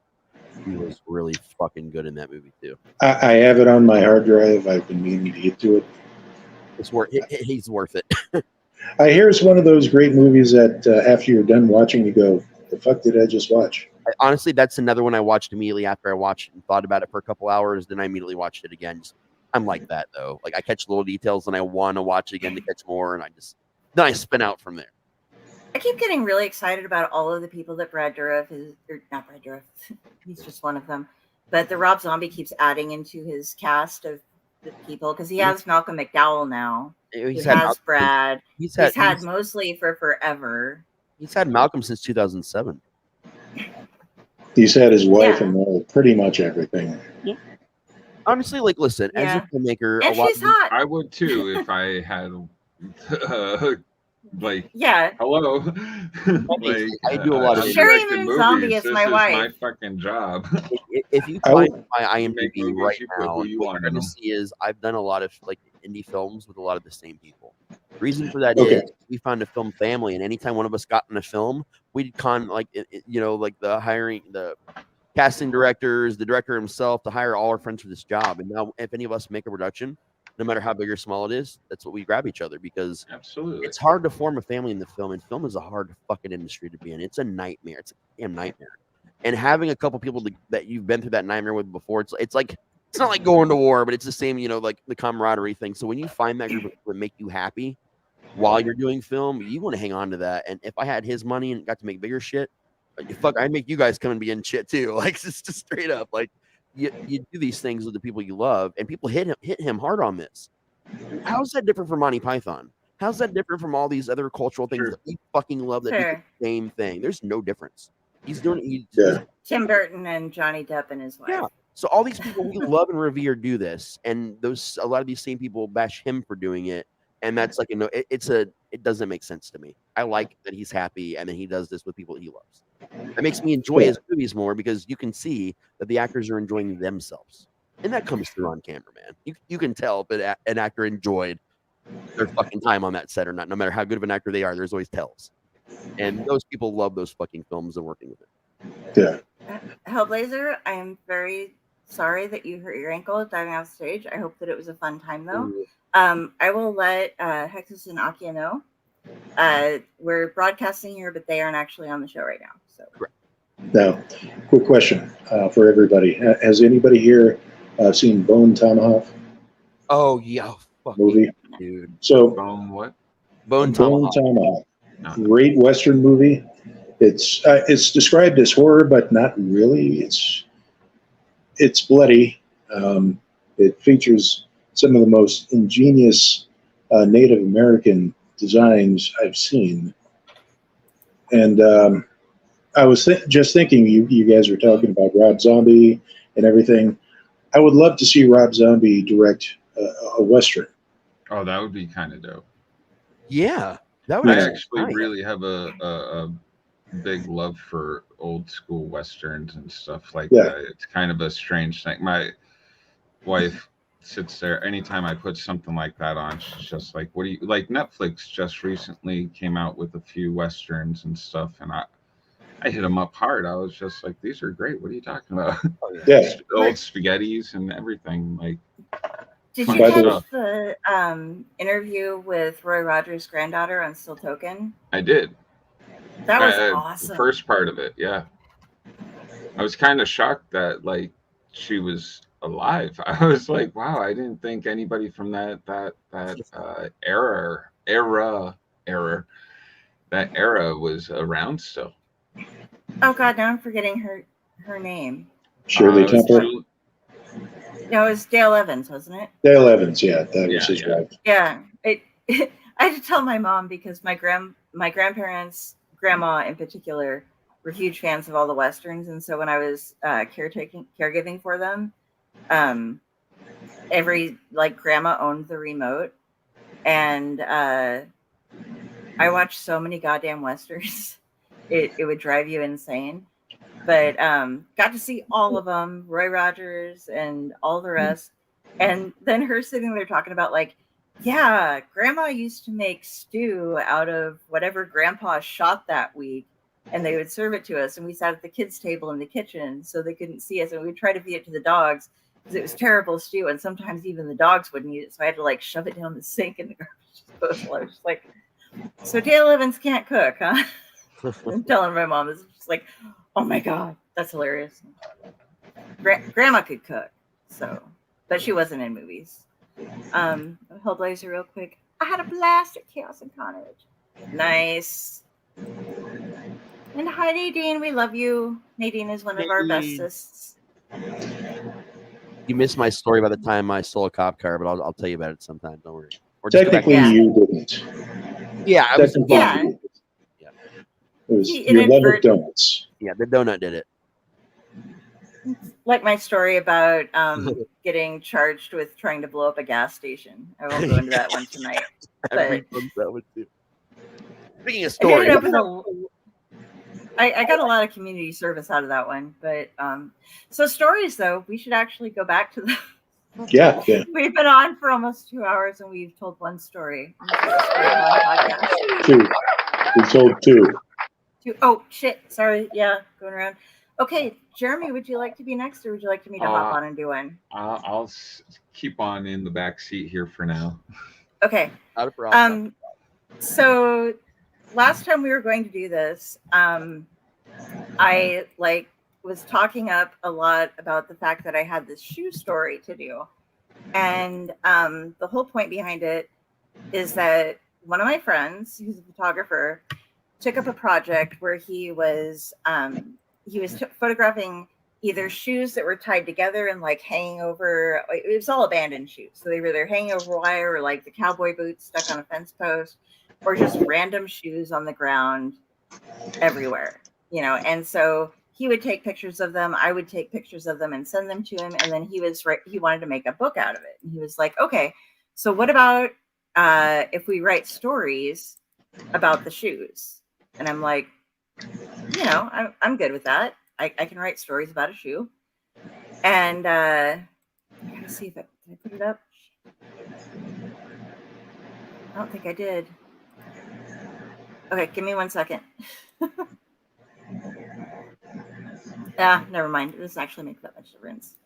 He was really fucking good in that movie too. I have it on my hard drive. I've been meaning to get to it. It's worth. He's worth it. I hear it's one of those great movies that after you're done watching, you go, "The fuck did I just watch?" Honestly, that's another one I watched immediately after I watched it and thought about it for a couple hours. Then I immediately watched it again. I'm like that though. Like I catch little details and I want to watch it again to catch more, and then I spin out from there. I keep getting really excited about all of the people that Brad Dourif is, or not Brad Dourif, he's just one of them. But the Rob Zombie keeps adding into his cast of the people because he has Malcolm McDowell now. He has Brad. He's had mostly for forever. He's had Malcolm since 2007. He's had his wife and pretty much everything. Yeah. Honestly, like, listen, as a filmmaker, and she's hot. I would too if I had, like, hello. Like, I do a lot of Sherry Moon Zombie is my wife. My fucking job. If you find my IMDb right now, what you're going to see is I've done a lot of like indie films with a lot of the same people. The reason for that is we found a film family, and anytime one of us got in a film, we'd like the hiring, the casting directors, the director himself, to hire all our friends for this job. And now, if any of us make a production, no matter how big or small it is, that's what we grab each other, because it's hard to form a family in the film, and film is a hard fucking industry to be in. It's a nightmare. It's a damn nightmare. And having a couple people that you've been through that nightmare with before, it's like, it's not like going to war, but it's the same, like the camaraderie thing. So when you find that group that make you happy while you're doing film, you want to hang on to that. And if I had his money and got to make bigger shit, I'd make you guys come and be in shit too. Like, just straight up, like you do these things with the people you love, and people hit him hard on this. How's that different from Monty Python? How's that different from all these other cultural things that we fucking love that do the same thing? There's no difference. He's doing Tim Burton and Johnny Depp and his wife. Yeah. So all these people we love and revere do this, and a lot of these same people bash him for doing it, and that's like, it doesn't make sense to me. I like that he's happy and then he does this with people that he loves. It makes me enjoy his movies more, because you can see that the actors are enjoying themselves, and that comes through on camera, man. You can tell if an actor enjoyed their fucking time on that set or not. No matter how good of an actor they are, there's always tells, and those people love those fucking films and working with it. Yeah. Hellblazer, I am very sorry that you hurt your ankle diving off stage. I hope that it was a fun time, though. I will let Hexus and Akia know. We're broadcasting here, but they aren't actually on the show right now. So. Now, quick question for everybody: has anybody here seen Bone Tomahawk? Oh yeah, movie, dude. So Bone what? Bone Tomahawk. Great Western movie. It's described as horror, but not really. It's bloody. It features some of the most ingenious Native American designs I've seen. And I was just thinking, you guys were talking about Rob Zombie and everything. I would love to see Rob Zombie direct a Western. Oh, that would be kind of dope. Yeah. That would I actually really have a big love for old school Westerns and stuff like that. It's kind of a strange thing. My wife sits there anytime I put something like that on. She's just like, what do you like? Netflix just recently came out with a few Westerns and stuff, and I hit them up hard. I was just like, these are great. What are you talking about? Yeah. Old spaghettis and everything. Like, did you catch the interview with Roy Rogers' granddaughter on Still Token? I did. That was awesome. The first part of it, yeah. I was kind of shocked that like she was alive. I was like, wow, I didn't think anybody from that era was around still. Oh God, now I'm forgetting her name. Shirley Temple. No, it was Dale Evans, wasn't it? Dale Evans, yeah, that was his wife. Yeah, I had to tell my mom because my grandparents, grandma in particular, were huge fans of all the Westerns, and so when I was caregiving for them, every grandma owned the remote, and I watched so many goddamn Westerns. it would drive you insane. But got to see all of them, Roy Rogers and all the rest. And then her sitting there talking about like, yeah, Grandma used to make stew out of whatever Grandpa shot that week, and they would serve it to us. And we sat at the kids' table in the kitchen so they couldn't see us, and we'd try to feed it to the dogs because it was terrible stew, and sometimes even the dogs wouldn't eat it. So I had to like shove it down the sink in the garbage disposal. I was just like, so Dale Evans can't cook, huh? I'm telling my mom, this is just like, oh my God, that's hilarious. Grandma could cook, so, but she wasn't in movies. Hellblazer real quick. I had a blast at Chaos and Carnage. Nice. And hi, Nadine. We love you. Nadine is one of our bestest. You missed my story by the time I stole a cop car, but I'll tell you about it sometime. Don't worry. Or technically, you didn't. Yeah, I was. Yeah. It was your love of donuts. Yeah, the donut did it. Like my story about getting charged with trying to blow up a gas station. I won't go into that one tonight. But that one too. Speaking of stories, I got a lot of community service out of that one. But so stories, though, we should actually go back to the. Yeah. We've been on for almost 2 hours and we've told one story. Two. We told two. Oh, shit. Sorry. Yeah, going around. Okay, Jeremy, would you like to be next, or would you like me to hop on and do one? I'll keep on in the back seat here for now. Okay. So last time we were going to do this, I was talking up a lot about the fact that I had this shoe story to do, and the whole point behind it is that one of my friends, who's a photographer, took up a project where he was photographing either shoes that were tied together and like hanging over. It was all abandoned shoes, so they were either hanging over wire or like the cowboy boots stuck on a fence post, or just random shoes on the ground everywhere, And so he would take pictures of them. I would take pictures of them and send them to him. And then he wanted to make a book out of it. And he was like, okay, so what about if we write stories about the shoes? And I'm like, I'm good with that. I can write stories about a shoe. And I gotta see if did I put it up? I don't think I did. Okay, give me 1 second. Never mind. This actually makes that much difference.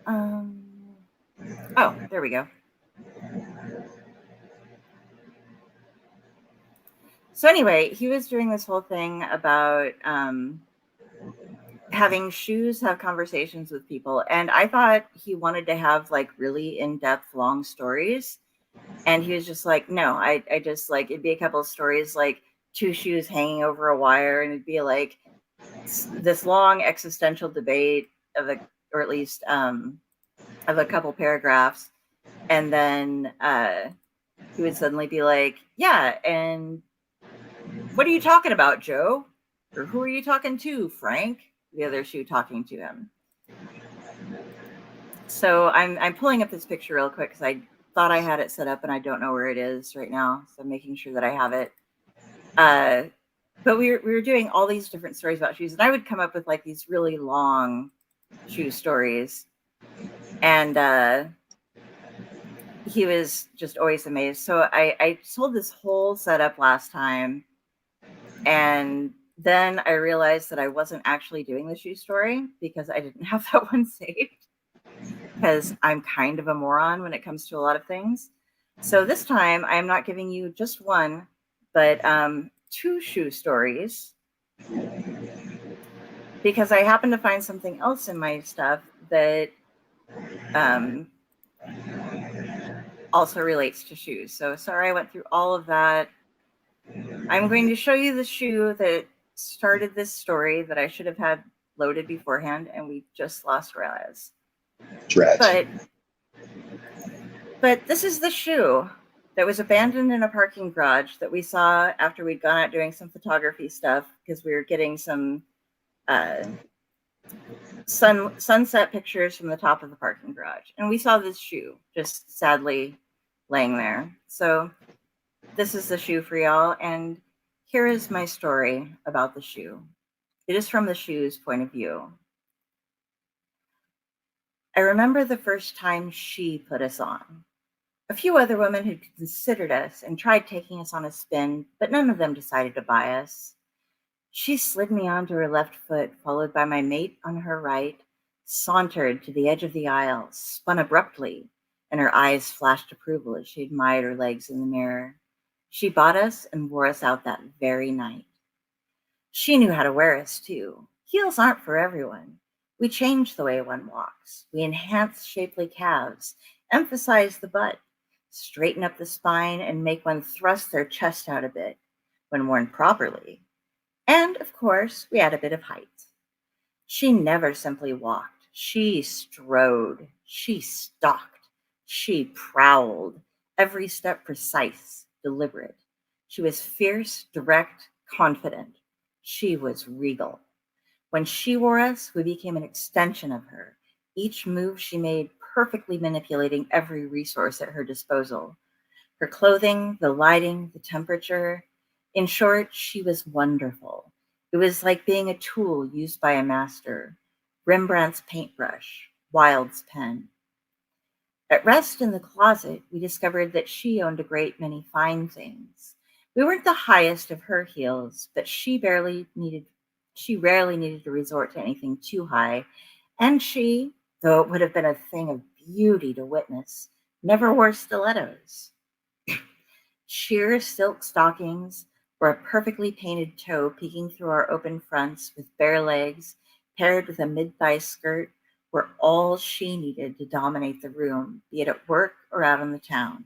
Oh, there we go. So anyway, he was doing this whole thing about having shoes have conversations with people. And I thought he wanted to have like really in-depth, long stories. And he was just like, no, I just like, it'd be a couple of stories, like 2 shoes hanging over a wire. And it'd be like this long existential debate of or at least of a couple paragraphs. And then he would suddenly be like, yeah, and what are you talking about, Joe? Or who are you talking to, Frank? The other shoe talking to him. So I'm pulling up this picture real quick because I thought I had it set up and I don't know where it is right now. So I'm making sure that I have it. But we were doing all these different stories about shoes, and I would come up with like these really long shoe stories. And he was just always amazed. So I sold this whole setup last time. And then I realized that I wasn't actually doing the shoe story because I didn't have that one saved, because I'm kind of a moron when it comes to a lot of things. So this time I'm not giving you just one, but 2 shoe stories, because I happened to find something else in my stuff that also relates to shoes. So sorry I went through all of that. I'm going to show you the shoe that started this story that I should have had loaded beforehand, and we just lost Raz. But this is the shoe that was abandoned in a parking garage that we saw after we'd gone out doing some photography stuff, because we were getting some sunset pictures from the top of the parking garage. And we saw this shoe just sadly laying there. So this is the shoe for y'all. And Here is my story about the shoe. It is from the shoe's point of view. I remember the first time she put us on. A few other women had considered us and tried taking us on a spin, but none of them decided to buy us. She slid me onto her left foot, followed by my mate on her right, sauntered to the edge of the aisle, spun abruptly, and her eyes flashed approval as she admired her legs in the mirror. She bought us and wore us out that very night. She knew how to wear us, too. Heels aren't for everyone. We change the way one walks. We enhance shapely calves, emphasize the butt, straighten up the spine, and make one thrust their chest out a bit when worn properly. And, of course, we add a bit of height. She never simply walked. She strode. She stalked. She prowled. Every step precise, deliberate. She was fierce, direct, confident. She was regal. When she wore us, we became an extension of her. Each move she made perfectly manipulating every resource at her disposal. Her clothing, the lighting, the temperature. In short, she was wonderful. It was like being a tool used by a master. Rembrandt's paintbrush, Wilde's pen. At rest in the closet, we discovered that she owned a great many fine things. We weren't the highest of her heels, but she rarely needed to resort to anything too high. And she, though it would have been a thing of beauty to witness, never wore stilettos. Sheer silk stockings or a perfectly painted toe peeking through our open fronts with bare legs, paired with a mid-thigh skirt, were all she needed to dominate the room, be it at work or out in the town.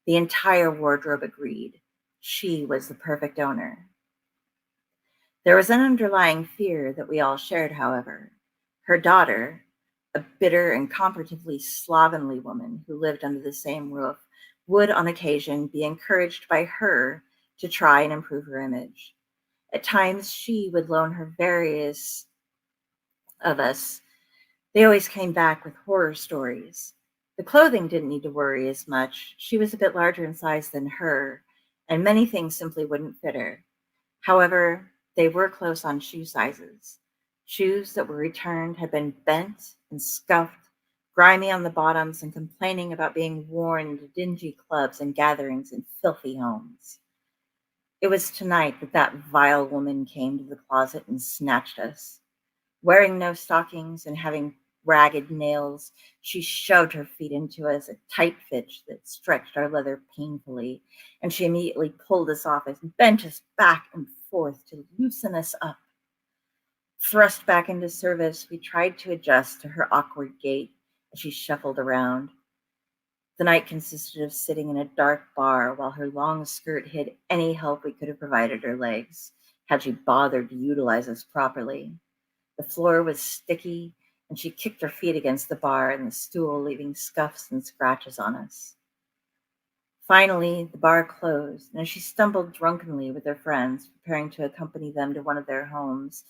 The entire wardrobe agreed. She was the perfect owner. There was an underlying fear that we all shared, however. Her daughter, a bitter and comparatively slovenly woman who lived under the same roof, would on occasion be encouraged by her to try and improve her image. At times, she would loan her various of us. They always came back with horror stories. The clothing didn't need to worry as much. She was a bit larger in size than her, and many things simply wouldn't fit her. However, they were close on shoe sizes. Shoes that were returned had been bent and scuffed, grimy on the bottoms, and complaining about being worn into dingy clubs and gatherings in filthy homes. It was tonight that that vile woman came to the closet and snatched us. Wearing no stockings and having ragged nails, she shoved her feet into us, a tight fit that stretched our leather painfully, and she immediately pulled us off and bent us back and forth to loosen us up. Thrust back into service, we tried to adjust to her awkward gait as she shuffled around. The night consisted of sitting in a dark bar while her long skirt hid any help we could have provided her legs, had she bothered to utilize us properly. The floor was sticky, and she kicked her feet against the bar and the stool, leaving scuffs and scratches on us. Finally, the bar closed, and as she stumbled drunkenly with her friends, preparing to accompany them to one of their homes,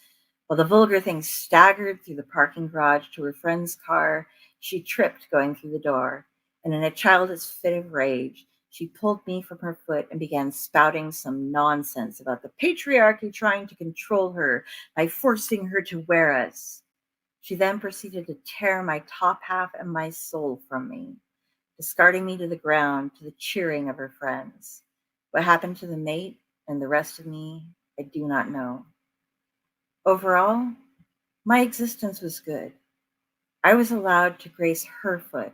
while the vulgar thing staggered through the parking garage to her friend's car, she tripped going through the door, and in a childish fit of rage, she pulled me from her foot and began spouting some nonsense about the patriarchy trying to control her by forcing her to wear us. She then proceeded to tear my top half and my soul from me, discarding me to the ground to the cheering of her friends. What happened to the mate and the rest of me, I do not know. Overall, my existence was good. I was allowed to grace her foot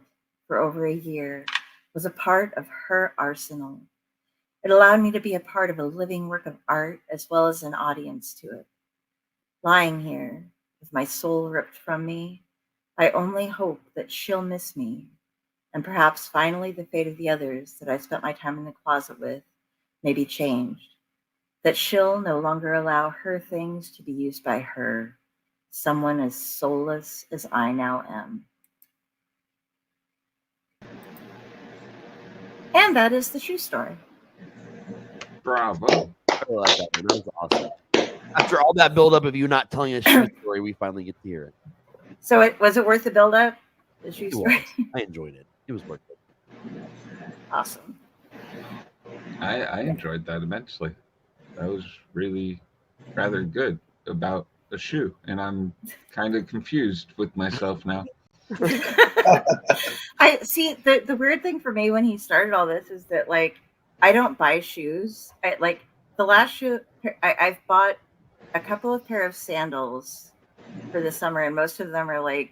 for over a year, was a part of her arsenal. It allowed me to be a part of a living work of art as well as an audience to it. Lying here, with my soul ripped from me, I only hope that she'll miss me, and perhaps finally the fate of the others that I spent my time in the closet with may be changed, that she'll no longer allow her things to be used by her, someone as soulless as I now am. And that is the shoe story. Bravo. I really like that one. That was awesome. After all that buildup of you not telling a shoe story, we finally get to hear it. So was it worth the buildup? The shoe It story? was. I enjoyed it. It was worth it. Awesome. I enjoyed that immensely. was really rather good about a shoe, and I'm kind of confused with myself now. I see the weird thing for me when he started all this is that like I don't buy shoes. Like the last shoe I've bought a couple of pair of sandals for the summer, and most of them are like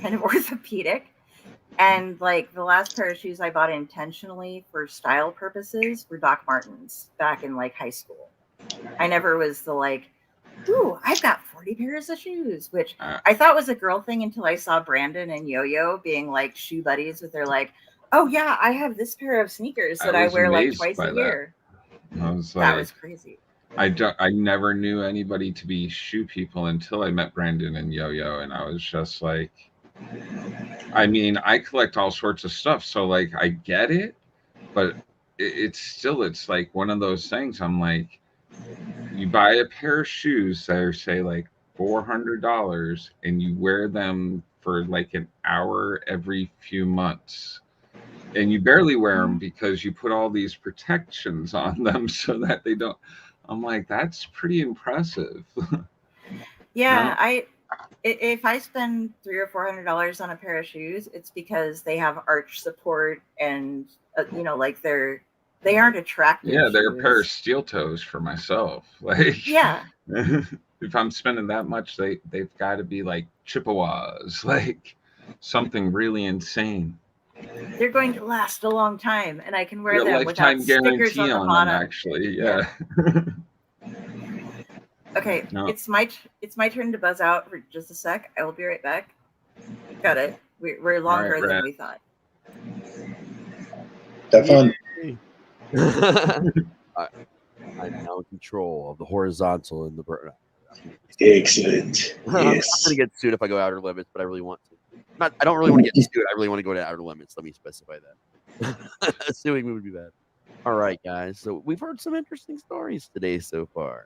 kind of orthopedic. And like the last pair of shoes I bought intentionally for style purposes were Doc Martens back in like high school. I never was the like, ooh, I've got 40 pairs of shoes, which I thought was a girl thing until I saw Brandon and Yo-Yo being like shoe buddies with their like, oh yeah, I have this pair of sneakers that I wear like twice a year. I was like, that was crazy. I never knew anybody to be shoe people until I met Brandon and Yo-Yo, and I was just like, I mean, I collect all sorts of stuff, so like I get it, but it's like one of those things. I'm like, you buy a pair of shoes that are say like $400 and you wear them for like an hour every few months, and you barely wear them because you put all these protections on them so that they don't. I'm like, that's pretty impressive. Yeah, no? If I spend $300 or $400 on a pair of shoes, it's because they have arch support and you know, like they aren't attractive. Yeah, they're a pair of steel toes for myself. Like, yeah. If I'm spending that much, they've got to be like Chippewas, like something really insane. They're going to last a long time, and I can wear them lifetime without stickers on the bottom. Them, actually, yeah. Okay, no. It's my turn to buzz out for just a sec. I will be right back. Got it. We're longer than we thought. Have fun. I'm now in control of the horizontal and the burn. Excellent. I'm not gonna get sued if I go outer limits, but I really want to. I don't really want to get sued. I really want to go to outer limits. Let me specify that. Suing me would be bad. All right, guys. So we've heard some interesting stories today so far.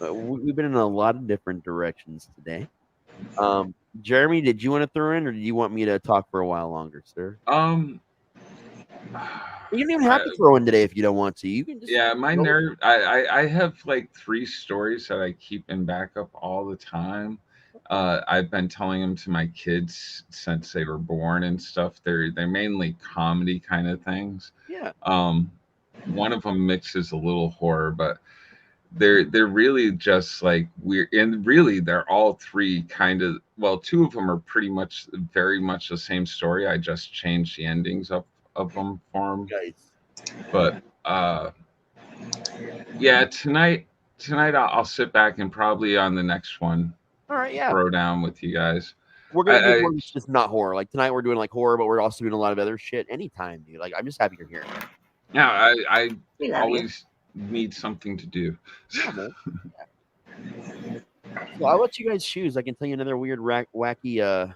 We've been in a lot of different directions today. Jeremy, did you want to throw in, or do you want me to talk for a while longer, sir? You don't even have to throw in today if you don't want to. You can just my nerve. I have like 3 stories that I keep in backup all the time. I've been telling them to my kids since they were born and stuff. They're mainly comedy kind of things. Yeah. One of them mixes a little horror, but they're really just like weird, and really they're all 3 kind of, well, 2 of them are pretty much very much the same story. I just changed the endings of them for them. Nice. But yeah, tonight I'll sit back and probably on the next one, all right, yeah, throw down with you guys. We're gonna do one that's just not horror. Like tonight we're doing like horror, but we're also doing a lot of other shit. Anytime, dude. Like I'm just happy you're here. Yeah, I always need something to do. Yeah, man. So I'll let you guys choose. I can tell you another weird, wacky,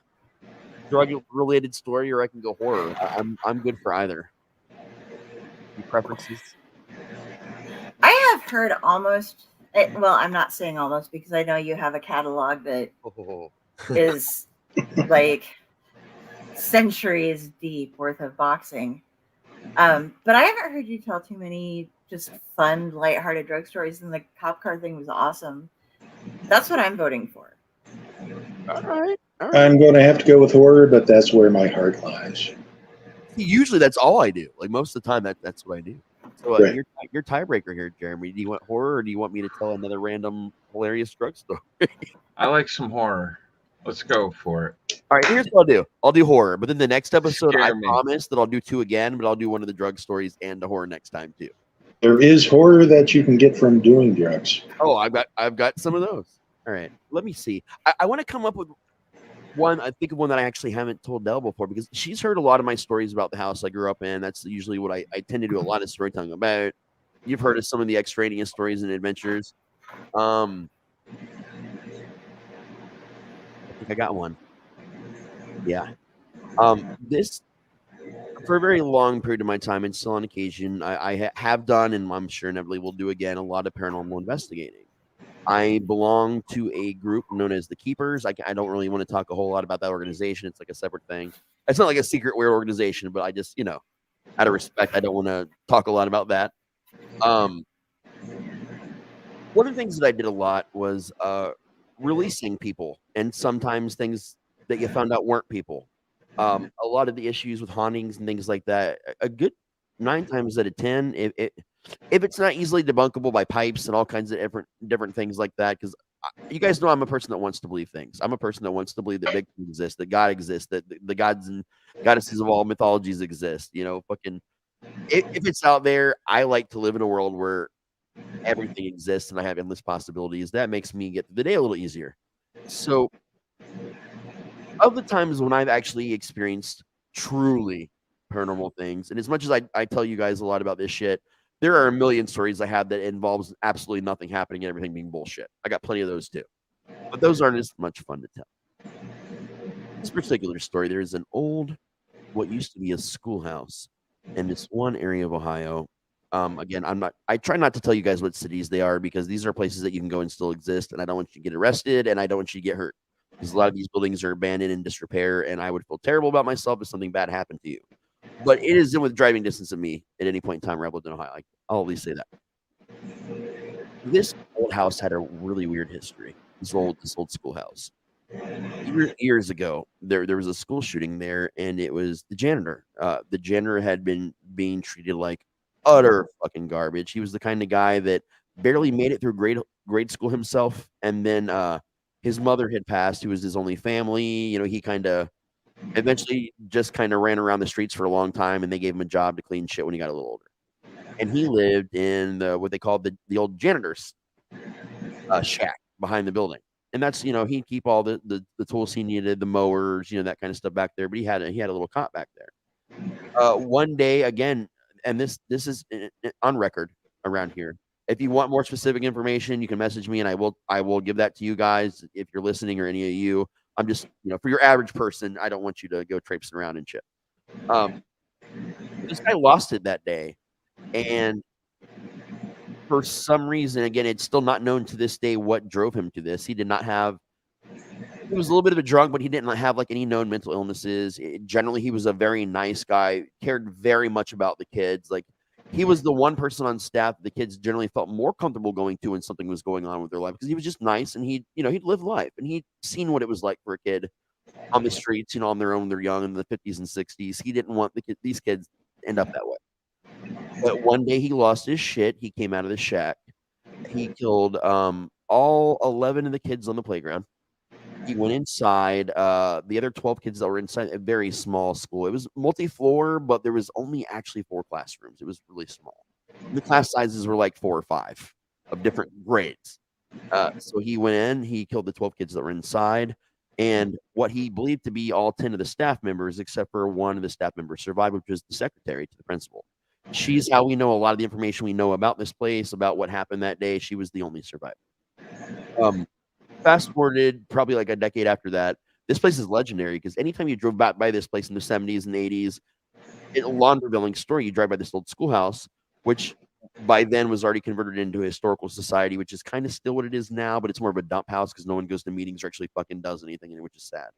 drug-related story, or I can go horror. I'm good for either. Any preferences? I have heard almost. Well, I'm not saying almost because I know you have a catalog that is like centuries deep worth of boxing. But I haven't heard you tell too many just fun, lighthearted drug stories, and the cop car thing was awesome. That's what I'm voting for. All right. I'm going to have to go with horror, but that's where my heart lies. Usually that's all I do. Like most of the time, that's what I do. So right. You're tiebreaker here, Jeremy. Do you want horror, or do you want me to tell another random hilarious drug story? I like some horror. Let's go for it. All right, here's what I'll do. I'll do horror, but then the next episode, I promise that I'll do 2 again, but I'll do one of the drug stories and the horror next time too. There is horror that you can get from doing drugs. Oh, I've got some of those. All right, let me see. I want to come up with one. I think of one that I actually haven't told Dell before, because she's heard a lot of my stories about the house I grew up in. That's usually what I tend to do a lot of storytelling about. You've heard of some of the extraneous stories and adventures. I think I got one. Yeah. This, for a very long period of my time, and still on occasion, I have done, and I'm sure inevitably will do again, a lot of paranormal investigating. I belong to a group known as the Keepers. I don't really want to talk a whole lot about that organization. It's like a separate thing. It's not like a secret weird organization, but I just, out of respect, I don't want to talk a lot about that. one of the things that I did a lot was releasing people, and sometimes things that you found out weren't people. A lot of the issues with hauntings and things like that, a good 9 times out of 10, if it's not easily debunkable by pipes and all kinds of different things like that, because you guys know I'm a person that wants to believe things. I'm a person that wants to believe that big things exist, that God exists, that the gods and goddesses of all mythologies exist. Fucking if it's out there, I like to live in a world where everything exists and I have endless possibilities. That makes me get through the day a little easier. So, of the times when I've actually experienced truly paranormal things, and as much as I tell you guys a lot about this shit, there are a million stories I have that involves absolutely nothing happening and everything being bullshit. I got plenty of those too, but those aren't as much fun to tell. This particular story, there's an old, what used to be a schoolhouse in this one area of Ohio. Again, I try not to tell you guys what cities they are because these are places that you can go and still exist, and I don't want you to get arrested, and I don't want you to get hurt because a lot of these buildings are abandoned and disrepair, and I would feel terrible about myself if something bad happened to you. But it is in with driving distance of me at any point in time where I've lived in Ohio. I'll always say that. This old house had a really weird history. This old schoolhouse. Years ago, there was a school shooting there, and it was the janitor. The janitor had been being treated like utter fucking garbage. He was the kind of guy that barely made it through grade school himself, and then his mother had passed, who was his only family. He kind of eventually just kind of ran around the streets for a long time, and they gave him a job to clean shit when he got a little older. And he lived in what they called the old janitor's shack behind the building. And that's he'd keep all the tools he needed, the mowers, that kind of stuff back there. But he had a little cot back there. One day again, and this is on record around here. If you want more specific information, you can message me, and I will give that to you guys if you're listening or any of you. I'm just for your average person, I don't want you to go traipsing around and shit. This guy lost it that day, and for some reason, again, it's still not known to this day what drove him to this. He was a little bit of a drunk, but he didn't have like any known mental illnesses. Generally, he was a very nice guy, cared very much about the kids. Like he was the one person on staff the kids generally felt more comfortable going to when something was going on with their life because he was just nice and he'd lived life and he'd seen what it was like for a kid on the streets, on their own. They're young in the 50s and 60s. He didn't want these kids to end up that way. But one day he lost his shit. He came out of the shack. He killed all 11 of the kids on the playground. He went inside. The other 12 kids that were inside a very small school. It was multi-floor, but there was only actually 4 classrooms. It was really small. The class sizes were like 4 or 5 of different grades. So he went in. He killed the 12 kids that were inside. And what he believed to be all 10 of the staff members, except for one of the staff members, survived, which was the secretary to the principal. She's how we know a lot of the information we know about this place, about what happened that day. She was the only survivor. Fast forwarded probably like a decade after that, this place is legendary because anytime you drove by this place in the 70s and 80s, in a lawn-revealing story, you drive by this old schoolhouse, which by then was already converted into a historical society, which is kind of still what it is now, but it's more of a dump house because no one goes to meetings or actually fucking does anything in it, which is sad.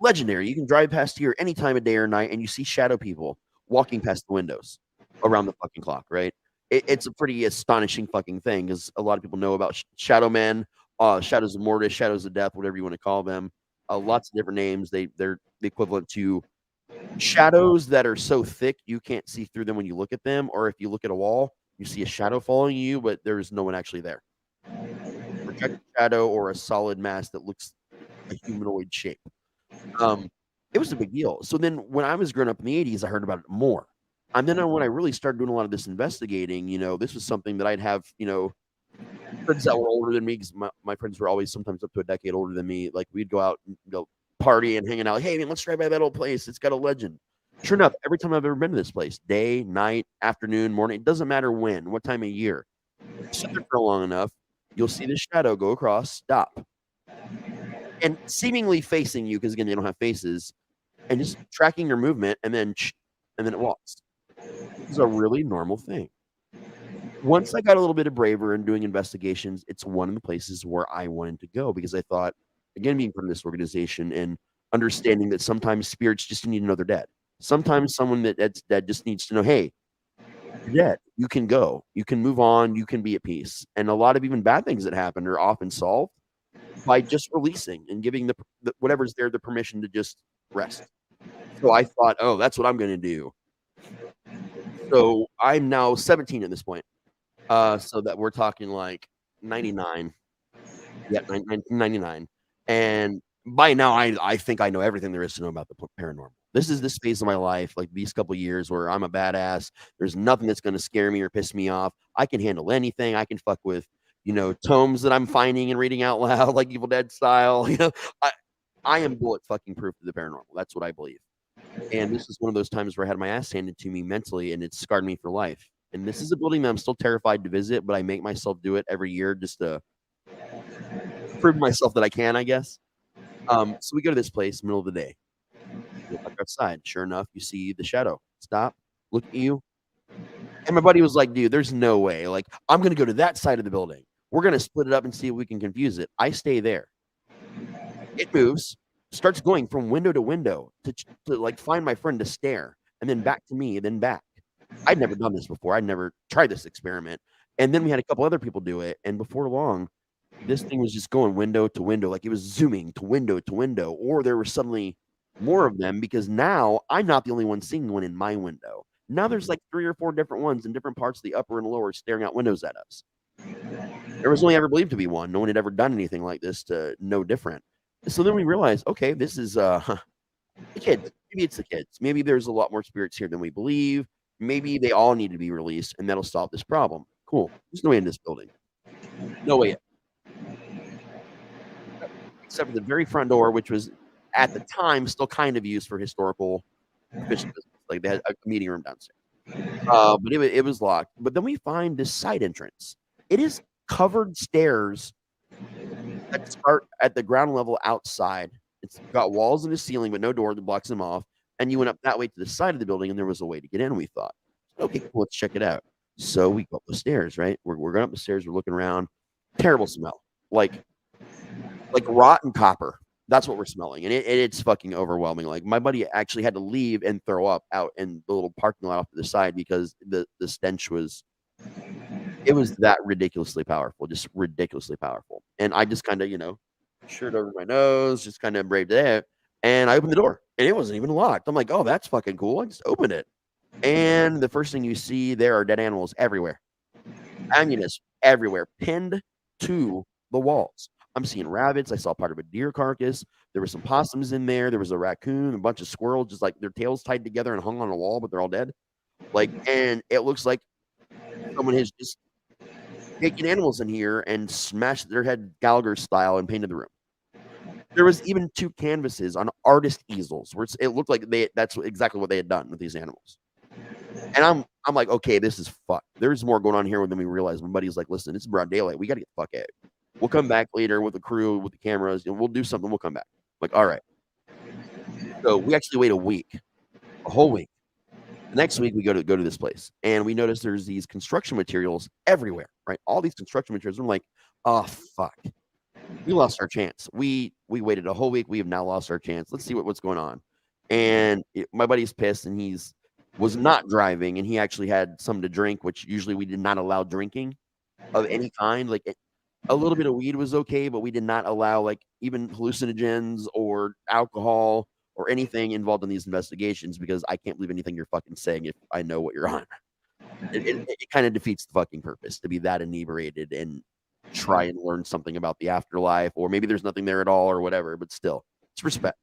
Legendary. You can drive past here any time of day or night, and you see shadow people walking past the windows around the fucking clock, right? It's a pretty astonishing fucking thing because a lot of people know about shadow men, shadows of mortis, shadows of death, whatever you want to call them. Lots of different names. They're the equivalent to shadows that are so thick you can't see through them when you look at them, or if you look at a wall, you see a shadow following you, but there's no one actually there. Projected shadow or a solid mass that looks a humanoid shape. It was a big deal. So then when I was growing up in the 80s, I heard about it more. And then when I really started doing a lot of this investigating, this was something that I'd have, friends that were older than me, because my friends were always sometimes up to a decade older than me. Like we'd go out and party and hanging out. Like, hey, man, let's drive by that old place. It's got a legend. Sure enough, every time I've ever been to this place, day, night, afternoon, morning, it doesn't matter when, what time of year. Sit there for long enough, you'll see the shadow go across, stop, and seemingly facing you, because again, they don't have faces, and just tracking your movement, and then it walks. It's a really normal thing. Once I got a little bit of braver in doing investigations, it's one of the places where I wanted to go because I thought, again, being part of this organization and understanding that sometimes spirits just need to know they're dead. Sometimes someone that's dead just needs to know, hey, dead. You can go. You can move on. You can be at peace. And a lot of even bad things that happen are often solved by just releasing and giving the whatever's there the permission to just rest. So I thought, oh, that's what I'm going to do. So I'm now 17 at this point. So that we're talking like 99. Yeah, 99. And by now, I think I know everything there is to know about the paranormal. This is this phase of my life, like these couple years where I'm a badass. There's nothing that's going to scare me or piss me off. I can handle anything. I can fuck with, tomes that I'm finding and reading out loud, like Evil Dead style. I am bullet fucking proof to the paranormal. That's what I believe. And this is one of those times where I had my ass handed to me mentally, and it scarred me for life. And this is a building that I'm still terrified to visit, but I make myself do it every year just to prove to myself that I can, I guess. So we go to this place, middle of the day. Look outside. Sure enough, you see the shadow. Stop, look at you. And my buddy was like, dude, there's no way. Like, I'm going to go to that side of the building. We're going to split it up and see if we can confuse it. I stay there. It moves, starts going from window to window to like find my friend to stare, and then back to me, and then back. I'd never done this before. I'd never tried this experiment. And then we had a couple other people do it. And before long, this thing was just going window to window, like it was zooming to window, or there were suddenly more of them because now I'm not the only one seeing one in my window. Now there's like 3 or 4 different ones in different parts of the upper and lower staring out windows at us. There was only ever believed to be one. No one had ever done anything like this to know different. So then we realized, okay, this is the kids. Maybe it's the kids. Maybe there's a lot more spirits here than we believe. Maybe they all need to be released, and that'll solve this problem. Cool. There's no way in this building. No way. Except for the very front door, which was at the time still kind of used for historical official business. Like they had a meeting room downstairs. But it was locked. But then we find this side entrance. It is covered stairs that start at the ground level outside. It's got walls in the ceiling, but no door that blocks them off. And you went up that way to the side of the building, and there was a way to get in. We thought, okay, cool, let's check it out. So we go up the stairs, right? We're going up the stairs. We're looking around. Terrible smell, like rotten copper. That's what we're smelling, and it's fucking overwhelming. Like my buddy actually had to leave and throw up out in the little parking lot off to the side because the stench was. It was that ridiculously powerful, just ridiculously powerful. And I just kind of, shirt over my nose, just kind of braved it. And I opened the door, and it wasn't even locked. I'm like, oh, that's fucking cool. I just opened it. And the first thing you see, there are dead animals everywhere. Ammunition everywhere, pinned to the walls. I'm seeing rabbits. I saw part of a deer carcass. There were some possums in there. There was a raccoon, a bunch of squirrels, just like their tails tied together and hung on a wall, but they're all dead. And it looks like someone has just taken animals in here and smashed their head Gallagher style and painted the room. There was even 2 canvases on artist easels where it looked like that's exactly what they had done with these animals. And I'm like, okay, this is fucked. There's more going on here than we realize. My buddy's like, listen, it's broad daylight. We got to get the fuck out. We'll come back later with the crew, with the cameras, and we'll do something. We'll come back. I'm like, all right. So we actually wait a whole week. The next week we go to this place, and we notice there's these construction materials everywhere, right? All these construction materials. I'm like, oh fuck, we lost our chance. We waited a whole week. We have now lost our chance. Let's see what's going on. And my buddy's pissed, and was not driving, and he actually had something to drink, which usually we did not allow drinking of any kind. Like a little bit of weed was okay, but we did not allow like even hallucinogens or alcohol or anything involved in these investigations because I can't believe anything you're fucking saying if I know what you're on. It kind of defeats the fucking purpose to be that inebriated and try and learn something about the afterlife, or maybe there's nothing there at all or whatever, but still, it's respect.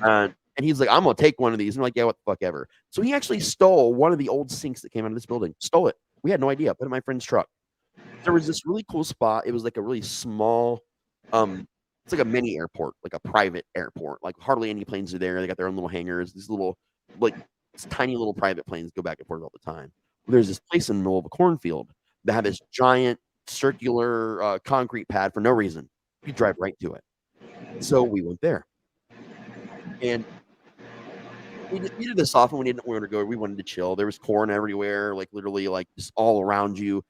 And he's like, I'm going to take one of these. And I'm like, yeah, what the fuck ever. So he actually stole one of the old sinks that came out of this building. Stole it. We had no idea. Put it in my friend's truck. There was this really cool spot. It was like a really small, it's like a mini airport, like a private airport. Like hardly any planes are there. They got their own little hangars. These little, like these tiny little private planes go back and forth all the time. There's this place in the middle of a cornfield that had this giant circular concrete pad for no reason. You drive right to it. So we went there. And we did this often. We didn't want to go. We wanted to chill. There was corn everywhere, like literally, like just all around you.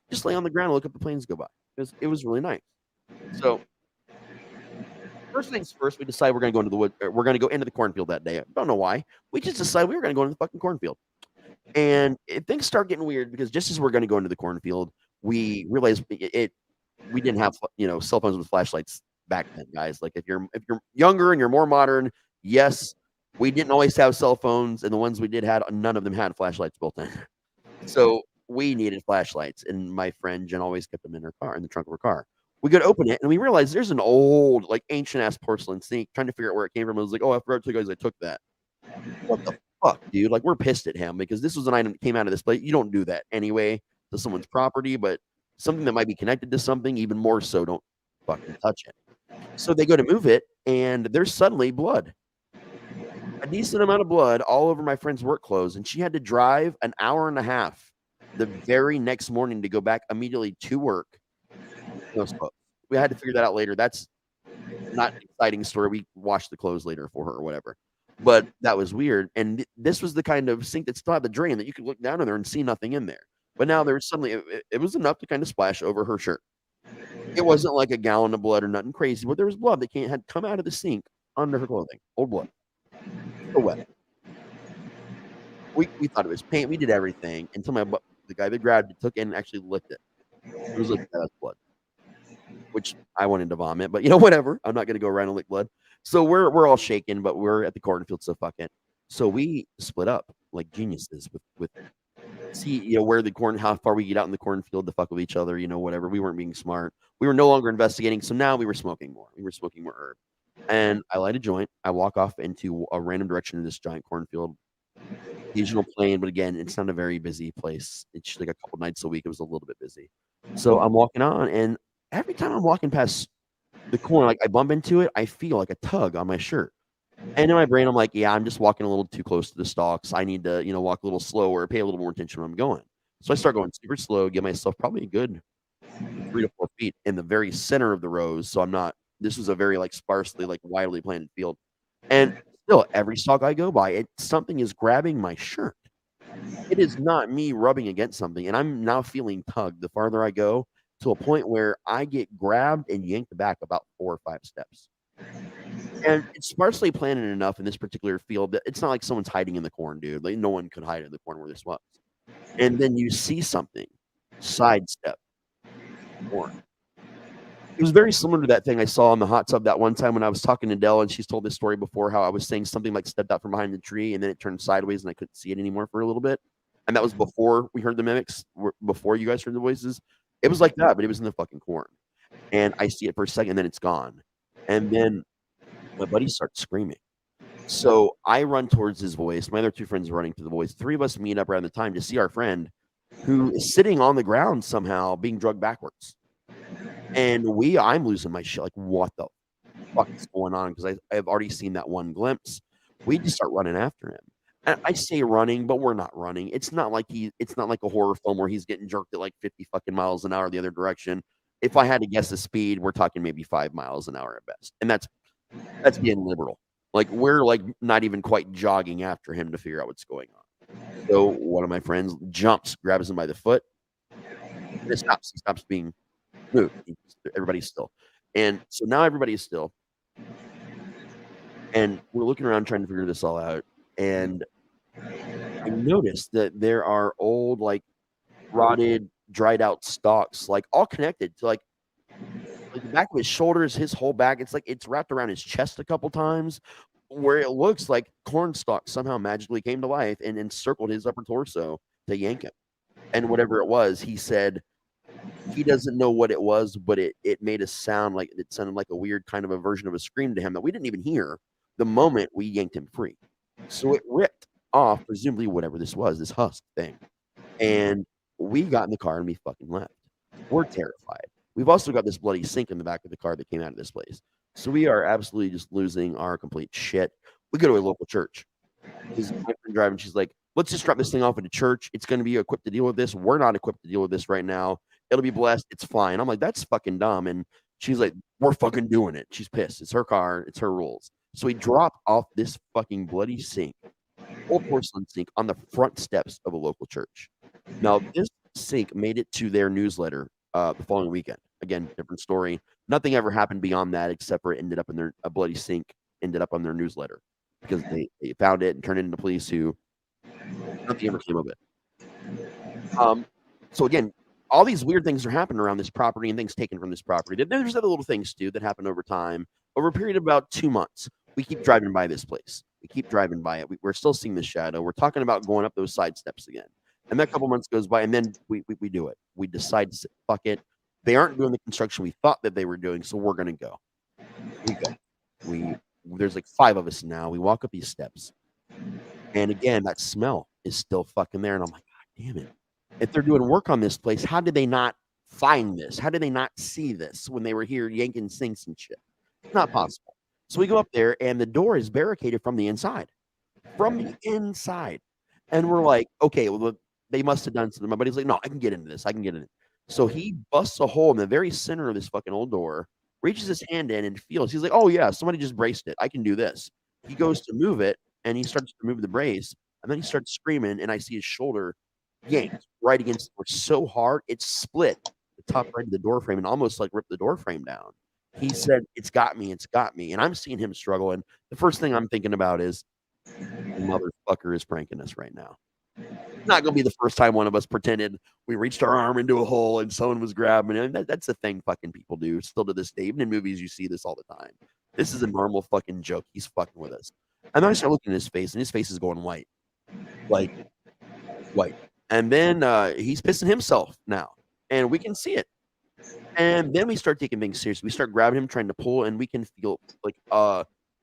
Just lay on the ground and look at the planes go by. It was really nice. So first things first, we decide we're going to go into the wood. We're going to go into the cornfield that day. I don't know why. We just decided we were going to go into the fucking cornfield. And things start getting weird because just as we're going to go into the cornfield, we realize we didn't have cell phones with flashlights back then, guys. Like if you're younger and you're more modern, yes, we didn't always have cell phones, and the ones we did had none of them had flashlights built in. So we needed flashlights, and my friend Jen always kept them in her car, in the trunk of her car. We go to open it, and we realize there's an old, like ancient ass porcelain sink. Trying to figure out where it came from. I was like, oh, I forgot to tell you guys I took that. What the fuck, dude? Like we're pissed at him because this was an item that came out of this place. You don't do that anyway to someone's property, but something that might be connected to something, even more so, don't fucking touch it. So they go to move it, and there's suddenly blood. A decent amount of blood all over my friend's work clothes, and she had to drive an hour and a half the very next morning to go back immediately to work. Those clothes. We had to figure that out later. That's not an exciting story. We washed the clothes later for her or whatever. But that was weird. And this was the kind of sink that still had the drain that you could look down in there and see nothing in there. But now there was suddenly, it was enough to kind of splash over her shirt. It wasn't like a gallon of blood or nothing crazy, but there was blood that had come out of the sink under her clothing. Old blood. Still wet. We thought it was paint. We did everything until the guy that grabbed it took it and actually licked it. It was like, that's blood. Which I wanted to vomit, but whatever. I'm not going to go around and lick blood. So we're all shaken, but we're at the cornfield, so fuck it. So we split up like geniuses with see, where how far we get out in the cornfield to fuck with each other, whatever. We weren't being smart. We were no longer investigating, so now we were smoking more. We were smoking more herb. And I light a joint. I walk off into a random direction in this giant cornfield. Occasional plane, but again, it's not a very busy place. It's like a couple nights a week. It was a little bit busy. So I'm walking on, and every time I'm walking past the corn, like I bump into it, I feel like a tug on my shirt. And in my brain, I'm like, yeah, I'm just walking a little too close to the stalks. I need to, walk a little slower, pay a little more attention when I'm going. So I start going super slow, give myself probably a good 3 to 4 feet in the very center of the rows. So this was a very like sparsely, like widely planted field. And still, every stalk I go by, something is grabbing my shirt. It is not me rubbing against something. And I'm now feeling tugged the farther I go to a point where I get grabbed and yanked back about 4 or 5 steps. And it's sparsely planted enough in this particular field that it's not like someone's hiding in the corn, dude. Like no one could hide in the corn where this was. And then you see something sidestep corn. It was very similar to that thing I saw in the hot tub that one time when I was talking to Dell, and she's told this story before, how I was saying something like stepped out from behind the tree, and then it turned sideways, and I couldn't see it anymore for a little bit. And that was before we heard the mimics, before you guys heard the voices. It was like that, but it was in the fucking corn. And I see it for a second, and then it's gone. And then my buddy starts screaming. So I run towards his voice. My other 2 friends are running to the voice. 3 of us meet up around the time to see our friend, who is sitting on the ground somehow being drugged backwards. And I'm losing my shit. Like, what the fuck is going on? Because I've already seen that one glimpse. We just start running after him. And I say running, but we're not running. It's not like a horror film where he's getting jerked at like 50 fucking miles an hour the other direction. If I had to guess the speed, we're talking maybe 5 miles an hour at best. And that's being liberal. Like we're like not even quite jogging after him to figure out what's going on. So one of my friends jumps, grabs him by the foot, and it stops. He stops being moved. Everybody's still. And so now everybody is still. And we're looking around trying to figure this all out. And I noticed that there are old, like rotted, dried out stalks, like all connected to like the back of his shoulders, his whole back. It's like it's wrapped around his chest a couple times, where it looks like corn stalks somehow magically came to life and encircled his upper torso to yank him. And whatever it was, he said he doesn't know what it was, but it made a sound like it sounded like a weird kind of a version of a scream to him that we didn't even hear the moment we yanked him free. So it ripped off, presumably whatever this was, this husk thing. And we got in the car and we fucking left. We're terrified. We've also got this bloody sink in the back of the car that came out of this place. So we are absolutely just losing our complete shit. We go to a local church. Because my friend driving, she's like, let's just drop this thing off at a church. It's going to be equipped to deal with this. We're not equipped to deal with this right now. It'll be blessed. It's fine. I'm like, that's fucking dumb. And she's like, we're fucking doing it. She's pissed. It's her car. It's her rules. So we drop off this fucking bloody sink, old porcelain sink, on the front steps of a local church. Now, this sink made it to their newsletter the following weekend. Again, different story. Nothing ever happened beyond that except for it ended up in a bloody sink ended up on their newsletter because they found it and turned it into police who Nothing ever came of it. So again, all these weird things are happening around this property and things taken from this property. Then there's other little things too that happen over time. Over a period of about 2 months, we keep driving by this place. We keep driving by it. We're still seeing the shadow. We're talking about going up those side steps again. And that couple months goes by, and then we do it. We decide to say, fuck it. They aren't doing the construction we thought that they were doing, so we're gonna go. We go. There's like 5 of us now. We walk up these steps, and again, that smell is still fucking there. And I'm like, God damn it! If they're doing work on this place, how did they not find this? How did they not see this when they were here yanking sinks and shit? It's not possible. So we go up there, and the door is barricaded from the inside. From the inside. And we're like, okay, well, they must have done something. My buddy's like, no, I can get into this. I can get in it. So he busts a hole in the very center of this fucking old door, reaches his hand in and feels. He's like, oh, yeah, somebody just braced it. I can do this. He goes to move it, and he starts to move the brace, and then he starts screaming, and I see his shoulder yanked right against the door so hard, it split the top right of the door frame and almost like ripped the door frame down. He said, it's got me. And I'm seeing him struggle. And the first thing I'm thinking about is, the motherfucker is pranking us right now. It's not going to be the first time one of us pretended we reached our arm into a hole and someone was grabbing it. That's the thing fucking people do still to this day. Even in movies, you see this all the time. This is a normal fucking joke. He's fucking with us. And then I start looking at his face, and his face is going white. Like, white. And then he's pissing himself now. And we can see it. And then we start taking things seriously. We start grabbing him, trying to pull, and we can feel like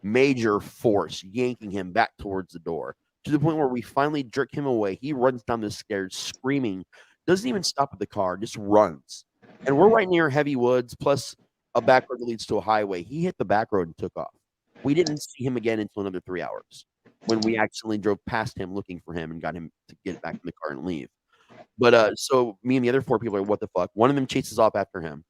major force yanking him back towards the door to the point where we finally jerk him away. He runs down the stairs screaming, doesn't even stop at the car, just runs. And we're right near heavy woods, plus a back road that leads to a highway. He hit the back road and took off. We didn't see him again until another 3 hours when we accidentally drove past him looking for him and got him to get back in the car and leave. But so me and the other 4 people are, what the fuck? One of them chases off after him,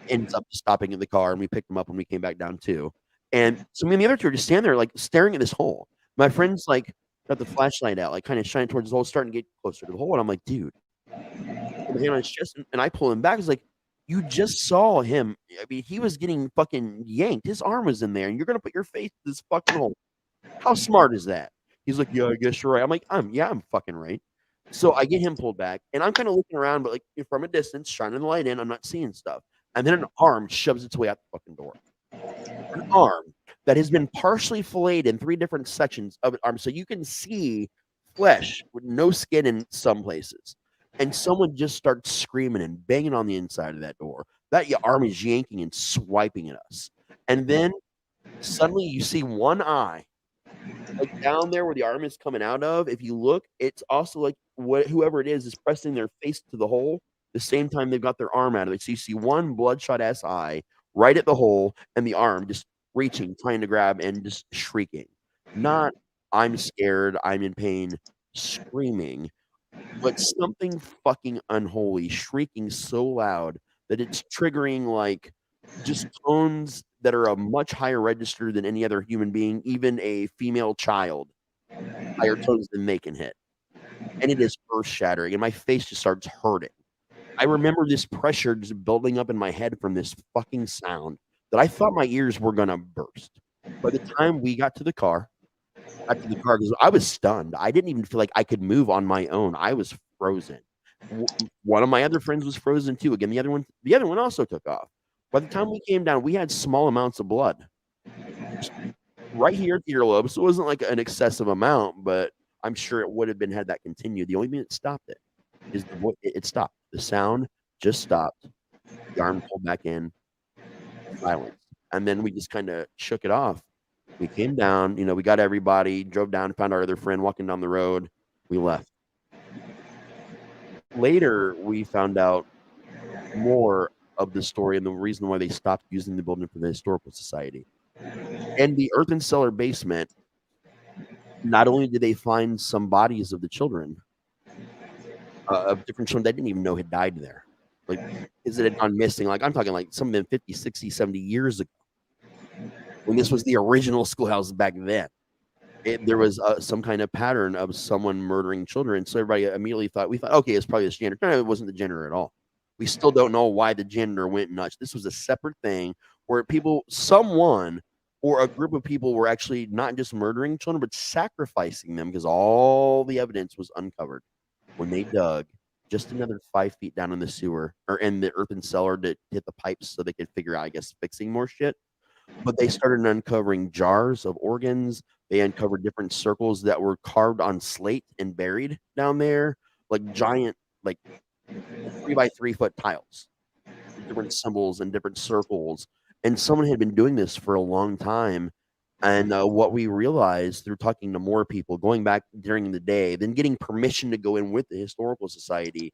ends up stopping in the car, and we picked him up when we came back down too. And so me and the other 2 are just standing there, like, staring at this hole. My friend's, like, got the flashlight out, like, kind of shining towards the hole, starting to get closer to the hole. And I'm like, dude, put my hand on his chest, and I pull him back. It's like, you just saw him. I mean, he was getting fucking yanked. His arm was in there, and you're going to put your face in this fucking hole. How smart is that? He's like, yeah, I guess you're right. I'm like, I'm fucking right. So I get him pulled back, and I'm kind of looking around, but, like, from a distance, shining the light in, I'm not seeing stuff. And then an arm shoves its way out the fucking door. An arm that has been partially filleted in 3 different sections of an arm, so you can see flesh with no skin in some places. And someone just starts screaming and banging on the inside of that door. That your arm is yanking and swiping at us. And then suddenly you see one eye, like down there where the arm is coming out of. If you look, it's also like whoever it is pressing their face to the hole the same time they've got their arm out of it. So you see one bloodshot ass eye right at the hole, and the arm just reaching, trying to grab, and just shrieking. Not, I'm scared, I'm in pain, screaming, but something fucking unholy, shrieking so loud that it's triggering, like, just tones that are a much higher register than any other human being, even a female child, higher tones than they can hit. And it is earth-shattering, and my face just starts hurting. I remember this pressure just building up in my head from this fucking sound that I thought my ears were gonna burst. By the time we got to the car, because I was stunned. I didn't even feel like I could move on my own. I was frozen. One of my other friends was frozen too. Again, the other one also took off. By the time we came down, we had small amounts of blood right here at the earlobe. So it wasn't like an excessive amount, but I'm sure it would have been had that continued. The only thing that stopped it is it stopped. The sound just stopped. The arm pulled back in. Silence. And then we just kind of shook it off. We came down, we got everybody, drove down, found our other friend walking down the road. We left. Later, we found out more of the story and the reason why they stopped using the building for the Historical Society. In the earthen cellar basement, not only did they find some bodies of the children, of different children they didn't even know had died there. Like, is it had gone missing? Like, I'm talking like some of them 50, 60, 70 years ago, when this was the original schoolhouse back then. There was some kind of pattern of someone murdering children. So everybody immediately thought, okay, it's probably this janitor. No, it wasn't the janitor at all. We still don't know why the janitor went nuts. This was a separate thing where someone or a group of people were actually not just murdering children, but sacrificing them because all the evidence was uncovered when they dug just another 5 feet down in the sewer or in the earthen cellar to hit the pipes so they could figure out, I guess, fixing more shit. But they started uncovering jars of organs. They uncovered different circles that were carved on slate and buried down there, like giant, like 3 by 3 foot tiles, with different symbols and different circles. And someone had been doing this for a long time. And what we realized through talking to more people, going back during the day, then getting permission to go in with the historical society,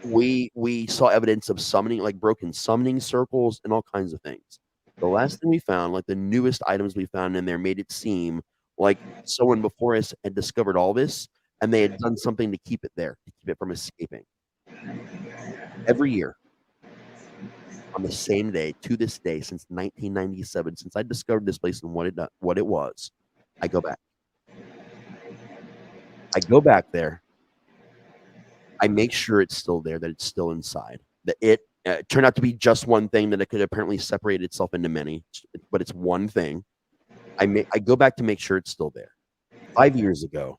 we saw evidence of summoning, like broken summoning circles and all kinds of things. The last thing we found, like the newest items we found in there, made it seem like someone before us had discovered all this, and they had done something to keep it there, to keep it from escaping. Every year, on the same day, to this day, since 1997, since I discovered this place and what it was, I go back. I go back there. I make sure it's still there, that it's still inside. That it turned out to be just one thing, that it could apparently separate itself into many, but it's one thing. I go back to make sure it's still there. 5 years ago,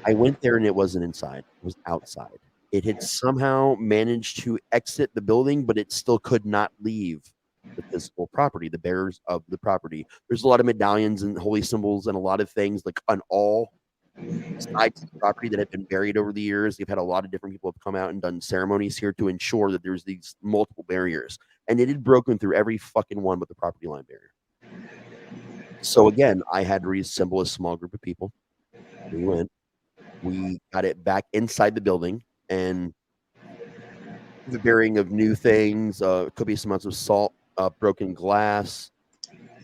I went there and it wasn't inside. It was outside. It had somehow managed to exit the building, but it still could not leave the physical property, the bearers of the property. There's a lot of medallions and holy symbols and a lot of things like on all sides of the property that have been buried over the years. They've had a lot of different people have come out and done ceremonies here to ensure that there's these multiple barriers. And it had broken through every fucking one but the property line barrier. So again, I had to reassemble a small group of people. We went. We got it back inside the building, and the burying of new things. Could be some amounts of salt, broken glass.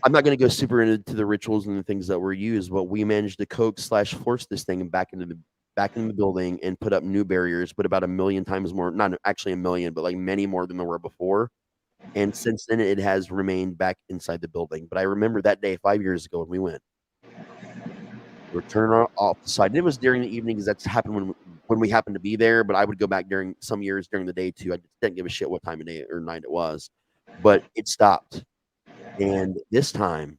I'm not going to go super into the rituals and the things that were used, but we managed to coax/force this thing back into the building and put up new barriers, but about 1,000,000 times more. Not actually 1,000,000, but like many more than there were before. And since then, it has remained back inside the building. But I remember that day 5 years ago when we went. We turn off the side. And it was during the evening because that's happened when we happened to be there. But I would go back during some years during the day too. I didn't give a shit what time of day or night it was. But it stopped. And this time,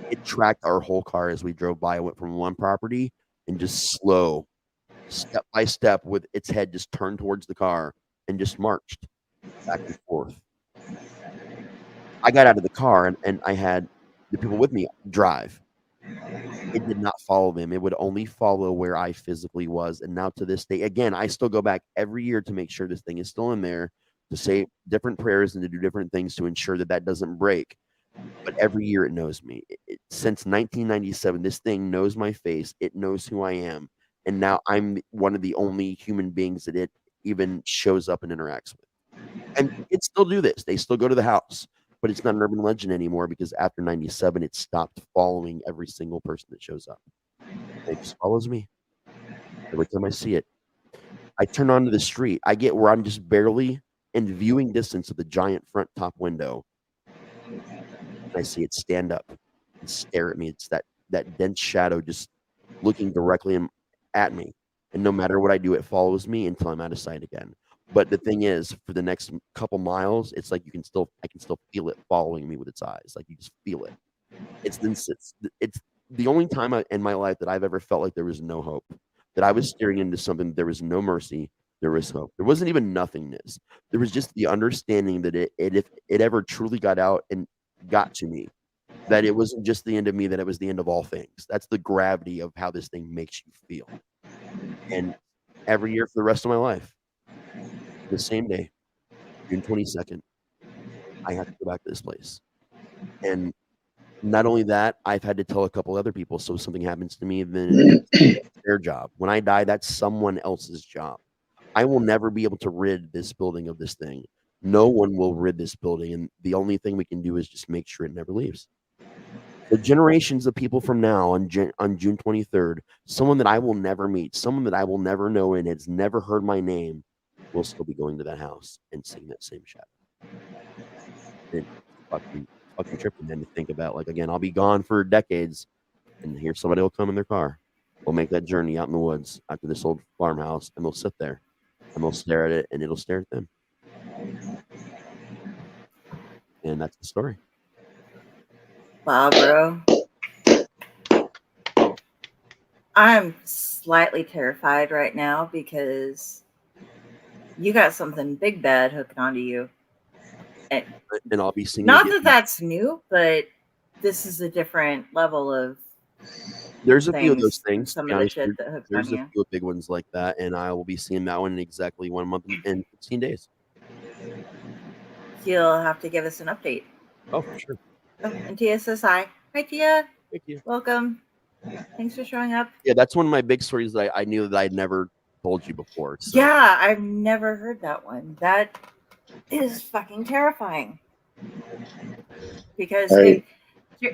it tracked our whole car as we drove by. It went from one property and just slow, step by step, with its head just turned towards the car and just marched back and forth. I got out of the car and I had the people with me drive. It did not follow them. It would only follow where I physically was. And now to this day, again, I still go back every year to make sure this thing is still in there, to say different prayers and to do different things to ensure that that doesn't break. But every year it knows me. Since 1997, this thing knows my face. It knows who I am. And now I'm one of the only human beings that it even shows up and interacts with. And it still do this. They still go to the house, but it's not an urban legend anymore because after 97, it stopped following every single person that shows up. It just follows me every time I see it. I turn onto the street. I get where I'm just barely in viewing distance of the giant front top window. I see it stand up and stare at me. It's that dense shadow just looking directly at me. And no matter what I do, it follows me until I'm out of sight again. But the thing is, for the next couple miles, it's like I can still feel it following me with its eyes. Like you just feel it. It's the only time in my life that I've ever felt like there was no hope. That I was staring into something. There was no mercy. There was hope. There wasn't even nothingness. There was just the understanding that if it ever truly got out and got to me, that it wasn't just the end of me, that it was the end of all things. That's the gravity of how this thing makes you feel. And every year for the rest of my life, the same day, June 22nd, I have to go back to this place. And not only that, I've had to tell a couple other people, so if something happens to me, then it's their job. When I die, that's someone else's job. I will never be able to rid this building of this thing. No one will rid this building, and the only thing we can do is just make sure it never leaves. The generations of people from now on June 23rd, someone that I will never meet, someone that I will never know and has never heard my name, will still be going to that house and seeing that same shadow. And fucking tripping then to think about. Like, again, I'll be gone for decades, and here somebody will come in their car. We'll make that journey out in the woods out to this old farmhouse, and they'll sit there and they'll stare at it, and it'll stare at them. And that's the story. Wow, bro. I'm slightly terrified right now because you got something big bad hooking onto you. And I'll be singing. Not that that's new, but this is a different level of. There's a few of those things. Some of the shit that hooked There's on a you. few big ones like that, and I will be seeing that one in exactly 1 month and 16 days. You'll have to give us an update. Oh, for sure. Oh, and Tia says hi. Hi, Tia. Thank you. Welcome. Thanks for showing up. Yeah, that's one of my big stories that I knew that I'd never told you before. So. Yeah, I've never heard that one. That is fucking terrifying. Because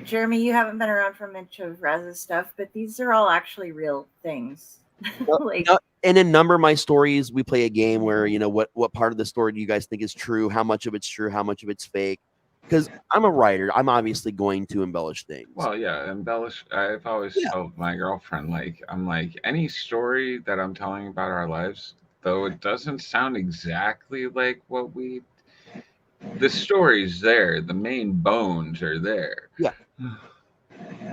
Jeremy, you haven't been around for much of Raz's stuff, but these are all actually real things. And in a number of my stories, we play a game where, what part of the story do you guys think is true? How much of it's true? How much of it's fake? Because I'm a writer. I'm obviously going to embellish things. Well, yeah, embellish. I've always told my girlfriend, I'm like, any story that I'm telling about our lives, though it doesn't sound exactly like what the story's there. The main bones are there. Yeah.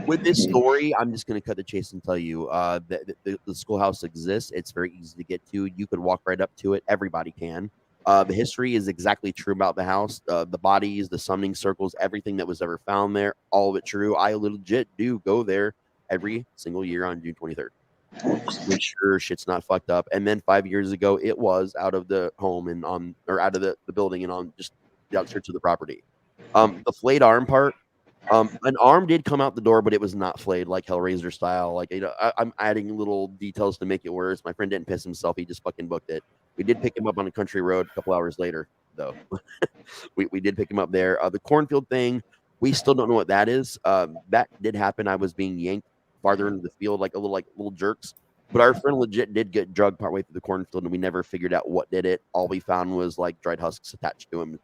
With this story, I'm just going to cut the chase and tell you that the schoolhouse exists. It's very easy to get to. You could walk right up to it. Everybody can. The history is exactly true about the house. The bodies, the summoning circles, everything that was ever found there, all of it true. I legit do go there every single year on June 23rd. Just make sure shit's not fucked up. And then 5 years ago, it was out of the home and out of the building and on just the outskirts of the property. The flayed arm part. An arm did come out the door, but it was not flayed like Hellraiser style. Like, I'm adding little details to make it worse. My friend didn't piss himself; he just fucking booked it. We did pick him up on a country road a couple hours later, though. we did pick him up there. The cornfield thing, we still don't know what that is. That did happen. I was being yanked farther into the field, like little jerks. But our friend legit did get drugged partway through the cornfield, and we never figured out what did it. All we found was like dried husks attached to him.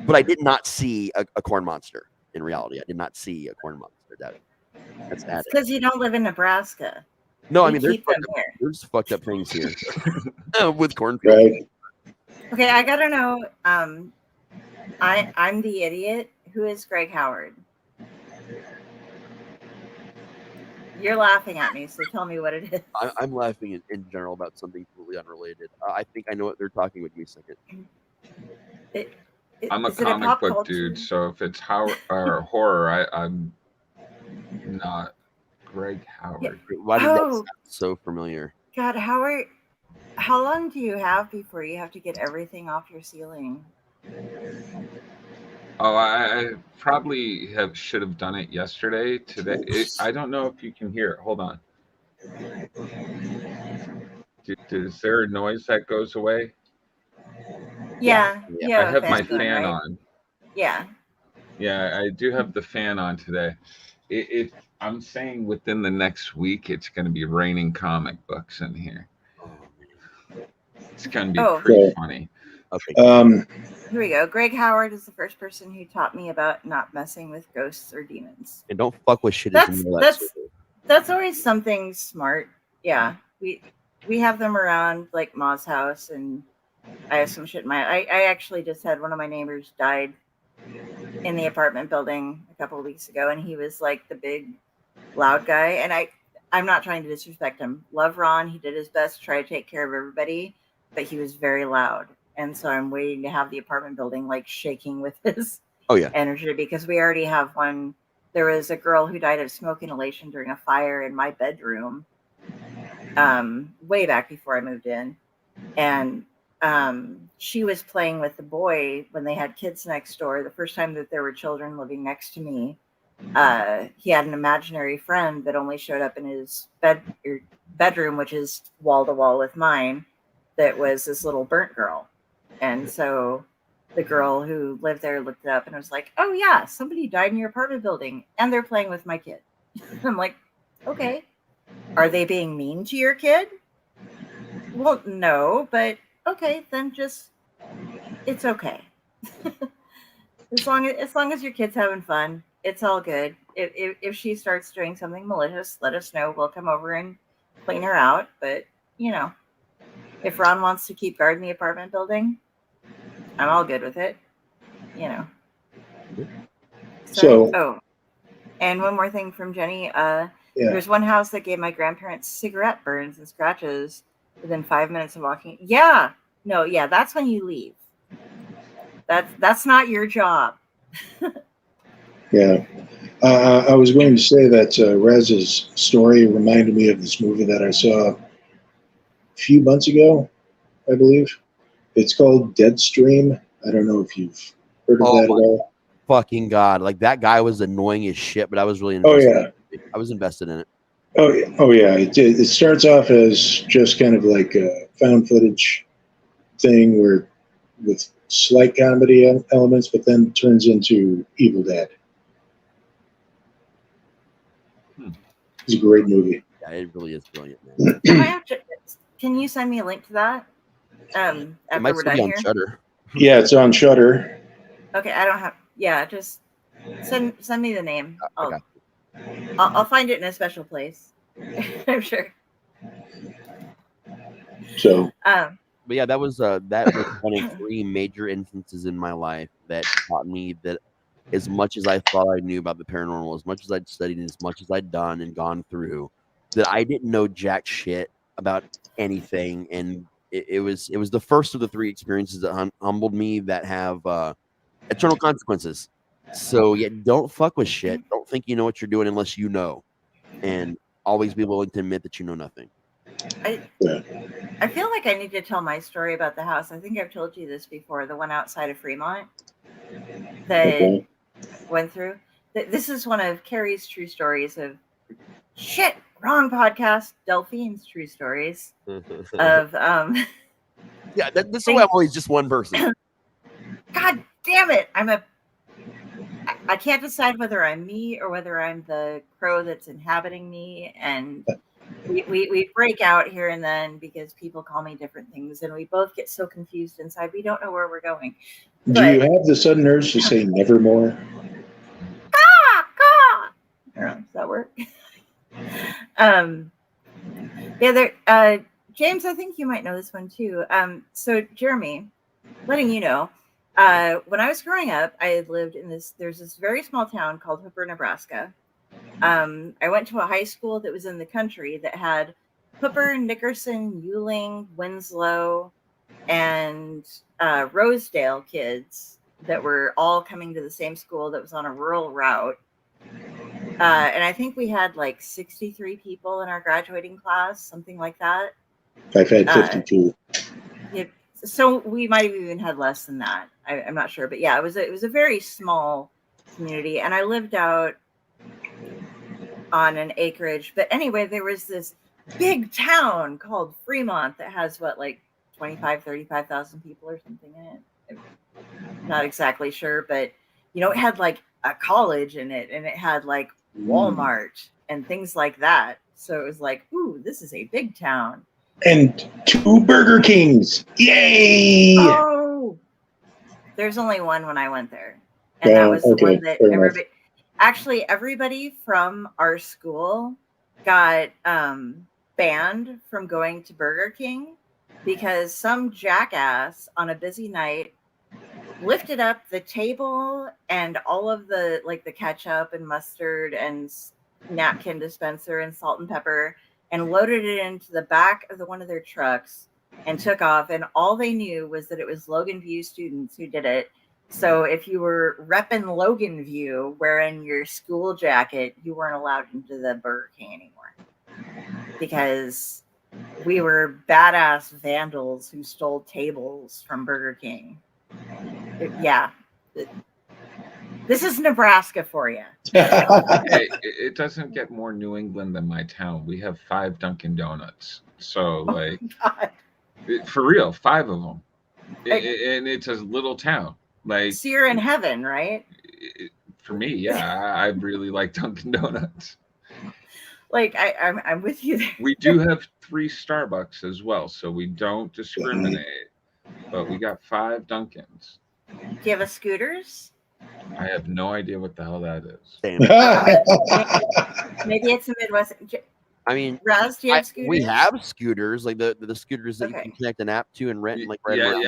But I did not see a corn monster. In reality, I did not see a corn monster. That's added. Because you don't live in Nebraska. No, I mean there's fucked up things here with cornfield. Right. Okay, I gotta know. I'm the idiot. Who is Greg Howard? You're laughing at me, so tell me what it is. I'm laughing in general about something completely unrelated. I think I know what they're talking with. Give me a second. I'm a comic book dude, so if it's horror, I'm not Greg Howard. Yeah. Why did that sound so familiar? God, Howard, how long do you have before you have to get everything off your ceiling? Oh, I probably should have done it yesterday. Today, I don't know if you can hear it. Hold on. Is there a noise that goes away? Yeah. I have my fan on. Yeah. Yeah, I do have the fan on today. I'm saying within the next week, it's going to be raining comic books in here. It's going to be pretty funny. Okay. Here we go. Greg Howard is the first person who taught me about not messing with ghosts or demons. And don't fuck with shit. That's always something smart. Yeah, we have them around like Ma's house, and I have some shit in my. I actually just had one of my neighbors died in the apartment building a couple of weeks ago, and he was like the big loud guy. And I'm not trying to disrespect him. Love Ron. He did his best to try to take care of everybody, but he was very loud. And so I'm waiting to have the apartment building like shaking with his energy, because we already have one. There was a girl who died of smoke inhalation during a fire in my bedroom way back before I moved in. And she was playing with the boy when they had kids next door. The first time that there were children living next to me, he had an imaginary friend that only showed up in his bedroom, which is wall to wall with mine, that was this little burnt girl. And so the girl who lived there looked it up and was like, oh yeah, somebody died in your apartment building and they're playing with my kid. I'm like, okay. Are they being mean to your kid? Well, no, but okay, then just, it's okay. as long as your kid's having fun, it's all good. If she starts doing something malicious, let us know. We'll come over and clean her out. But, if Ron wants to keep guarding the apartment building, I'm all good with it. So, and one more thing from Jenny. There's one house that gave my grandparents cigarette burns and scratches within 5 minutes of walking. Yeah, no, yeah, that's when you leave. That's not your job. Yeah. I was going to say that Rez's story reminded me of this movie that I saw a few months ago, I believe. It's called Deadstream. I don't know if you've heard of that at all. Fucking God. Like, that guy was annoying as shit, but I was really invested. Oh, yeah. I was invested in it. Oh yeah. It starts off as just kind of like a found footage thing where with slight comedy elements, but then turns into Evil Dead. It's a great movie. Yeah, it really is brilliant, man. Can you send me a link to that? After it might we're still done be on here. Shudder. Yeah, it's on Shudder. Okay, I don't have. Yeah, just send me the name. Okay. I'll find it in a special place. I'm sure. So. But yeah, that was one of 3 major instances in my life that taught me that as much as I thought I knew about the paranormal, as much as I'd studied, and as much as I'd done and gone through, that I didn't know jack shit about anything. And it was the first of the 3 experiences that humbled me that have eternal consequences. So yeah, don't fuck with shit. Don't think you know what you're doing unless you know, and always be willing to admit that you know nothing. I feel like I need to tell my story about the house. I think I've told you this before, the one outside of Fremont that went through. This is one of Carrie's true stories of shit, wrong podcast, Delphine's true stories of yeah, this is why I'm always just one person. God damn it. I can't decide whether I'm me or whether I'm the crow that's inhabiting me, and we break out here and then because people call me different things, and we both get so confused inside we don't know where we're going. Do you have the sudden urge to say nevermore? Does that work? James, I think you might know this one too. So Jeremy, letting you know, when I was growing up, I had lived in there's this very small town called Hooper, Nebraska. I went to a high school that was in the country that had Hooper, Nickerson, Ewing, Winslow, and Rosedale kids that were all coming to the same school that was on a rural route. And I think we had like 63 people in our graduating class, something like that. I've had 52. So we might have even had less than that. I'm not sure, but yeah, it was a very small community, and I lived out on an acreage. But anyway, there was this big town called Fremont that has like 35,000 people or something in it. I'm not exactly sure, but it had like a college in it, and it had like Walmart and things like that. So it was like, ooh, this is a big town. And 2 Burger Kings. Yay! Oh, there's only one when I went there. And that was the one that everybody from our school got banned from going to Burger King because some jackass on a busy night lifted up the table and all of the like the ketchup and mustard and napkin dispenser and salt and pepper and loaded it into the back of one of their trucks and took off. And all they knew was that it was Logan View students who did it. So if you were repping Logan View wearing your school jacket, you weren't allowed into the Burger King anymore because we were badass vandals who stole tables from Burger King. Yeah. This is Nebraska for you. It doesn't get more New England than my town. We have 5 Dunkin' Donuts. So, for real, 5 of them. And it's a little town. Like, so you're in heaven, right? For me, yeah. I really like Dunkin' Donuts. Like, I'm with you there. We do have 3 Starbucks as well, so we don't discriminate. But we got 5 Dunkins. Do you have a Scooters? I have no idea what the hell that is. Maybe it's a Midwest. I mean, Raz, do you have scooters? we have scooters, like the scooters that you can connect an app to and rent and like ride around.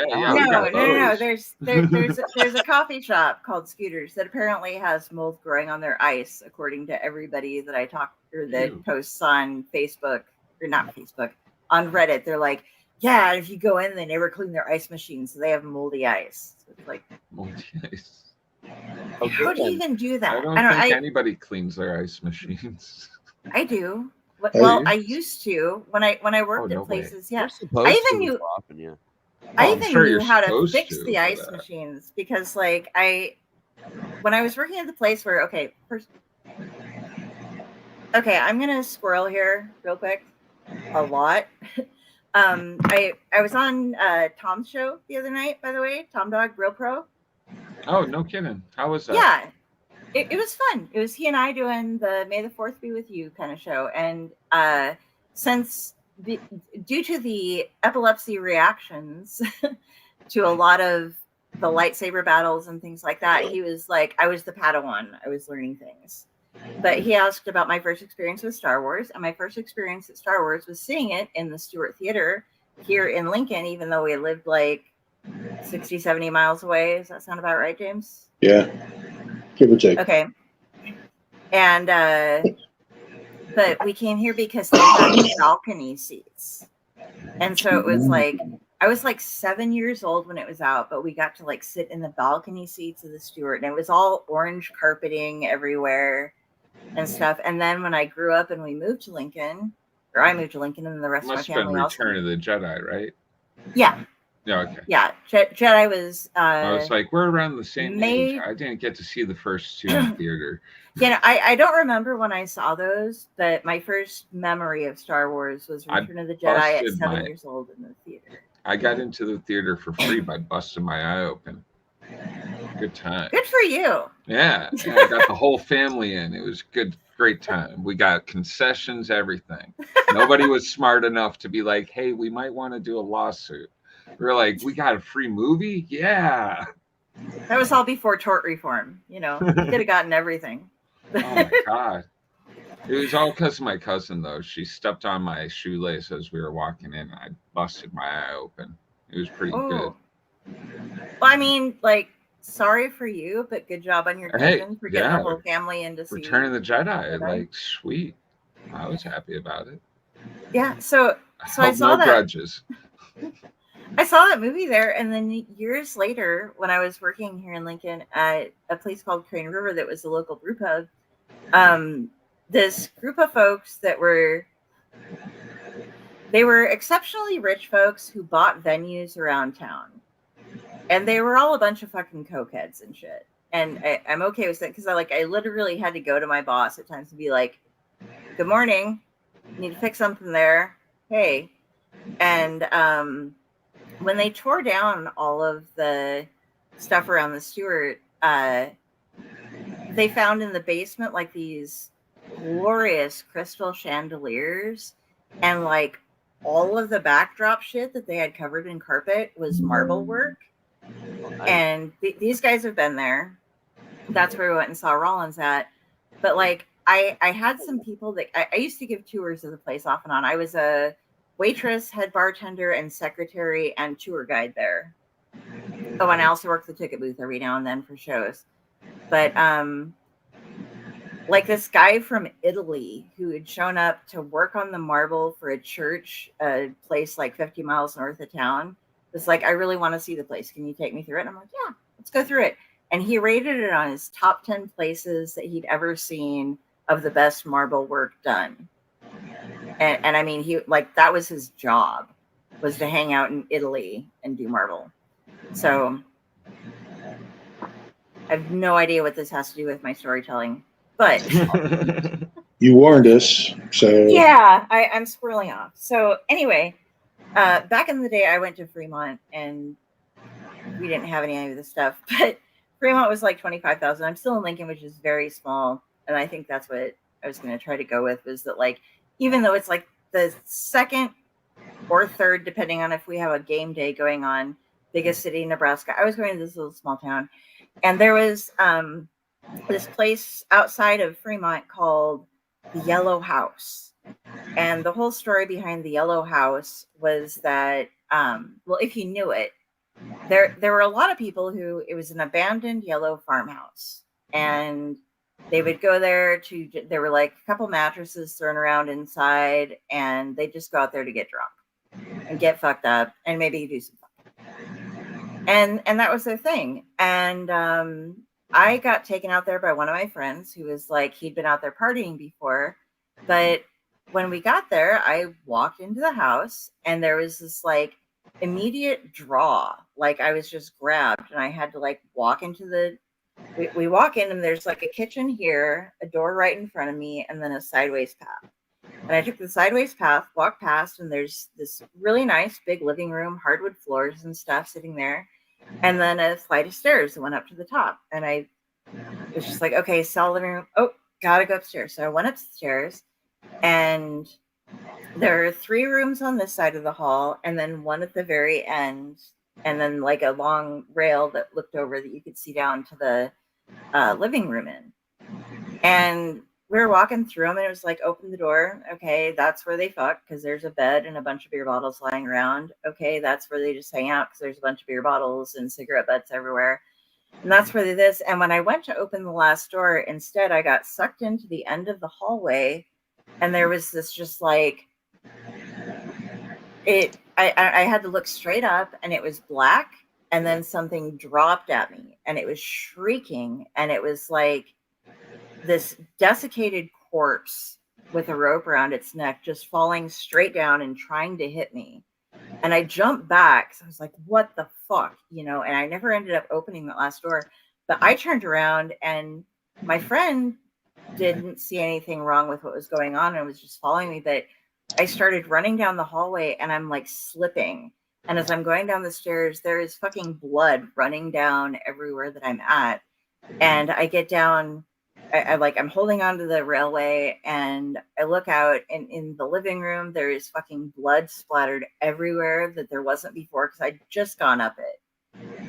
No. There's a coffee shop called Scooters that apparently has mold growing on their ice, according to everybody that I talk or that posts on Facebook or not Facebook on Reddit. They're like, yeah, if you go in, they never clean their ice machines, so they have moldy ice. So it's like moldy ice. How do you even do that? I don't think anybody cleans their ice machines. I do. Well, I used to when I worked at places. Yeah, I even knew. Often, yeah. I even knew how to fix the ice machines because, like, when I was working at the place where I'm gonna squirrel here real quick, a lot. I was on Tom's show the other night, by the way, Tom Dog Real Pro. Oh, no kidding! How was that? Yeah. It was fun. It was he and I doing the May the 4th be with you kind of show. And due to the epilepsy reactions to a lot of the lightsaber battles and things like that, he was like, I was the Padawan. I was learning things. But he asked about my first experience with Star Wars. And my first experience at Star Wars was seeing it in the Stewart Theater here in Lincoln, even though we lived like 60, 70 miles away. Does that sound about right, James? Yeah. Give or take. Okay. And but we came here because they had balcony seats. And so it was like I was like 7 years old when it was out, but we got to like sit in the balcony seats of the Stewart, and it was all orange carpeting everywhere and stuff. And then when I grew up and we moved to Lincoln, or I moved to Lincoln, and the rest of my family also. Return of the Jedi, right? Yeah. Yeah, okay. Yeah, Jedi was. I was like, we're around the same age. I didn't get to see the first two in theater. Yeah, I don't remember when I saw those, but my first memory of Star Wars was Return of the Jedi at 7 years old in the theater. I got into the theater for free by busting my eye open. Good time. Good for you. Yeah, I got the whole family in. It was great time. We got concessions, everything. Nobody was smart enough to be like, hey, we might want to do a lawsuit. We were like, we got a free movie? Yeah. That was all before tort reform. You know, you could have gotten everything. Oh, my God. It was all because of my cousin, though. She stepped on my shoelace as we were walking in. I busted my eye open. It was pretty good. Well, I mean, like, sorry for you, but good job on your cousin for getting the whole family into see Return of the Jedi. Like, sweet. I was happy about it. Yeah, so I saw that. Grudges. I saw that movie there, and then years later, when I was working here in Lincoln at a place called Crane River that was a local brew pub, this group of folks that were exceptionally rich folks who bought venues around town, and they were all a bunch of fucking cokeheads and shit. And I'm okay with that because I literally had to go to my boss at times to be like, "Good morning, need to fix something there. Hey," and when they tore down all of the stuff around the Stewart, they found in the basement like these glorious crystal chandeliers, and like all of the backdrop shit that they had covered in carpet was marble work. And these guys have been there. That's where we went and saw Rollins at. But like I had some people that I used to give tours of the place off and on. I was a waitress, head bartender, and secretary and tour guide there. Oh, and I also worked the ticket booth every now and then for shows. But like this guy from Italy who had shown up to work on the marble for a church, a place like 50 miles north of town, was like, I really want to see the place. Can you take me through it? And I'm like, yeah, let's go through it. And he rated it on his top 10 places that he'd ever seen of the best marble work done. And I mean, he like that was his job, was to hang out in Italy and do marble. So I have no idea what this has to do with my storytelling, but you warned us. So yeah, I'm squirreling off. So anyway, back in the day, I went to Fremont, and we didn't have any of this stuff, but Fremont was like 25,000. I'm still in Lincoln, which is very small, and I think that's what I was going to try to go with, was that like, even though it's like the second or third, depending on if we have a game day going on, biggest city in Nebraska, I was going to this little small town, and there was this place outside of Fremont called the Yellow House. And the whole story behind the yellow house was that, well, if you knew it, there were a lot of people who, it was an abandoned yellow farmhouse, and they would go there there were like a couple mattresses thrown around inside, and they'd just go out there to get drunk and get fucked up and maybe do some fucking. And that was their thing. And I got taken out there by one of my friends who was like, he'd been out there partying before, but when we got there, I walked into the house and there was this like immediate draw. Like I was just grabbed and I had to like walk into we walk in and there's like a kitchen here, a door right in front of me, and then a sideways path. And I took the sideways path, walked past, and there's this really nice big living room, hardwood floors and stuff sitting there. And then a flight of stairs that went up to the top. And I was just like, okay, sell living room. Oh, gotta go upstairs. So I went upstairs, and there are 3 rooms on this side of the hall, and then one at the very end, and then like a long rail that looked over that you could see down to the living room in. And we were walking through them, and it was like, open the door. Okay, that's where they fuck because there's a bed and a bunch of beer bottles lying around. Okay, that's where they just hang out because there's a bunch of beer bottles and cigarette butts everywhere. And that's where they this. And when I went to open the last door, instead I got sucked into the end of the hallway, and there was this just like I had to look straight up, and it was black, and then something dropped at me, and it was shrieking, and it was like this desiccated corpse with a rope around its neck just falling straight down and trying to hit me. And I jumped back. So I was like, what the fuck? And I never ended up opening that last door. But I turned around, and my friend didn't see anything wrong with what was going on and was just following me. But I started running down the hallway, and I'm like slipping. And as I'm going down the stairs, there is fucking blood running down everywhere that I'm at. And I get down, I'm holding onto the railway, and I look out, and in the living room, there is fucking blood splattered everywhere that there wasn't before because I'd just gone up it.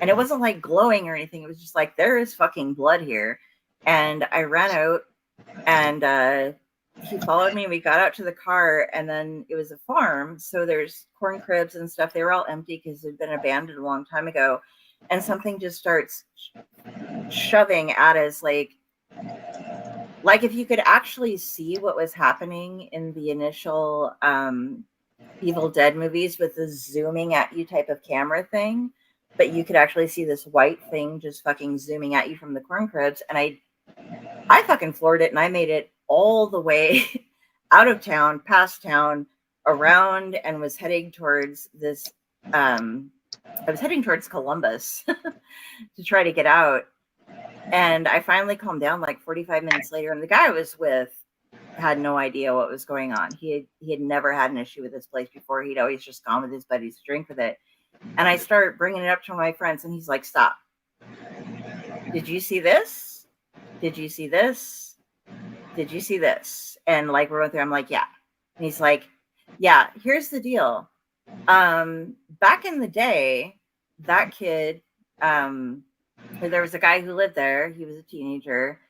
And it wasn't like glowing or anything. It was just like, there is fucking blood here. And I ran out, and he followed me, and we got out to the car, and then it was a farm. So there's corn cribs and stuff. They were all empty because they'd been abandoned a long time ago. And something just starts shoving at us, like if you could actually see what was happening in the initial Evil Dead movies with the zooming at you type of camera thing, but you could actually see this white thing just fucking zooming at you from the corn cribs. And I fucking floored it, and I made it all the way out of town, past town, around, and was heading towards this I was heading towards Columbus to try to get out. And I finally calmed down like 45 minutes later, and the guy I was with had no idea what was going on. He had never had an issue with this place before. He'd always just gone with his buddies to drink with it. And I start bringing it up to my friends, and he's like, stop. Did you see this? Did you see this? Did you see this? And like we're going through, I'm like, yeah. And he's like, yeah, here's the deal. Back in the day, that kid, there was a guy who lived there. He was a teenager,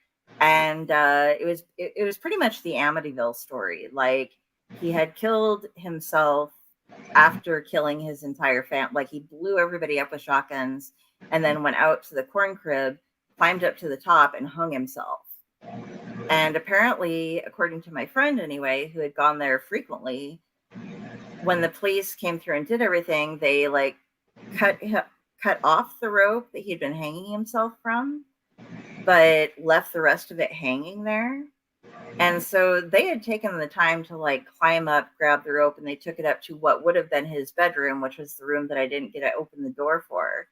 and it was pretty much the Amityville story. Like, he had killed himself after killing his entire family. Like, he blew everybody up with shotguns, and then went out to the corn crib, climbed up to the top, and hung himself. And apparently, according to my friend anyway, who had gone there frequently, when the police came through and did everything, they like cut off the rope that he'd been hanging himself from, but left the rest of it hanging there. And so they had taken the time to like climb up, grab the rope, and they took it up to what would have been his bedroom, which was the room that I didn't get to open the door for,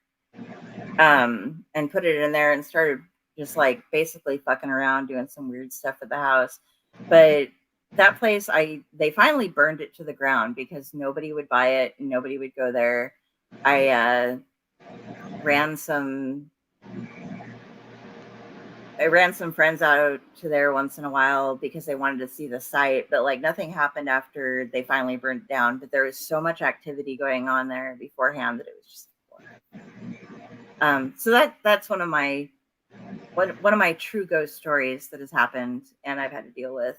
and put it in there and started just like basically fucking around, doing some weird stuff at the house. But that place, they finally burned it to the ground because nobody would buy it and nobody would go there. I ran some friends out to there once in a while because they wanted to see the site, but like nothing happened after they finally burned it down. But there was so much activity going on there beforehand that it was just so that's one of my true ghost stories that has happened and I've had to deal with.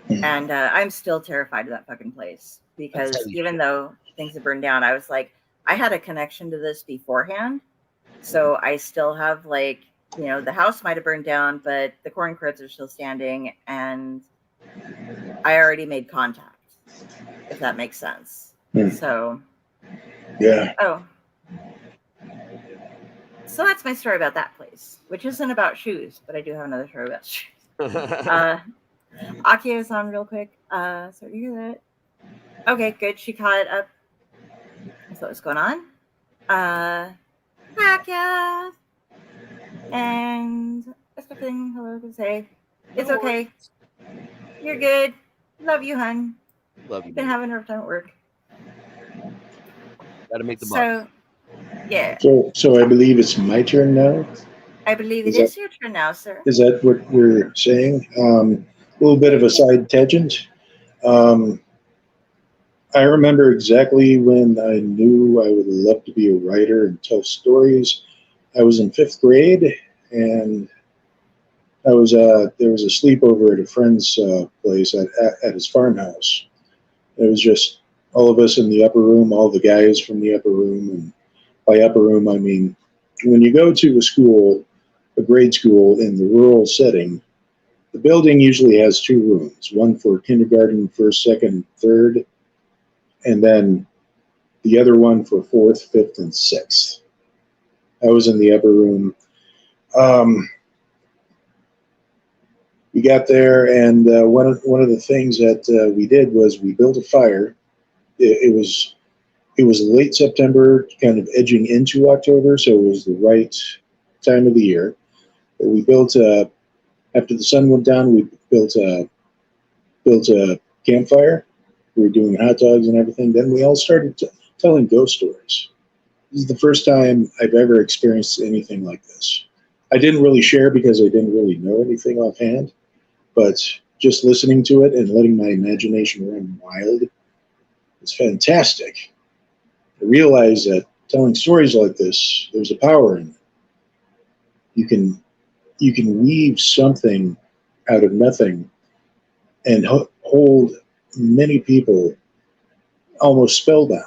And I'm still terrified of that fucking place because even though things have burned down, I was like, I had a connection to this beforehand. So I still have like, you know, the house might have burned down, but the corn cribs are still standing and I already made contact, if that makes sense. So, yeah. Oh. So that's my story about that place, which isn't about shoes, but I do have another story about shoes. Akia is on real quick. So you hear that? Okay, good. She caught up. That's what was going on. Akia. And that's nothing. Hello to say. It's okay. You're good. Love you, hun. Love you. Been having a rough time at work. Gotta make the bucks. Yeah. So I believe it's my turn now. I believe it is your turn now, sir. Is that what we're saying? A little bit of a side tangent. I remember exactly when I knew I would love to be a writer and tell stories. I was in 5th grade, and there was a sleepover at a friend's place at his farmhouse. It was just all of us in the upper room, all the guys from the upper room, and by upper room I mean when you go to a grade school in the rural setting, the building usually has 2 rooms, one for kindergarten, first, second, third, and then the other one for 4th, 5th, and 6th. I was in the upper room. We got there, and one of the things that we did was we built a fire. It was late September, kind of edging into October, so it was the right time of the year. But we built after the sun went down, we built a campfire. We were doing hot dogs and everything. Then we all started telling ghost stories. This is the first time I've ever experienced anything like this. I didn't really share because I didn't really know anything offhand, but just listening to it and letting my imagination run wild is fantastic. I realized that telling stories like this, there's a power in it. You can weave something out of nothing and hold many people almost spellbound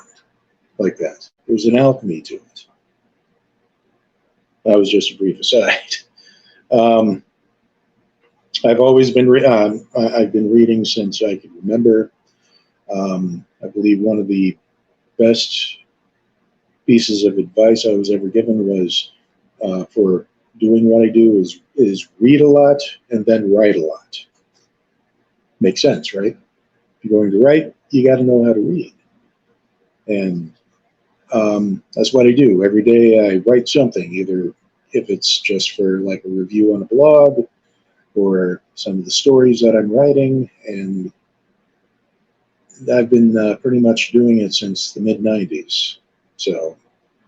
like that. There's an alchemy to it. That was just a brief aside. I've always been I've been reading since I can remember. I believe one of the best pieces of advice I was ever given was for doing what I do is read a lot and then write a lot. Makes sense, right? If you're going to write, you got to know how to read. And that's what I do. Every day I write something, either if it's just for like a review on a blog or some of the stories that I'm writing. And I've been pretty much doing it since the mid-90s. So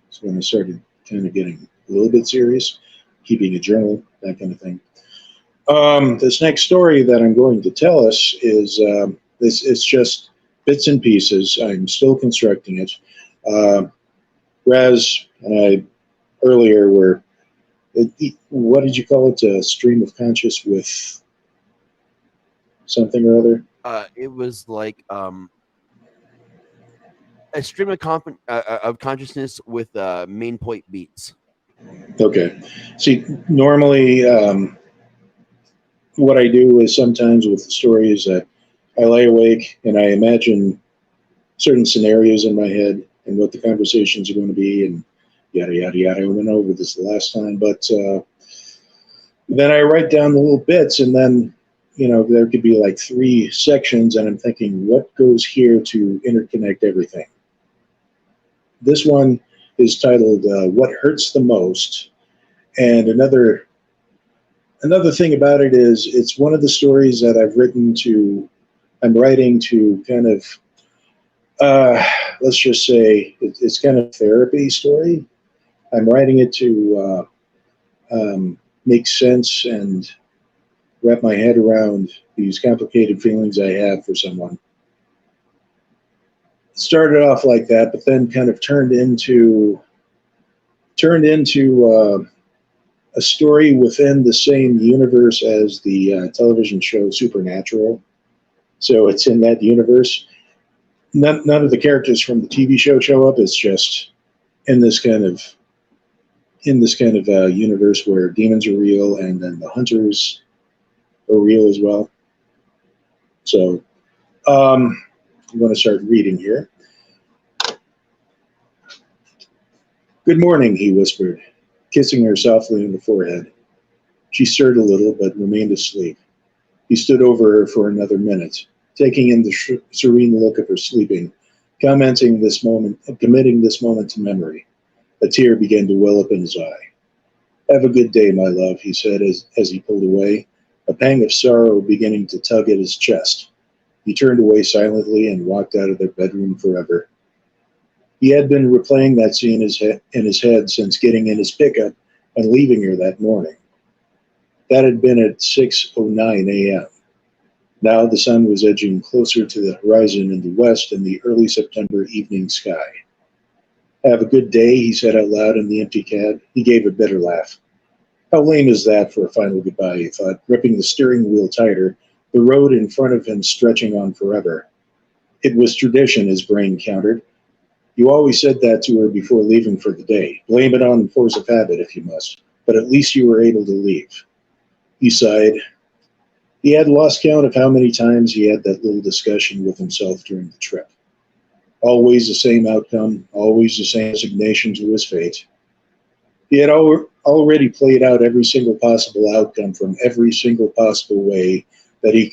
it's when I started kind of getting a little bit serious, keeping a journal, that kind of thing. This next story that I'm going to tell us is it's just bits and pieces. I'm still constructing it. Raz and I earlier were, what did you call it? A stream of conscious with something or other? It was like a stream of consciousness with main point beats. Okay. See, normally what I do is sometimes with the stories that I lay awake and I imagine certain scenarios in my head and what the conversations are going to be and yada, yada, yada. I went over this the last time, but then I write down the little bits and then, you know, there could be like 3 sections and I'm thinking, what goes here to interconnect everything? This one is titled What Hurts the Most. And another thing about it is it's one of the stories that I'm writing to kind of, let's just say it's kind of a therapy story. I'm writing it to make sense and wrap my head around these complicated feelings I have for someone. It started off like that, but then kind of turned into a story within the same universe as the television show Supernatural. So it's in that universe. None of the characters from the TV show up. It's just in this kind of universe where demons are real and then the hunters are real as well. So I'm going to start reading here. "Good morning," he whispered, kissing her softly on the forehead. She stirred a little, but remained asleep. He stood over her for another minute, taking in the serene look of her sleeping, committing this moment to memory. A tear began to well up in his eye. "Have a good day, my love," he said as he pulled away, a pang of sorrow beginning to tug at his chest. He turned away silently and walked out of their bedroom forever. He had been replaying that scene in his head since getting in his pickup and leaving her that morning. That had been at 6:09 a.m. Now the sun was edging closer to the horizon in the west in the early September evening sky. "Have a good day," he said out loud in the empty cab. He gave a bitter laugh. How lame is that for a final goodbye, he thought, gripping the steering wheel tighter, the road in front of him stretching on forever. It was tradition, his brain countered. You always said that to her before leaving for the day. Blame it on force of habit if you must, but at least you were able to leave. He sighed. He had lost count of how many times he had that little discussion with himself during the trip. Always the same outcome, always the same resignation to his fate. He had already played out every single possible outcome from every single possible way that he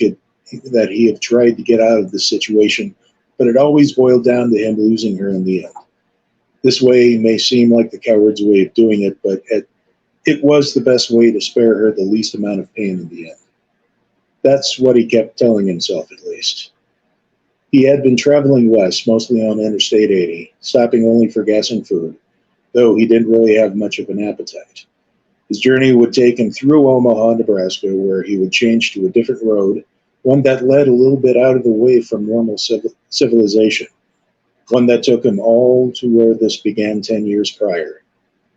had tried to get out of this situation, but it always boiled down to him losing her in the end. This way may seem like the coward's way of doing it, but it was the best way to spare her the least amount of pain in the end. That's what he kept telling himself, at least. He had been traveling west, mostly on Interstate 80, stopping only for gas and food, though he didn't really have much of an appetite. His journey would take him through Omaha, Nebraska, where he would change to a different road, one that led a little bit out of the way from normal civilization, one that took him all to where this began 10 years prior.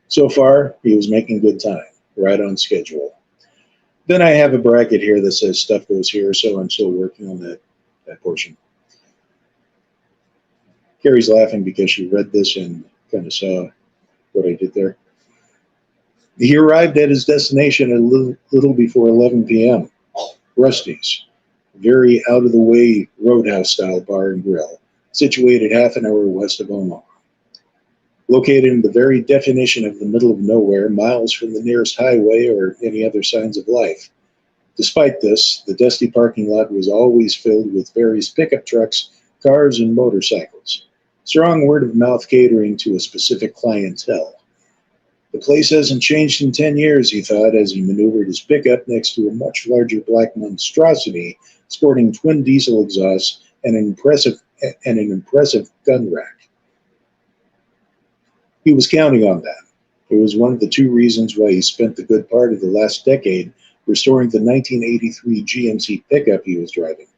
So far, he was making good time, right on schedule. Then I have a bracket here that says stuff goes here, so I'm still working on that portion. Carrie's laughing because she read this and kind of saw what I did there. He arrived at his destination a little before 11 p.m. Rusty's, very out-of-the-way roadhouse-style bar and grill, situated half an hour west of Omaha. Located in the very definition of the middle of nowhere, miles from the nearest highway or any other signs of life. Despite this, the dusty parking lot was always filled with various pickup trucks, cars, and motorcycles. Strong word-of-mouth catering to a specific clientele. The place hasn't changed in 10 years, he thought, as he maneuvered his pickup next to a much larger black monstrosity sporting twin diesel exhausts and an impressive gun rack. He was counting on that. It was one of the two reasons why he spent the good part of the last decade restoring the 1983 GMC pickup he was driving,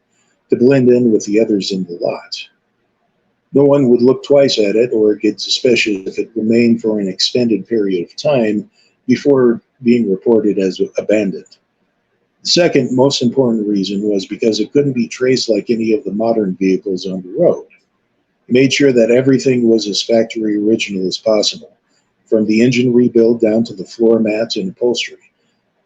to blend in with the others in the lot. No one would look twice at it or get suspicious if it remained for an extended period of time before being reported as abandoned. The second most important reason was because it couldn't be traced like any of the modern vehicles on the road. He made sure that everything was as factory original as possible, from the engine rebuild down to the floor mats and upholstery.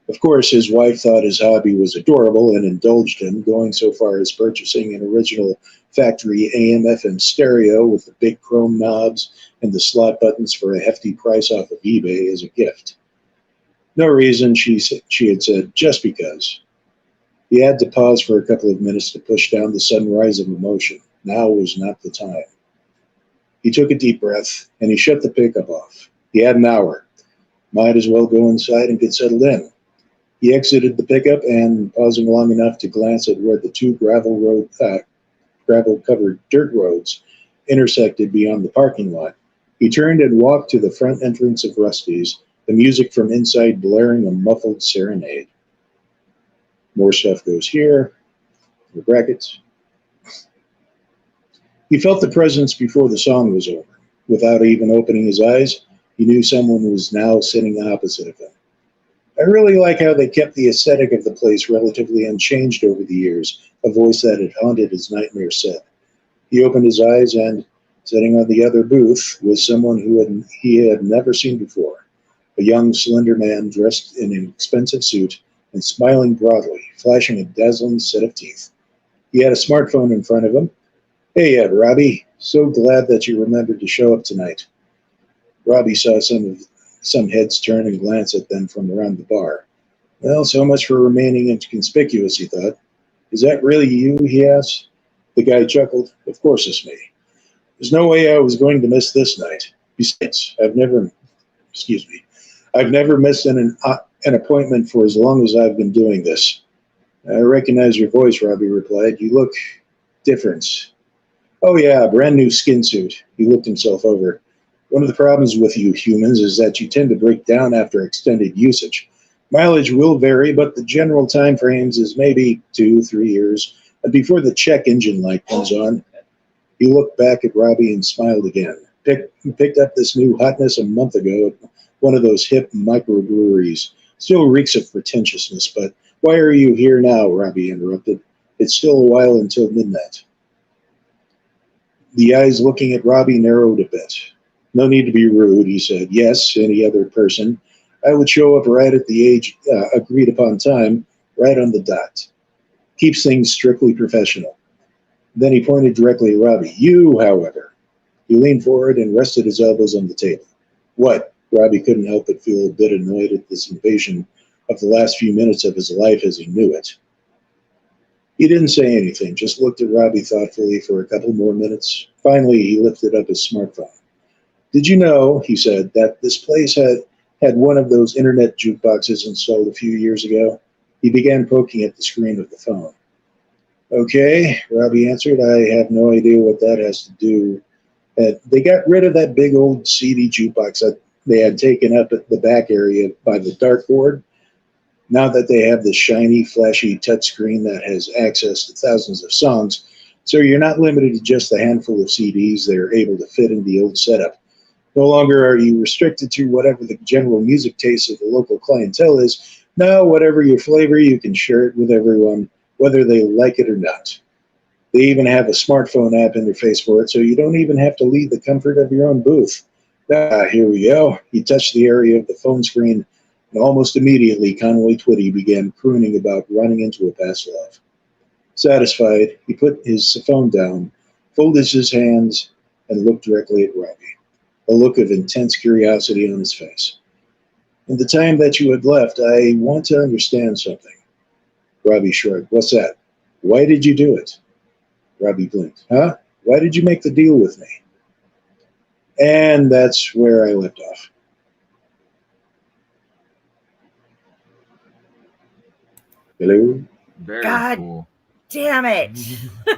Of course, his wife thought his hobby was adorable and indulged him, going so far as purchasing an original factory AM/FM stereo with the big chrome knobs and the slot buttons for a hefty price off of eBay as a gift. No reason, she had said, just because. He had to pause for a couple of minutes to push down the sudden rise of emotion. Now was not the time. He took a deep breath, and he shut the pickup off. He had an hour. Might as well go inside and get settled in. He exited the pickup and, pausing long enough to glance at where the two gravel-covered dirt roads intersected beyond the parking lot, he turned and walked to the front entrance of Rusty's, the music from inside blaring a muffled serenade. More stuff goes here, the brackets. He felt the presence before the song was over. Without even opening his eyes, he knew someone was now sitting opposite of him. I really like how they kept the aesthetic of the place relatively unchanged over the years, a voice that had haunted his nightmare said. He opened his eyes and, sitting on the other booth, was someone he had never seen before. A young, slender man dressed in an expensive suit and smiling broadly, flashing a dazzling set of teeth. He had a smartphone in front of him. Hey, Ed, Robbie. So glad that you remembered to show up tonight. Robbie saw some heads turn and glance at them from around the bar. Well, so much for remaining inconspicuous, he thought. Is that really you? He asked. The guy chuckled. Of course it's me. There's no way I was going to miss this night. Besides, I've never missed an appointment for as long as I've been doing this. I recognize your voice, Robbie replied. You look different. Oh yeah, a brand new skin suit. He looked himself over. One of the problems with you humans is that you tend to break down after extended usage. Mileage will vary, but the general time frames is maybe 2-3 years before the check engine light comes on. He looked back at Robbie and smiled again. Picked up this new hotness a month ago at one of those hip microbreweries. Still reeks of pretentiousness, but why are you here now? Robbie interrupted. It's still a while until midnight. The eyes looking at Robbie narrowed a bit. No need to be rude, he said. Yes, any other person. I would show up right at the agreed upon time, right on the dot. Keeps things strictly professional. Then he pointed directly at Robbie. You, however. He leaned forward and rested his elbows on the table. What? Robbie couldn't help but feel a bit annoyed at this invasion of the last few minutes of his life as he knew it. He didn't say anything, just looked at Robbie thoughtfully for a couple more minutes. Finally, he lifted up his smartphone. Did you know, he said, that this place had one of those internet jukeboxes installed a few years ago? He began poking at the screen of the phone. Okay, Robbie answered. I have no idea what that has to do. They got rid of that big old CD jukebox that they had taken up at the back area by the dartboard. Now that they have this shiny, flashy touchscreen that has access to thousands of songs, so you're not limited to just a handful of CDs they're able to fit in the old setup. No longer are you restricted to whatever the general music taste of the local clientele is. Now, whatever your flavor, you can share it with everyone, whether they like it or not. They even have a smartphone app interface for it, so you don't even have to leave the comfort of your own booth. Here we go. He touched the area of the phone screen, and almost immediately Conway Twitty began crooning about running into a past love. Satisfied, he put his phone down, folded his hands, and looked directly at Robbie, a look of intense curiosity on his face. In the time that you had left, I want to understand something. Robbie shrugged. What's that? Why did you do it? Robbie blinked. Huh? Why did you make the deal with me? And that's where I left off. Hello? Very God cool. Damn it.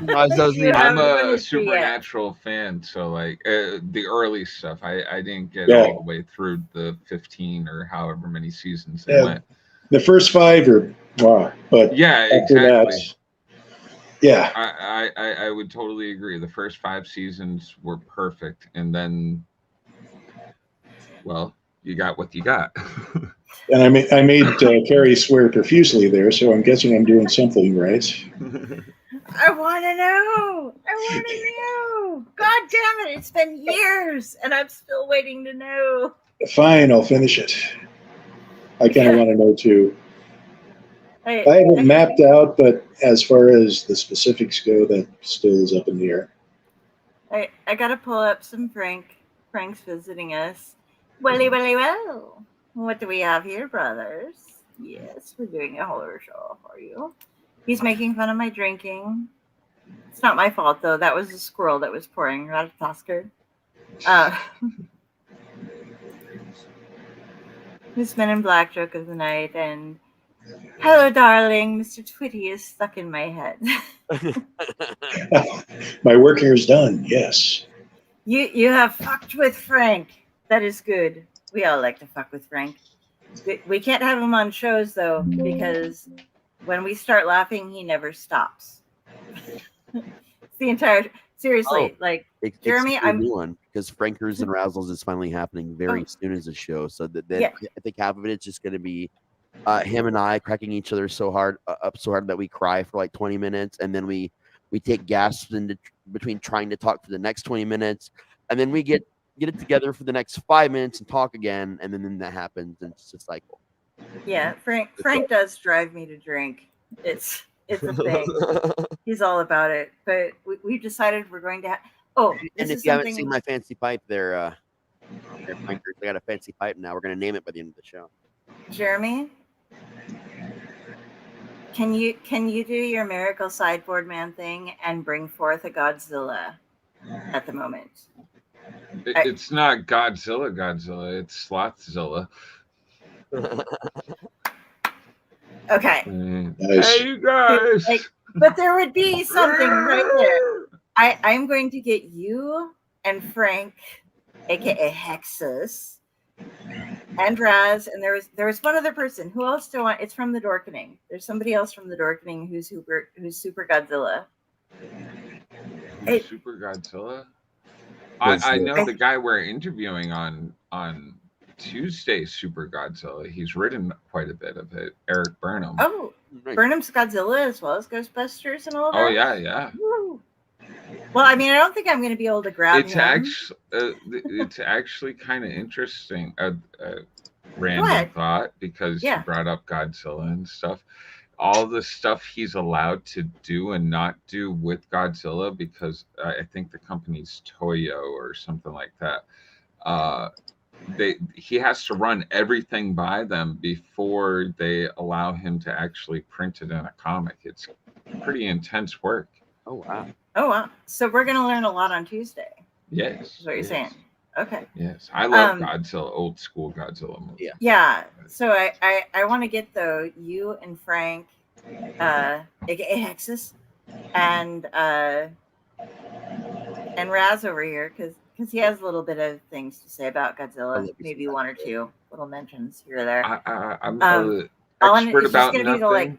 I'm a Supernatural fan, so like the early stuff, I didn't get all the way through the 15 or however many seasons they went. The first 5 are wow, but yeah, exactly. Yeah, I would totally agree. The first 5 seasons were perfect, and then, well, you got what you got. And I made Carrie swear profusely there, so I'm guessing I'm doing something right. I want to know. God damn it. It's been years, and I'm still waiting to know. Fine, I'll finish it. I kind of want to know, too. I haven't mapped out, but as far as the specifics go, that still is up in the air. I got to pull up some Frank. Frank's visiting us. Well. What do we have here, brothers? Yes, we're doing a horror show for you. He's making fun of my drinking. It's not my fault, though. That was a squirrel that was pouring Ratatosker. His Men in Black joke of the night, and hello, darling. Mr. Twitty is stuck in my head. My work here is done, yes. You have fucked with Frank. That is good. We all like to fuck with Frank. We can't have him on shows, though, because when we start laughing, he never stops. It's the entire... Seriously, Jeremy, I'm new one because Frankers and Razzles is finally happening very soon as a show. So that I think half of it is just going to be him and I cracking each other so hard up so hard that we cry for like 20 minutes, and then we take gasps in between trying to talk for the next 20 minutes, and then we get it together for the next 5 minutes and talk again, and then that happens, and it's just a cycle. Yeah, Frank does drive me to drink. It's a thing. He's all about it. But we've decided we're going to. And if you haven't seen my fancy pipe, there, I got a fancy pipe now. We're gonna name it by the end of the show. Jeremy, can you do your miracle sideboard man thing and bring forth a Godzilla at the moment? It's not Godzilla. It's Slothzilla. Okay. Nice. Hey, you guys. But there would be something right there. I'm going to get you and Frank, aka Hexus, and Raz, and there was one other person. Who else do I want? It's from the Dorkening. There's somebody else from the Dorkening who's Super Godzilla. Super Godzilla? I know the guy we're interviewing on Tuesday, Super Godzilla. He's written quite a bit of it. Eric Burnham. Oh, Burnham's Godzilla as well as Ghostbusters and all that? Oh, yeah. Woo. Well, I mean, I don't think I'm going to be able to grab him. It's actually kind of interesting. Random thought, because you brought up Godzilla and stuff. All the stuff he's allowed to do and not do with Godzilla, because I think the company's Toyo or something like that. He has to run everything by them before they allow him to actually print it in a comic. It's pretty intense work. Oh wow! So we're going to learn a lot on Tuesday. Yes. Is what you're saying? Okay. Yes, I love Godzilla, old school Godzilla movies. Yeah. So I want to get you and Frank, aka Hexus, and Raz over here because he has a little bit of things to say about Godzilla. Maybe one or two little mentions here or there. I'm expert about nothing.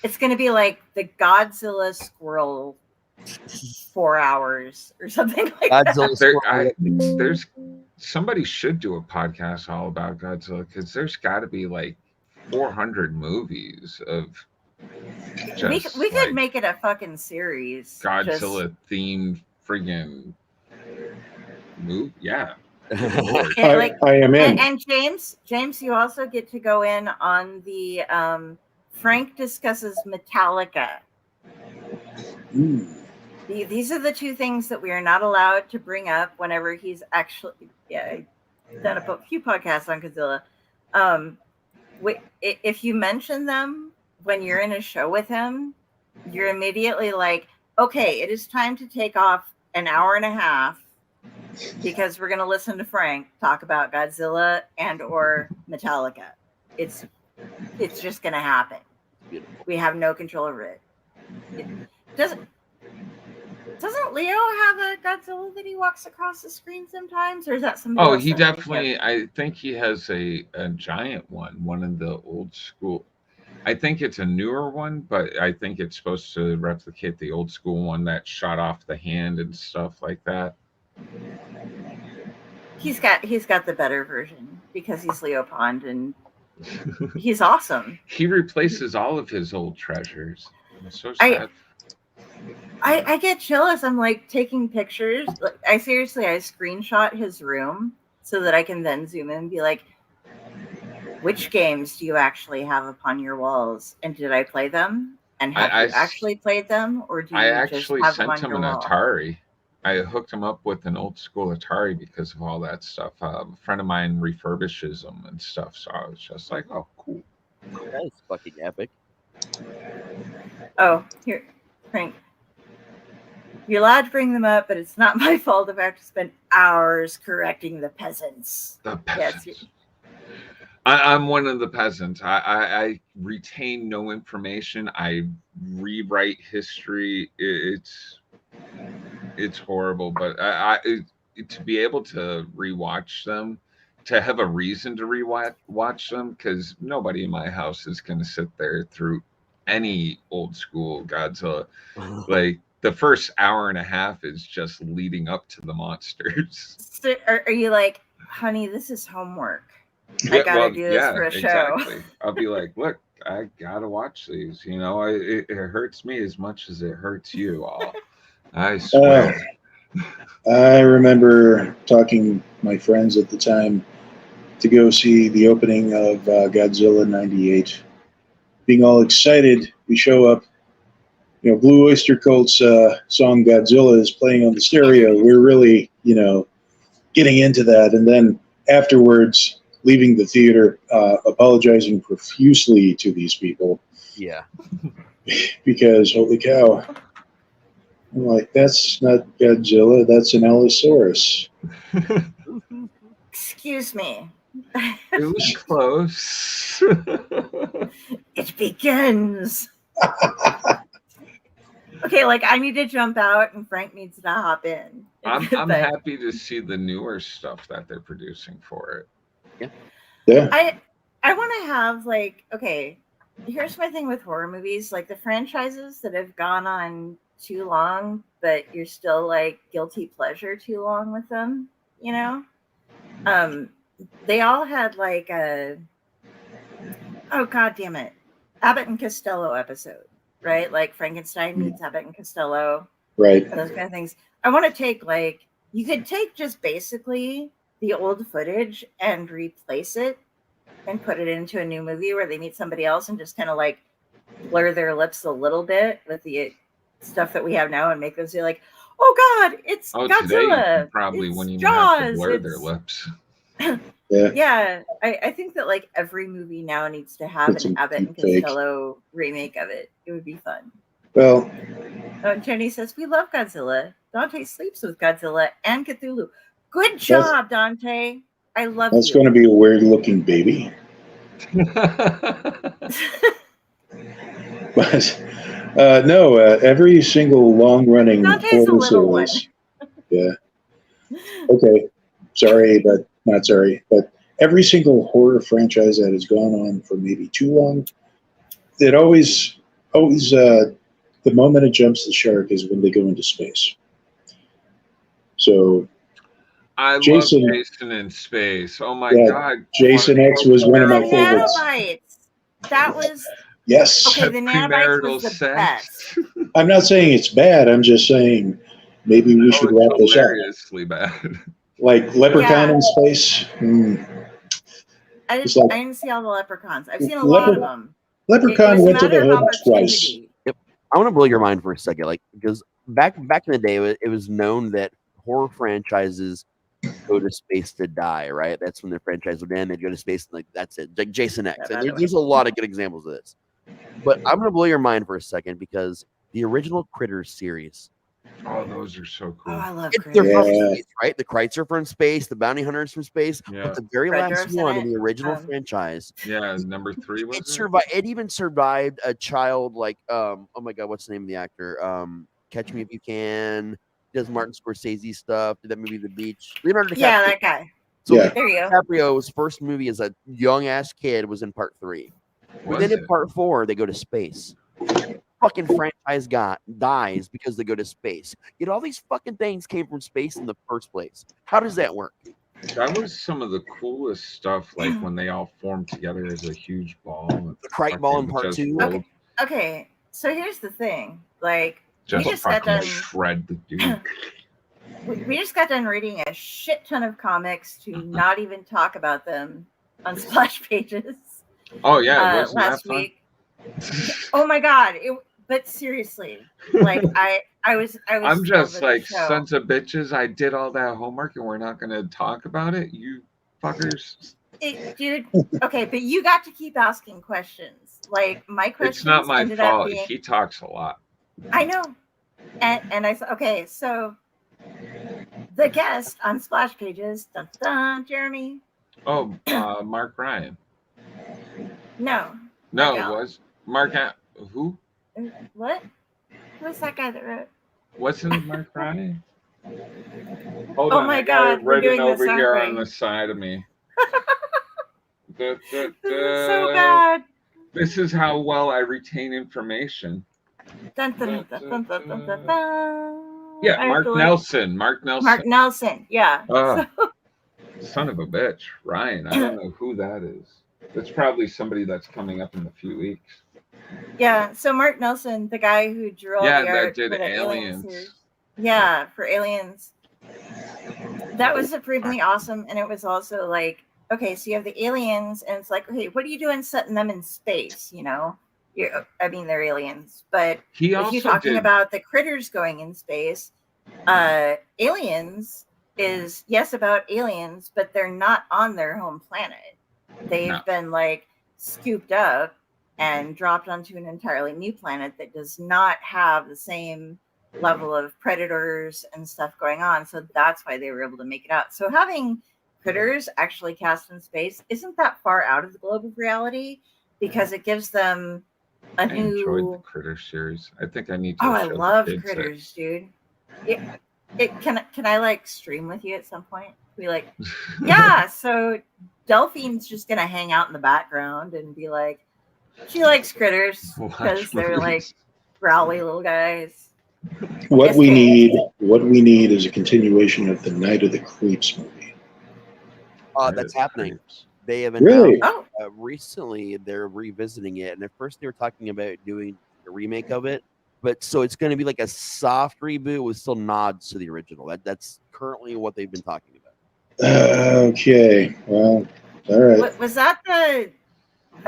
It's going to be like the Godzilla squirrel 4 hours or something like that. There's somebody should do a podcast all about Godzilla, because there's got to be like 400 movies of just we could make it a fucking series. Godzilla themed friggin' movie. Yeah. I am in. And James, you also get to go in on the Frank discusses Metallica. These are the two things that we are not allowed to bring up whenever he's actually done a few podcasts on Godzilla. If you mention them when you're in a show with him, you're immediately like, okay, it is time to take off an hour and a half because we're going to listen to Frank talk about Godzilla and or Metallica. It's just going to happen. We have no control over it. Doesn't Leo have a Godzilla that he walks across the screen sometimes, or is that something? Oh, he definitely. I think he has a giant one of the old school. I think it's a newer one, but I think it's supposed to replicate the old school one that shot off the hand and stuff like that. He's got the better version because he's Leo Pond and he's awesome. He replaces all of his old treasures. I'm so sad. I get jealous. I'm like taking pictures. I screenshot his room so that I can then zoom in and be like, which games do you actually have upon your walls? And did I play them? And have you actually played them? Or do you actually just have sent them on him an your wall? Atari. I hooked him up with an old school Atari because of all that stuff. A friend of mine refurbishes them and stuff. So I was just like, oh, cool. That is fucking epic. Oh, here, Frank. You're allowed to bring them up, but it's not my fault if I have to spend hours correcting the peasants. The peasants. Yes, I'm one of the peasants. I retain no information. I rewrite history. It's horrible, but to be able to rewatch them, to have a reason to rewatch them, because nobody in my house is going to sit there through any old school Godzilla. Like, the first hour and a half is just leading up to the monsters. So are you like, honey, this is homework? I gotta do this for a show. Exactly. I'll be like, look, I gotta watch these. You know, it hurts me as much as it hurts you all. I swear. I remember talking to my friends at the time to go see the opening of Godzilla '98. Being all excited, we show up. You know, Blue Oyster Cult's song Godzilla is playing on the stereo. We're really, getting into that. And then afterwards, leaving the theater, apologizing profusely to these people. Yeah. Because, holy cow. I'm like, that's not Godzilla, that's an Allosaurus. Excuse me. It was close. It begins. Okay, like I need to jump out and Frank needs to hop in. I'm happy to see the newer stuff that they're producing for it. Yeah. I want to have okay, here's my thing with horror movies, like the franchises that have gone on too long, but you're still like guilty pleasure too long with them, they all had like a god damn it, Abbott and Costello episode, right? Like Frankenstein meets Abbott and Costello, right? And those kind of things. I want to take you could take just basically the old footage and replace it and put it into a new movie where they meet somebody else and just kind of like blur their lips a little bit with the stuff that we have now and make them say like, oh god, it's Godzilla. Probably it's when you Jaws, have to blur their lips. Yeah, I think that like every movie now needs to have an Abbott and Costello remake of it. It would be fun. Well, Jenny says we love Godzilla. Dante sleeps with Godzilla and Cthulhu. Good job, Dante. I love that's going to be a weird looking baby. But no, every single long running horror series. Yeah. Okay. Sorry, but not sorry. But every single horror franchise that has gone on for maybe too long, it always the moment it jumps the shark is when they go into space. So I love Jason in space. Oh my god. Jason X was one of my favorites. That was yes. Okay, the nanobites was the best. I'm not saying it's bad. I'm just saying maybe we should wrap this up. Hilariously bad. Like Leprechaun in space. I didn't see all the Leprechauns. I've seen a lot of them. Leprechaun went to the hood twice. Yep. I want to blow your mind for a second, because back in the day, it was known that horror franchises go to space to die, right? That's when their franchise would end. They'd go to space, and that's it. Like Jason X. And there's a lot of good examples of this. But I'm going to blow your mind for a second because the original Critters series. Oh, those are so cool. Oh, I love Critters. They're from space, right? The Krites are from space. The Bounty Hunters from space. Yeah. But the very last one in the original franchise. Yeah, number 3 was it survived. It even survived a child like oh my god, what's the name of the actor? Catch Me If You Can. Does Martin Scorsese stuff? Did that movie The Beach? Leonardo DiCaprio. Yeah, that guy. So there you go. DiCaprio's first movie as a young ass kid was in part 3. But then in part 4, they go to space. Fucking franchise dies because they go to space. Yet all these fucking things came from space in the first place. How does that work? That was some of the coolest stuff, like when they all formed together as a huge ball. The Krite ball in part 2. Okay, so here's the thing. Like, we just got done shred the dude. We just got done reading a shit ton of comics to not even talk about them on splash pages. Oh yeah, last week. Oh my god! But seriously, like I was. I'm just like, sons of bitches. I did all that homework, and we're not going to talk about it. You fuckers. Dude. Okay, but you got to keep asking questions. Like my questions. It's not my fault. He talks a lot. I know, and I said, okay, so the guest on splash pages, dun, dun, Jeremy. Oh, Mark Ryan. No, it was Mark. Who? What? Who's that guy that wrote? Wasn't Mark Ryan? Hold oh on, my god, we're doing over this, here on the side of me. This is so bad. This is how well I retain information. Dun, dun, dun, dun, dun, dun, dun, dun. Yeah, Mark Nelson. Mark Nelson. Mark Nelson. Yeah. Son of a bitch, Ryan. I don't know who that is. That's probably somebody that's coming up in a few weeks. Yeah, so Mark Nelson, the guy who drew all the that art did for the Alien Aliens. series. Yeah, for Aliens. That was supremely awesome, and it was also like, okay, so you have the aliens, and it's like, okay, what are you doing setting them in space? You know, I mean, they're aliens, but He if also you're talking did. about the critters going in space, Aliens is yes about aliens, but they're not on their home planet. They've been like scooped up and dropped onto an entirely new planet that does not have the same level of predators and stuff going on. So that's why they were able to make it out. So having critters actually cast in space isn't that far out of the globe of reality, because it gives them a new. I enjoyed the Critter series. I think I need to. Oh, I show love the kids critters, dude. Can I like stream with you at some point? Be like, yeah. So Delphine's just gonna hang out in the background and be like, she likes critters because they're like growly little guys. What we need is a continuation of the Night of the Creeps movie. That's happening. They have Really? announced recently they're revisiting it, and at first they were talking about doing a remake of it, but so it's going to be like a soft reboot with still nods to the original. That's currently what they've been talking about. Okay, well, all right. Was that the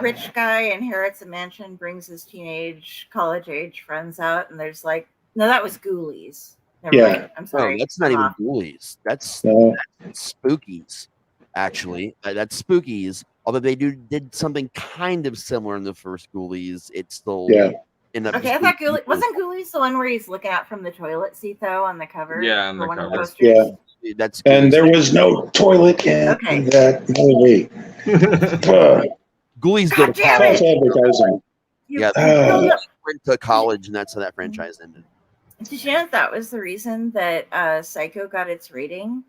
rich guy inherits a mansion, brings his teenage college age friends out, and there's like, no, that was Ghoulies. Never mind. I'm sorry. No, that's not even Ghoulies. That's Spookies. Actually, that's Spookies. Although they did something kind of similar in the first Ghoulies, it's still Okay, I thought wasn't Ghoulies the one where he's looking out from the toilet seat though on the cover? Yeah, on the one cover. Of the posters? Yeah, that's Ghoulies. And there was no toilet in that movie. Ghoulies go to college. Advertising. Yeah, they went to college, and that's how that franchise ended. Did you know that was the reason that Psycho got its rating?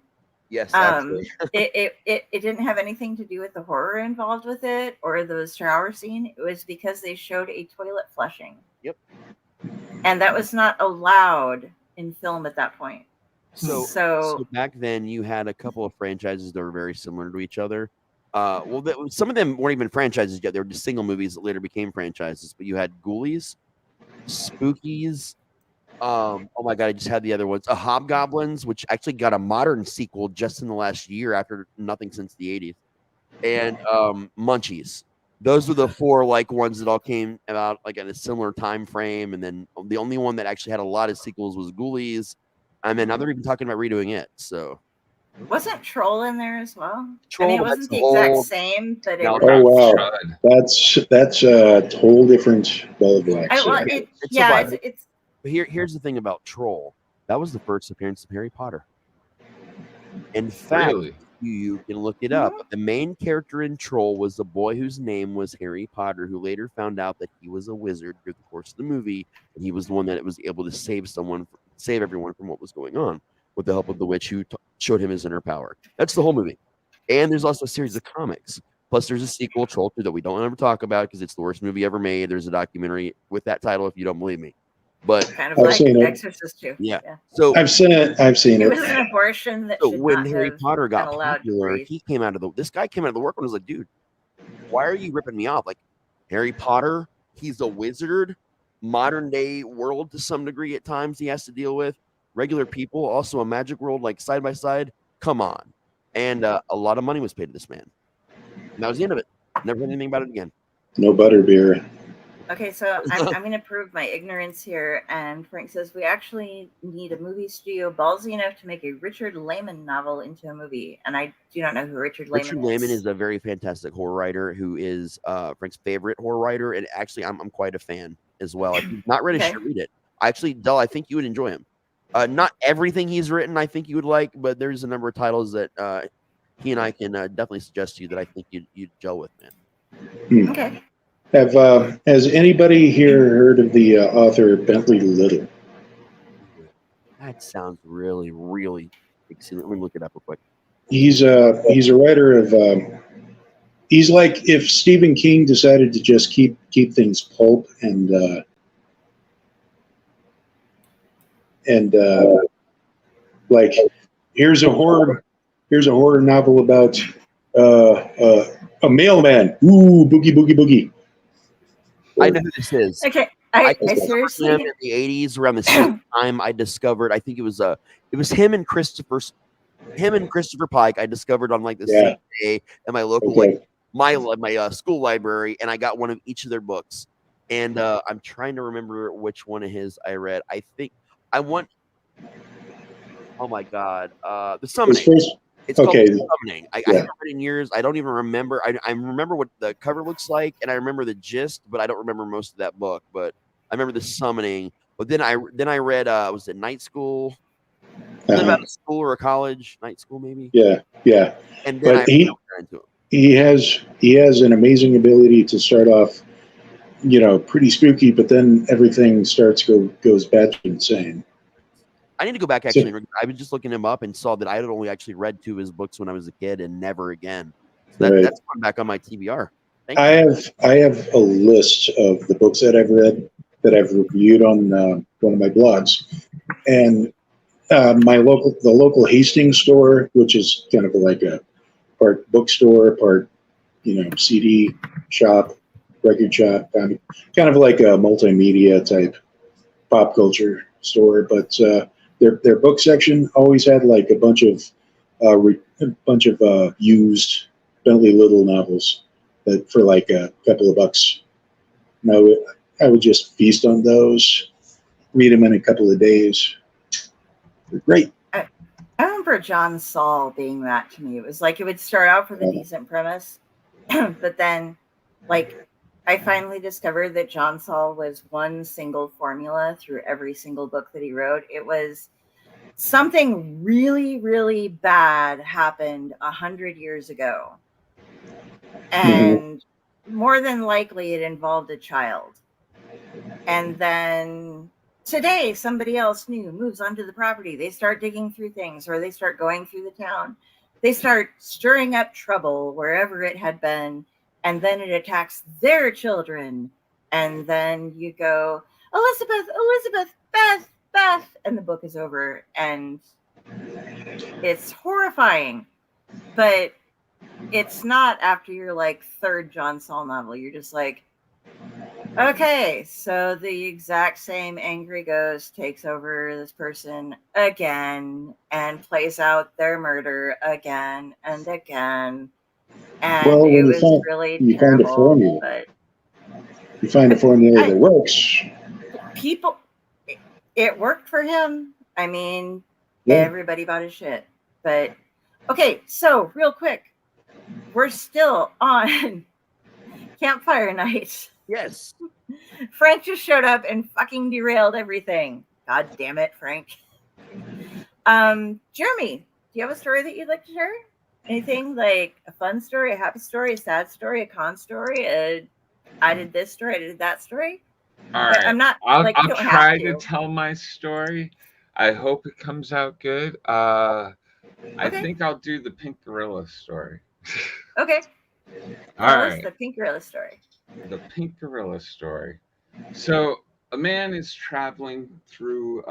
Yes, actually. it didn't have anything to do with the horror involved with it or the shower scene. It was because they showed a toilet flushing. Yep. And that was not allowed in film at that point. So back then, you had a couple of franchises that were very similar to each other. Some of them weren't even franchises yet. They were just single movies that later became franchises. But you had Ghoulies, Spookies. Oh my god, I just had the other ones. Hobgoblins, which actually got a modern sequel just in the last year after nothing since the 80s. And Munchies. Those were the four ones that all came about in a similar time frame. And then the only one that actually had a lot of sequels was Ghoulies. And then now they're even talking about redoing it. So wasn't Troll in there as well? Troll, I mean, it wasn't the exact same, but it was. Oh wow, that's a whole different ball of wax. It's. But here's the thing about Troll. That was the first appearance of Harry Potter. In fact, you can look it up. The main character in Troll was the boy whose name was Harry Potter, who later found out that he was a wizard through the course of the movie, and he was the one that was able to save everyone from what was going on with the help of the witch who showed him his inner power. That's the whole movie. And there's also a series of comics. Plus, there's a sequel, Troll 2, that we don't ever talk about because it's the worst movie ever made. There's a documentary with that title, if you don't believe me. But kind of like Exorcist too. Yeah. So I've seen it. It was an abortion that when Harry Potter got popular, he came out of this guy came out of the work and was like, dude, why are you ripping me off? Like Harry Potter, he's a wizard, modern day world to some degree at times he has to deal with. Regular people, also a magic world, like side by side. Come on. And a lot of money was paid to this man. And that was the end of it. Never heard anything about it again. No butterbeer. Okay, so I'm going to prove my ignorance here. And Frank says, we actually need a movie studio ballsy enough to make a Richard Lehman novel into a movie. And I do not know who Richard Lehman is. Richard Lehman is a very fantastic horror writer who is Frank's favorite horror writer. And actually, I'm quite a fan as well. If you've not read it, you should read it. Actually, Del, I think you would enjoy him. Not everything he's written I think you would like, but there's a number of titles that he and I can definitely suggest to you that I think you'd gel with, man. Okay. Has anybody here heard of the author Bentley Little? That sounds really, really exciting. Let me look it up real quick. He's a writer of. He's like if Stephen King decided to just keep things pulp and like here's a horror Here's a horror novel about a mailman. Ooh, boogie, boogie, boogie. I know who this is. Okay, I I seriously him in the 80s around the same time I discovered. I think it was him and Christopher Pike. I discovered on like the same day at my local my school library, and I got one of each of their books. And I'm trying to remember which one of his I read. I think I want. Oh my god, The Summoning. It's called The Summoning. I haven't read it in years. I don't even remember. I remember what the cover looks like, and I remember the gist, but I don't remember most of that book. But I remember The Summoning. But then I read was it Night School? Something about a school or a college, night school maybe. Yeah. And then but he has an amazing ability to start off, pretty spooky, but then everything goes batshit insane. I need to go back actually. I was just looking him up and saw that I had only actually read 2 of his books when I was a kid and never again. So that's going back on my TBR. I have a list of the books that I've read that I've reviewed on one of my blogs, and the local Hastings store, which is kind of like a part bookstore, part CD shop, record shop, kind of like a multimedia type pop culture store. But their book section always had like a bunch of used Bentley Little novels that for like a couple of bucks. And I would just feast on those, read them in a couple of days. They're great. I remember John Saul being that to me. It was like it would start out with a decent premise, but then, like, I finally discovered that John Saul was one single formula through every single book that he wrote. It was something really, really bad happened 100 years ago, and more than likely it involved a child. And then today, somebody else new moves onto the property. They start digging through things, or they start going through the town. They start stirring up trouble wherever it had been, and then it attacks their children. And then you go, Elizabeth, Beth, and the book is over. And it's horrifying. But it's not after your like third John Saul novel. You're just like, okay, so the exact same angry ghost takes over this person again and plays out their murder again and again. And it was really terrible. But you find a formula that works. It worked for him. I mean, everybody bought his shit. But okay, so real quick, we're still on Campfire Night. Yes. Frank just showed up and fucking derailed everything. God damn it, Frank. Jeremy, do you have a story that you'd like to share? Anything like a fun story, a happy story, a sad story, a con story, I did this story, I did that story? All right. I'm not I'll try to tell my story. I hope it comes out good. I think I'll do the Pink Gorilla story. Okay. Tell us the Pink Gorilla story. The Pink Gorilla story. So a man is traveling through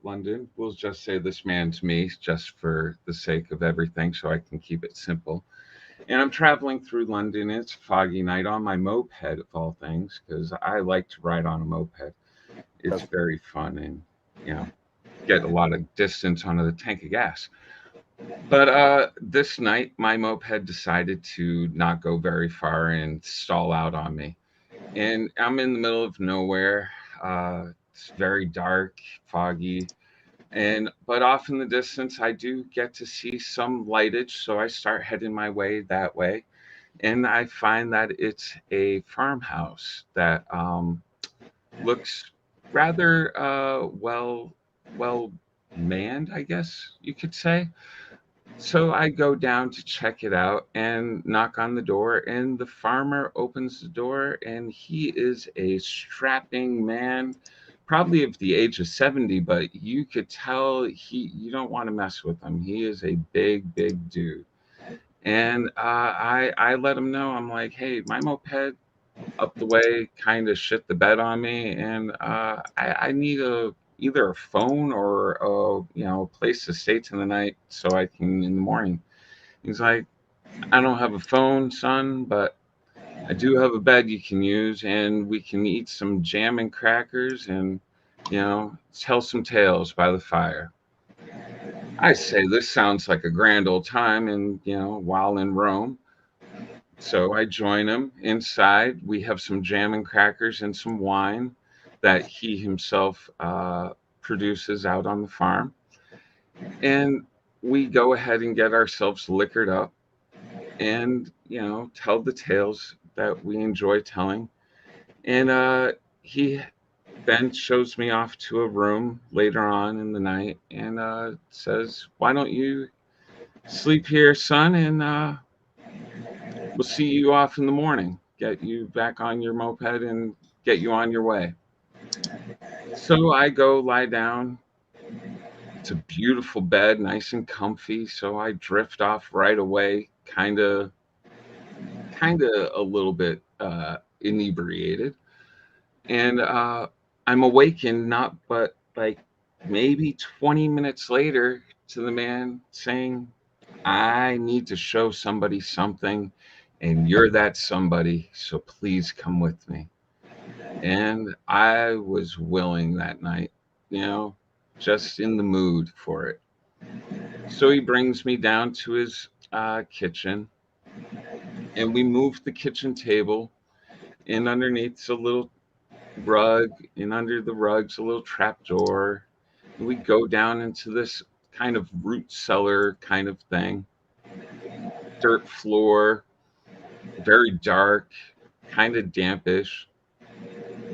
London. We'll just say this man's me, just for the sake of everything, so I can keep it simple. And I'm traveling through London. It's a foggy night on my moped, of all things, because I like to ride on a moped. It's very fun and, get a lot of distance on a tank of gas. But this night, my moped decided to not go very far and stall out on me. And I'm in the middle of nowhere. It's very dark, foggy. But off in the distance, I do get to see some lightage. So I start heading my way that way. And I find that it's a farmhouse that looks rather well manned, I guess you could say. So I go down to check it out and knock on the door, and the farmer opens the door, and he is a strapping man, probably of the age of 70, but you could tell you don't want to mess with him. He is a big, big dude. And I let him know, I'm like, hey, my moped up the way kind of shit the bed on me, and I need either a phone or a place to stay tonight so I can in the morning. He's like, I don't have a phone, son, but I do have a bed you can use, and we can eat some jam and crackers and, tell some tales by the fire. I say, this sounds like a grand old time, and, while in Rome. So I join him inside. We have some jam and crackers and some wine that he himself produces out on the farm. And we go ahead and get ourselves liquored up and, tell the tales that we enjoy telling. And he then shows me off to a room later on in the night and says, "Why don't you sleep here, son? And we'll see you off in the morning. Get you back on your moped and get you on your way." So I go lie down. It's a beautiful bed, nice and comfy. So I drift off right away, kind of a little bit inebriated. And I'm awakened, not but like maybe 20 minutes later, to the man saying, "I need to show somebody something, and you're that somebody, so please come with me." And I was willing that night, just in the mood for it. So he brings me down to his kitchen, and we move the kitchen table, and underneath's a little rug, and under the rug's a little trap door. And we go down into this kind of root cellar kind of thing, dirt floor, very dark, kind of dampish.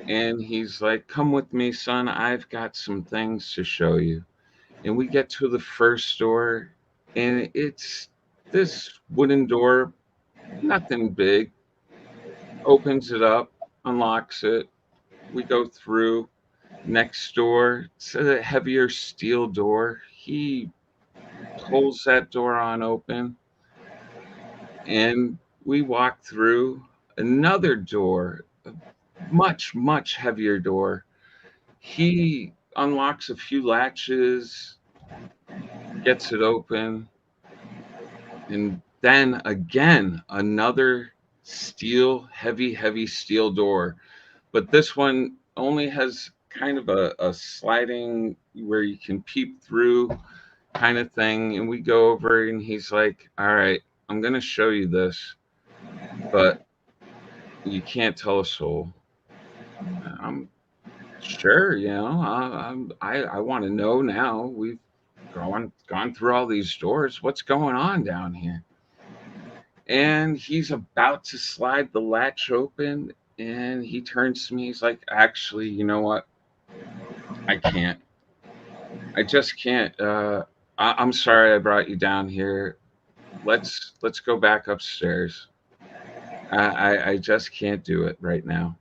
And he's like, "Come with me, son. I've got some things to show you." And we get to the first door, and it's this wooden door, nothing big. Opens it up, unlocks it. We go through. Next door, it's a heavier steel door. He pulls that door on open, and we walk through another door, a much, much heavier door. He unlocks a few latches, gets it open, and then again, another steel, heavy, heavy steel door. But this one only has kind of a sliding where you can peep through kind of thing. And we go over, and he's like, "All right, I'm going to show you this, but you can't tell a soul." I'm sure, I want to know now. We've gone through all these doors. What's going on down here? And he's about to slide the latch open, and he turns to me. He's like, "Actually, you know what? I can't. I just can't. I'm sorry I brought you down here. Let's go back upstairs. I just can't do it right now."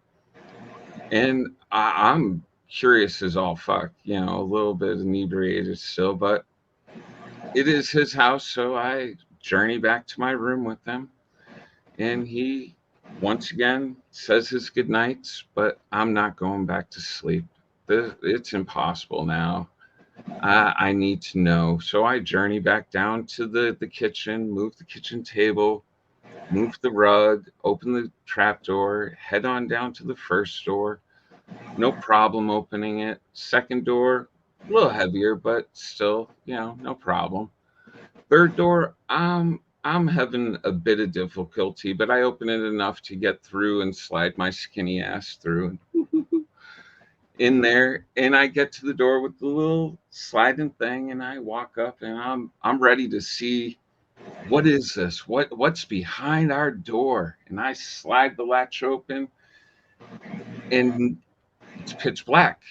And I'm curious as all fuck, a little bit inebriated still, but it is his house, so I journey back to my room with him. And he once again says his good nights, but I'm not going back to sleep. It's impossible now. I need to know. So I journey back down to the kitchen, move the kitchen table, move the rug, open the trap door, head on down to the first door. No problem opening it. Second door, a little heavier, but still, no problem. Third door, I'm having a bit of difficulty, but I open it enough to get through and slide my skinny ass through in there, and I get to the door with the little sliding thing, and I walk up, and I'm ready to see what is this? What's behind our door? And I slide the latch open, and it's pitch black.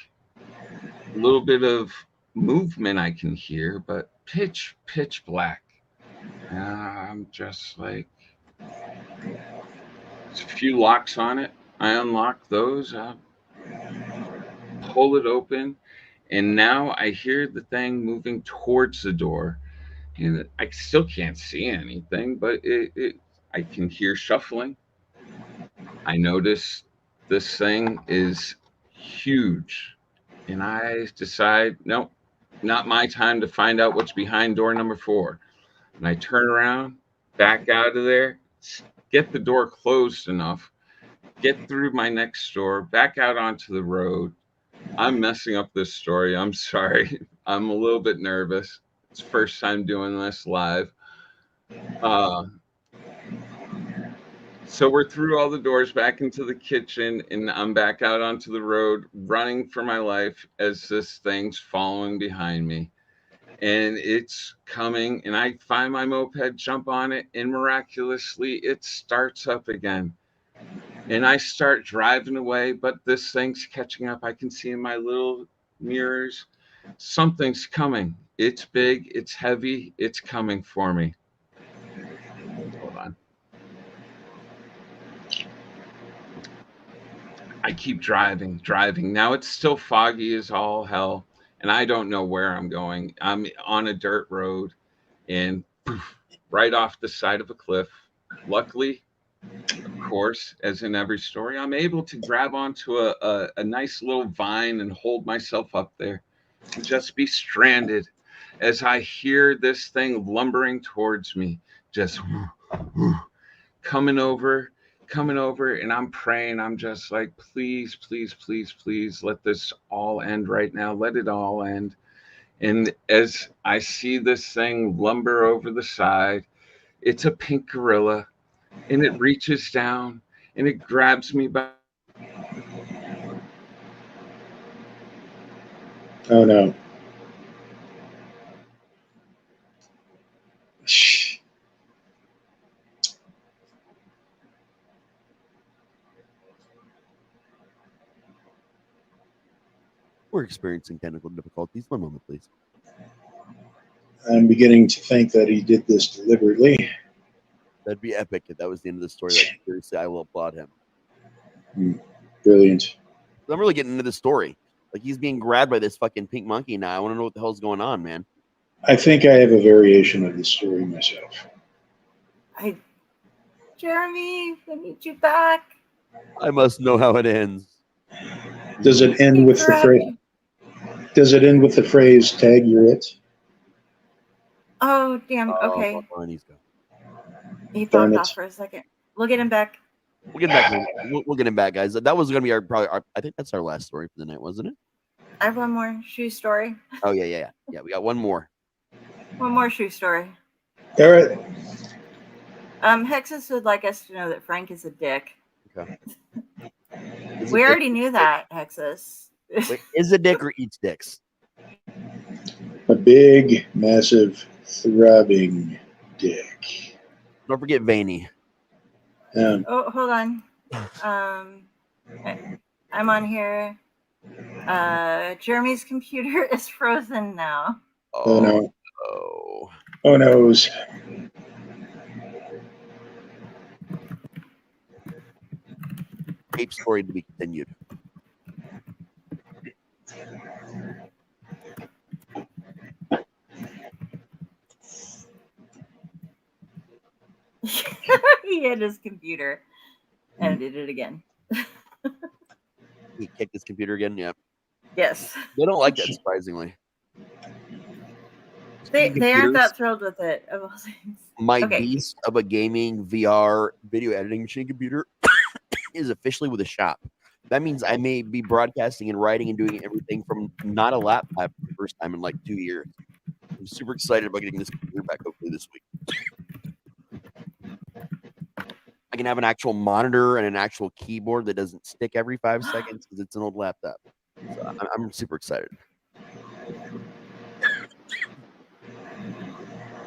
A little bit of movement I can hear, but pitch black. And I'm just like, there's a few locks on it. I unlock those, pull it open, and now I hear the thing moving towards the door. And I still can't see anything, but I can hear shuffling. I notice this thing is huge, and I decide, nope, not my time to find out what's behind door number 4. And I turn around, back out of there, get the door closed enough, get through my next door, back out onto the road. I'm messing up this story. I'm sorry. I'm a little bit nervous. It's first time doing this live. So we're through all the doors back into the kitchen, and I'm back out onto the road, running for my life as this thing's following behind me. And it's coming, and I find my moped, jump on it, and miraculously it starts up again. And I start driving away, but this thing's catching up. I can see in my little mirrors something's coming. It's big, it's heavy, it's coming for me. Hold on. I keep driving. Now it's still foggy as all hell, and I don't know where I'm going. I'm on a dirt road, and poof, right off the side of a cliff. Luckily, of course, as in every story, I'm able to grab onto a nice little vine and hold myself up there and just be stranded as I hear this thing lumbering towards me, just coming over, and I'm praying. I'm just like, please, please, please, please, let this all end right now. Let it all end. And as I see this thing lumber over the side, it's a pink gorilla, and it reaches down and it grabs me by. Oh no. We're experiencing technical difficulties. One moment, please. I'm beginning to think that he did this deliberately. That'd be epic if that was the end of the story. Like, seriously, I will applaud him. Brilliant. I'm really getting into the story. Like, he's being grabbed by this fucking pink monkey now. I want to know what the hell's going on, man. I think I have a variation of the story myself. Jeremy, I need you back. I must know how it ends. Does it end with the phrase? Does it end with the phrase "tag you're it"? Oh damn! Okay. He popped off for a second. We'll get him back. We'll get him back. We'll get him back, guys. That was going to be our. I think that's our last story for the night, wasn't it? I have one more shoe story. Oh yeah. We got one more. One more shoe story. All right. Hexus would like us to know that Frank is a dick. Okay. We already knew that, Hexus. Wait, is a dick or eats dicks? A big, massive, throbbing dick. Don't forget veiny. Oh, hold on. I'm on here. Jeremy's computer is frozen now. Oh no. Oh noes. Ape story to be continued. He hit his computer and did it again. He kicked his computer again. Yeah. Yes. They don't like that, surprisingly. They aren't that thrilled with it. Of all things. My beast of a gaming VR video editing machine computer is officially with a shop. That means I may be broadcasting and writing and doing everything from not a laptop for the first time in like 2 years. I'm super excited about getting this computer back hopefully this week. I can have an actual monitor and an actual keyboard that doesn't stick every 5 seconds because it's an old laptop. So I'm super excited.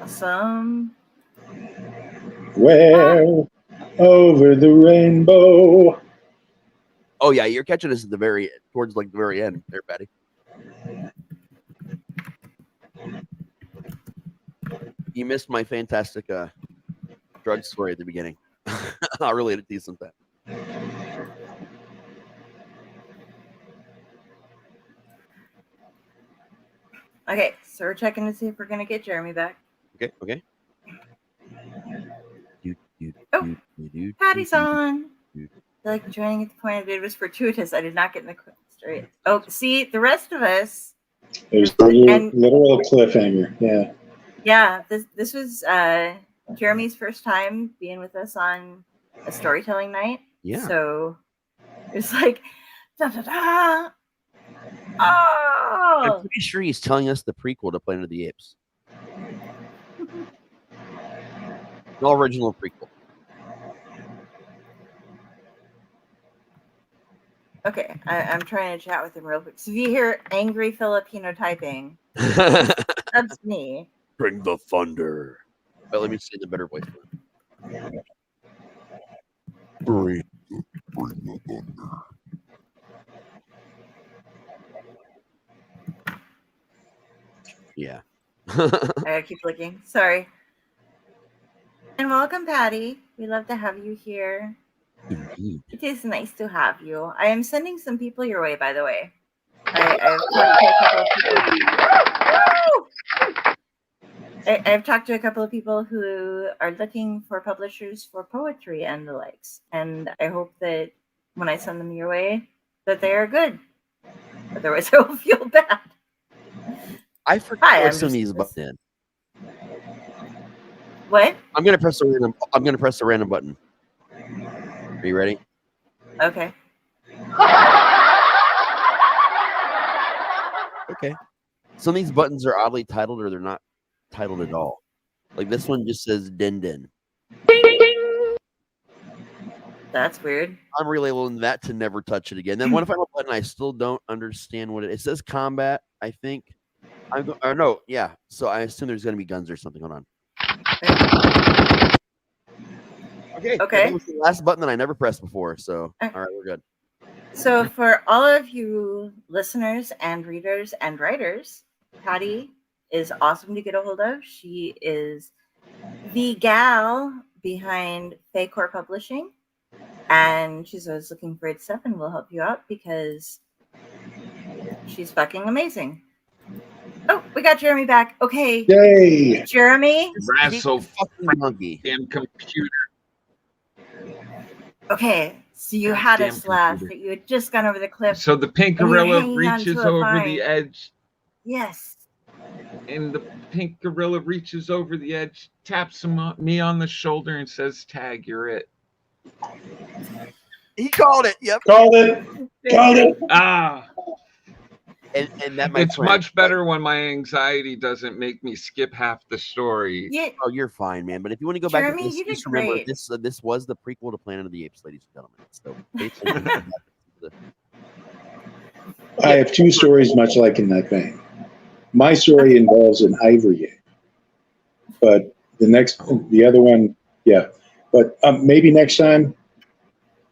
Awesome. Well, over the rainbow. Oh yeah, you're catching us at the towards like the very end there, Patty. You missed my fantastic drug story at the beginning. I'll relate it to you sometime. Okay, so we're checking to see if we're gonna get Jeremy back. Okay. Patty's on. I like joining at the point it was fortuitous. I did not get in the story. Oh, see, the rest of us. There's a literal cliffhanger. Yeah. Yeah, this was Jeremy's first time being with us on a storytelling night. Yeah. So it's like, da da da. Oh! I'm pretty sure he's telling us the prequel to Planet of the Apes. The original prequel. Okay, I'm trying to chat with him real quick. So if you hear angry Filipino typing, that's me. Bring the thunder. But let me say the better voice for him. Bring the thunder. Yeah. I gotta keep looking. Sorry. And welcome, Patty. We love to have you here. Indeed. It is nice to have you. I am sending some people your way, by the way. I've talked to a couple of people who are looking for publishers for poetry and the likes. And I hope that when I send them your way, that they are good. Otherwise, I will feel bad. I forgot to press some of these buttons in. What? I'm gonna press a random button. Are you ready? Okay. Okay. Some of these buttons are oddly titled, or they're not titled at all. Like this one just says "din din." That's weird. I'm relabeling that to never touch it again. Then one final button, I still don't understand what it says. Combat, I think. Or no, yeah. So I assume there's gonna be guns or something. Hold on. Okay. That was the last button that I never pressed before. So all right, we're good. So for all of you listeners and readers and writers, Patty is awesome to get a hold of. She is the gal behind Faycore Publishing, and she's always looking for its stuff, and we'll help you out because she's fucking amazing. Oh, we got Jeremy back. Okay. Yay! Jeremy. Wrestle fucking monkey. Damn computer. Okay, so you had us laugh that you had just gone over the cliff. So the pink gorilla reaches over the edge. Yes. And the pink gorilla reaches over the edge, taps me on the shoulder, and says, "Tag, you're it." He called it. Yep. Called it. Called it. Ah. And that it's much better when my anxiety doesn't make me skip half the story. Yeah. Oh, you're fine, man. But if you want to go Jeremy, back to this, just remember this was the prequel to Planet of the Apes, ladies and gentlemen. So basically, I have two stories much like in that vein. My story involves an ivory ape, but the other one, yeah. But maybe next time.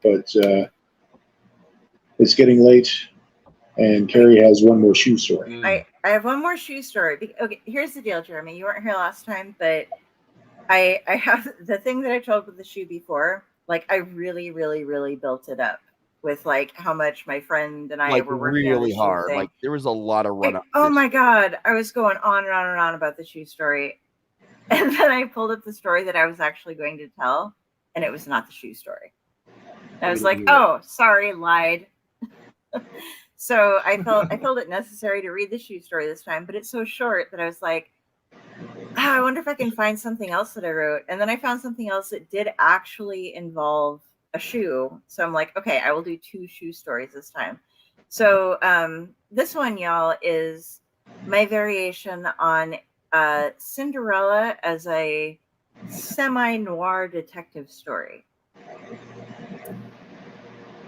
But it's getting late. And Carrie has one more shoe story. I have one more shoe story. Okay, here's the deal, Jeremy. You weren't here last time, but I have the thing that I told with the shoe before. Like, I really, really, really built it up with like how much my friend and I were working really on the hard. shoe thing. Like there was a lot of run up. Oh my god, I was going on and on and on about the shoe story, and then I pulled up the story that I was actually going to tell, and it was not the shoe story. I was like, oh, sorry, lied. So I felt it necessary to read the shoe story this time, but it's so short that I was like, I wonder if I can find something else that I wrote. And then I found something else that did actually involve a shoe. So I'm like, okay, I will do 2 shoe stories this time. So this one, y'all, is my variation on Cinderella as a semi-noir detective story.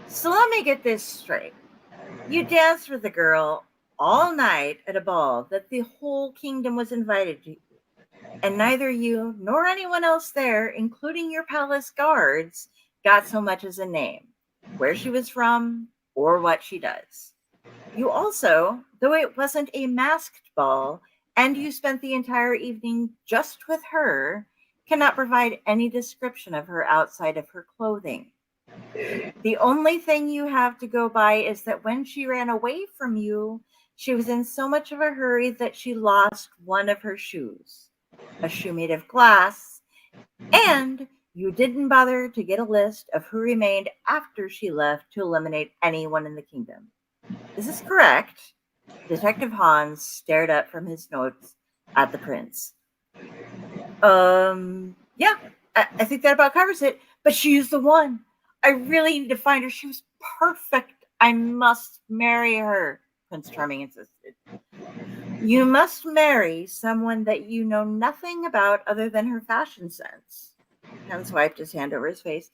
So let me get this straight. You danced with a girl all night at a ball that the whole kingdom was invited to, and neither you nor anyone else there, including your palace guards, got so much as a name, where she was from, or what she does. You also, though it wasn't a masked ball, and you spent the entire evening just with her, cannot provide any description of her outside of her clothing. The only thing you have to go by is that when she ran away from you, she was in so much of a hurry that she lost one of her shoes, a shoe made of glass, and you didn't bother to get a list of who remained after she left to eliminate anyone in the kingdom. Is this correct? Detective Hans stared up from his notes at the prince. Yeah, I think that about covers it. But she's the one. I really need to find her. She was perfect. I must marry her, Prince Charming insisted. You must marry someone that you know nothing about other than her fashion sense. Hans wiped his hand over his face.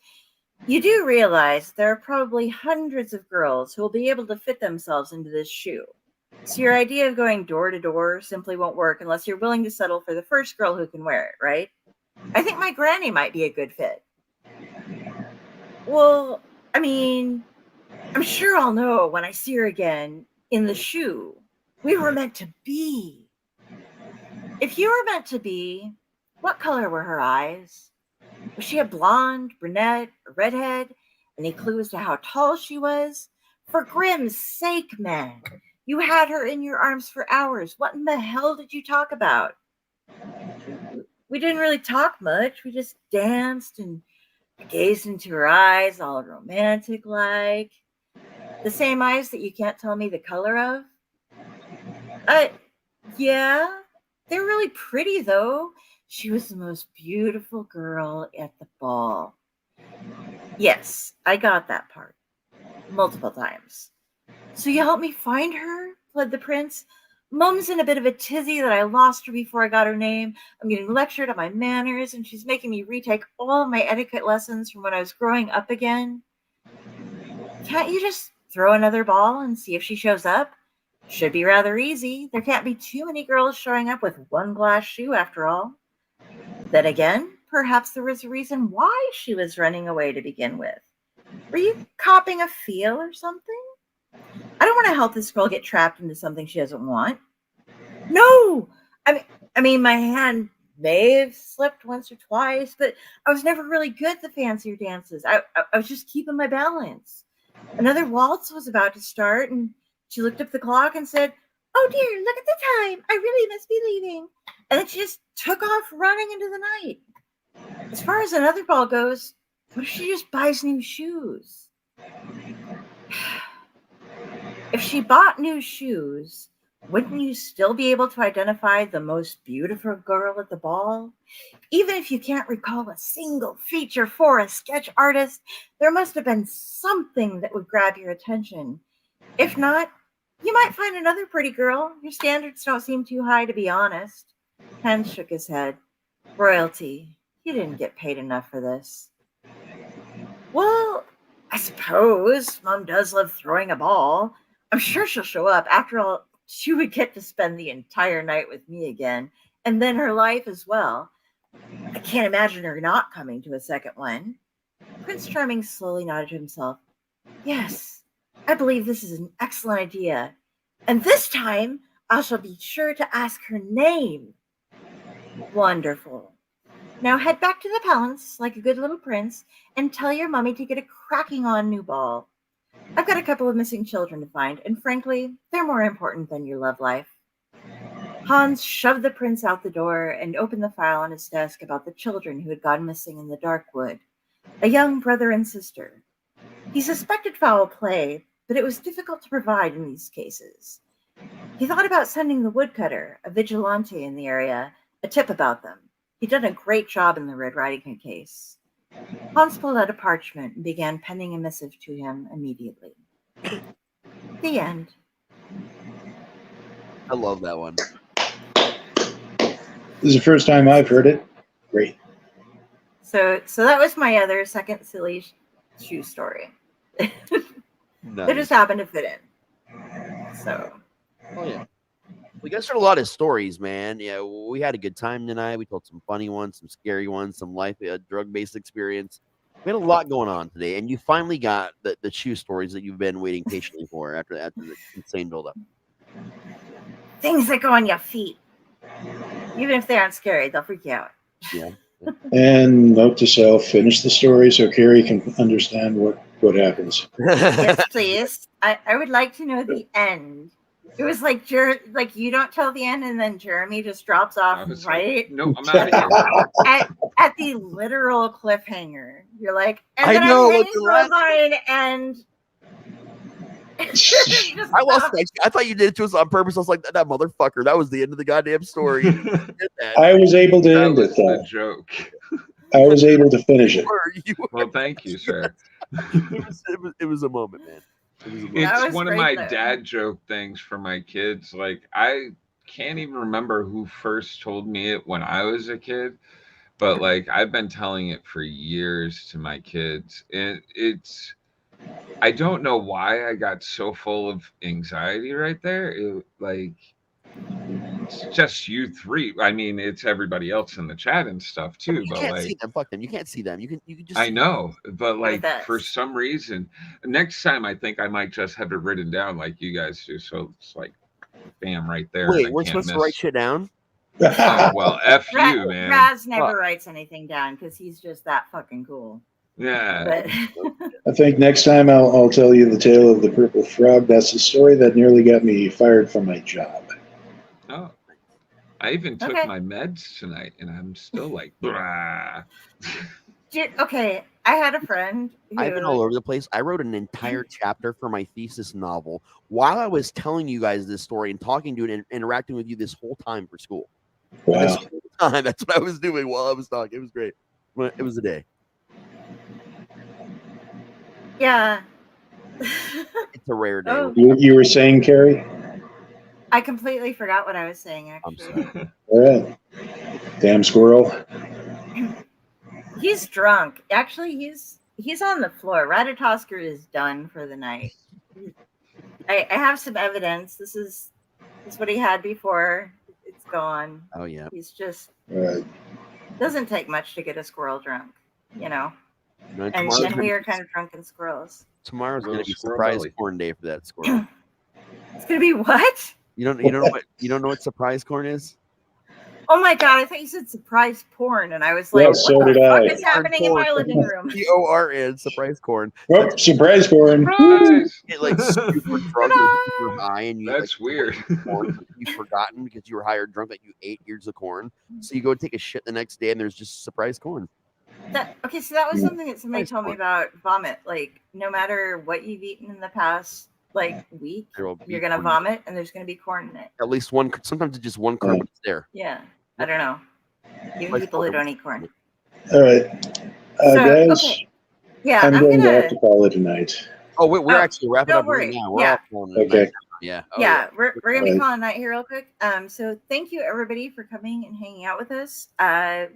You do realize there are probably hundreds of girls who will be able to fit themselves into this shoe. So your idea of going door to door simply won't work unless you're willing to settle for the first girl who can wear it, right? I think my granny might be a good fit. Well, I mean, I'm sure I'll know when I see her again in the shoe. We were meant to be. If you were meant to be, what color were her eyes? Was she a blonde, brunette, or redhead? Any clue as to how tall she was? For Grimm's sake, man. You had her in your arms for hours. What in the hell did you talk about? We didn't really talk much. We just danced and gazed into her eyes, all romantic like. The same eyes that you can't tell me the color of? Yeah. They're really pretty, though. She was the most beautiful girl at the ball. Yes, I got that part. Multiple times. So you help me find her? Pled the prince. Mum's in a bit of a tizzy that I lost her before I got her name. I'm getting lectured on my manners, and she's making me retake all of my etiquette lessons from when I was growing up again. Can't you just throw another ball and see if she shows up? Should be rather easy. There can't be too many girls showing up with one glass shoe after all. Then again, perhaps there was a reason why she was running away to begin with. Were you copping a feel or something? I don't want to help this girl get trapped into something she doesn't want. No! I mean, my hand may have slipped once or twice, but I was never really good at the fancier dances. I was just keeping my balance. Another waltz was about to start, and she looked up the clock and said, "Oh dear, look at the time. I really must be leaving." And then she just took off running into the night. As far as another ball goes, what if she just buys new shoes? If she bought new shoes, wouldn't you still be able to identify the most beautiful girl at the ball? Even if you can't recall a single feature for a sketch artist, there must have been something that would grab your attention. If not, you might find another pretty girl. Your standards don't seem too high, to be honest. Hans shook his head. Royalty. You didn't get paid enough for this. Well, I suppose Mom does love throwing a ball. I'm sure she'll show up. After all, she would get to spend the entire night with me again, and then her life as well. I can't imagine her not coming to a second one. Prince Charming slowly nodded to himself. Yes, I believe this is an excellent idea. And this time, I shall be sure to ask her name. Wonderful. Now head back to the palace like a good little prince and tell your mummy to get a cracking on new ball. I've got a couple of missing children to find, and frankly, they're more important than your love life. Hans shoved the prince out the door and opened the file on his desk about the children who had gone missing in the dark wood, a young brother and sister. He suspected foul play, but it was difficult to provide in these cases. He thought about sending the woodcutter, a vigilante in the area, a tip about them. He'd done a great job in the Red Riding Hood case. Hans pulled out a parchment and began penning a missive to him immediately. The end. I love that one. This is the first time I've heard it. Great. So that was my other second silly shoe story. Nice. They just happened to fit in. So. Oh yeah. We got started a lot of stories, man. Yeah, we had a good time tonight. We told some funny ones, some scary ones, some life drug-based experience. We had a lot going on today, and you finally got the shoe stories that you've been waiting patiently for after the insane buildup. Things that go on your feet. Even if they aren't scary, they'll freak you out. Yeah. And note to self, finish the story so Carrie can understand what happens. Yes, please. I would like to know the end. It was like you don't tell the end, and then Jeremy just drops off, right? No, I'm out of here. At the literal cliffhanger. You're like, and I then know, I'm hanging like the for a line, and I lost. I thought you did it to us on purpose. I was like, that motherfucker. That was the end of the goddamn story. I was able to end it, though. The joke. I was able to finish it. Well, thank you, sir. It was a moment, man. It was a moment. It's one of my dad joke things for my kids. Like, I can't even remember who first told me it when I was a kid, but like I've been telling it for years to my kids. And I don't know why I got so full of anxiety right there. It's just you three. I mean, it's everybody else in the chat and stuff too. You but can't like, see them. Fuck them. You can't see them. You can just. I know, but like for some reason, next time I think I might just have it written down like you guys do. So it's like, bam, right there. Wait, and I we're can't supposed miss. to write shit down? Oh well, F you, man. Raz never writes anything down because he's just that fucking cool. Yeah. I think next time I'll tell you the tale of the purple frog. That's the story that nearly got me fired from my job. Oh, I even took my meds tonight, and I'm still like, okay. I had a friend who... I've been all over the place. I wrote an entire chapter for my thesis novel while I was telling you guys this story and talking to it and interacting with you this whole time for school. Wow. This whole time, that's what I was doing while I was talking. It was great. It was a day. Yeah. It's a rare day. Oh. You were saying, Carrie? I completely forgot what I was saying, actually. I'm sorry. All right. Damn squirrel. He's drunk. Actually, he's on the floor. Ratatosker is done for the night. I have some evidence. This is what he had before. It's gone. Oh yeah. He's just Right. doesn't take much to get a squirrel drunk, you know. No, and we are kind of drunken squirrels. Tomorrow's gonna be surprise corn day for that squirrel. It's gonna be what? You don't know what surprise corn is? Oh my god! I thought you said surprise porn, and I was like, Yes, so "What the did fuck I. is happening in my living room?" CORN, surprise corn. Oh, surprise corn! It like super drunk, super high, and you. That's like, weird. Corn, you've forgotten because you were higher drunk that you ate ears of corn. So you go take a shit the next day, and there's just surprise corn. Okay, so that was something that somebody told me about vomit. Like, no matter what you've eaten in the past week, you're gonna vomit, and there's gonna be corn in it. At least one. Sometimes it's just one corn that's there. Yeah, I don't know. Even people who don't eat corn. All right, guys. Okay. Yeah, I'm going to have to call it a night. Oh, we're actually wrapping up right now. We're yeah. all Okay. Yeah. We're gonna be calling a night here real quick. So thank you everybody for coming and hanging out with us.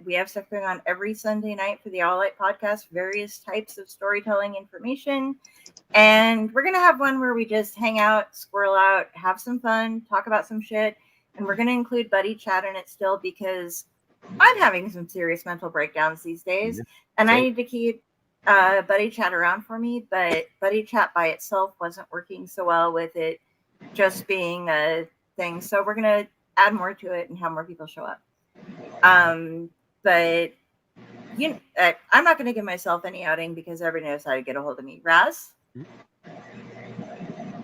We have stuff going on every Sunday night for the All Light podcast, various types of storytelling information, and we're gonna have one where we just hang out, squirrel out, have some fun, talk about some shit, and we're gonna include buddy chat in it still because I'm having some serious mental breakdowns these days, and I need to keep buddy chat around for me, but buddy chat by itself wasn't working so well with it just being a thing, so we're gonna add more to it and have more people show up. But I'm not gonna give myself any outing because everybody knows how to get a hold of me. Raz,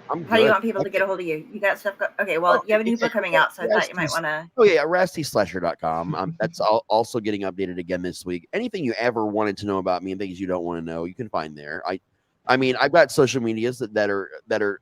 how do you want people to get a hold of you? You got stuff okay, well, you have a new book coming out, so I thought you might want to... Oh yeah, RastySlasher.com. That's also getting updated again this week. Anything you ever wanted to know about me and things you don't want to know, you can find there. I mean, I've got social medias that are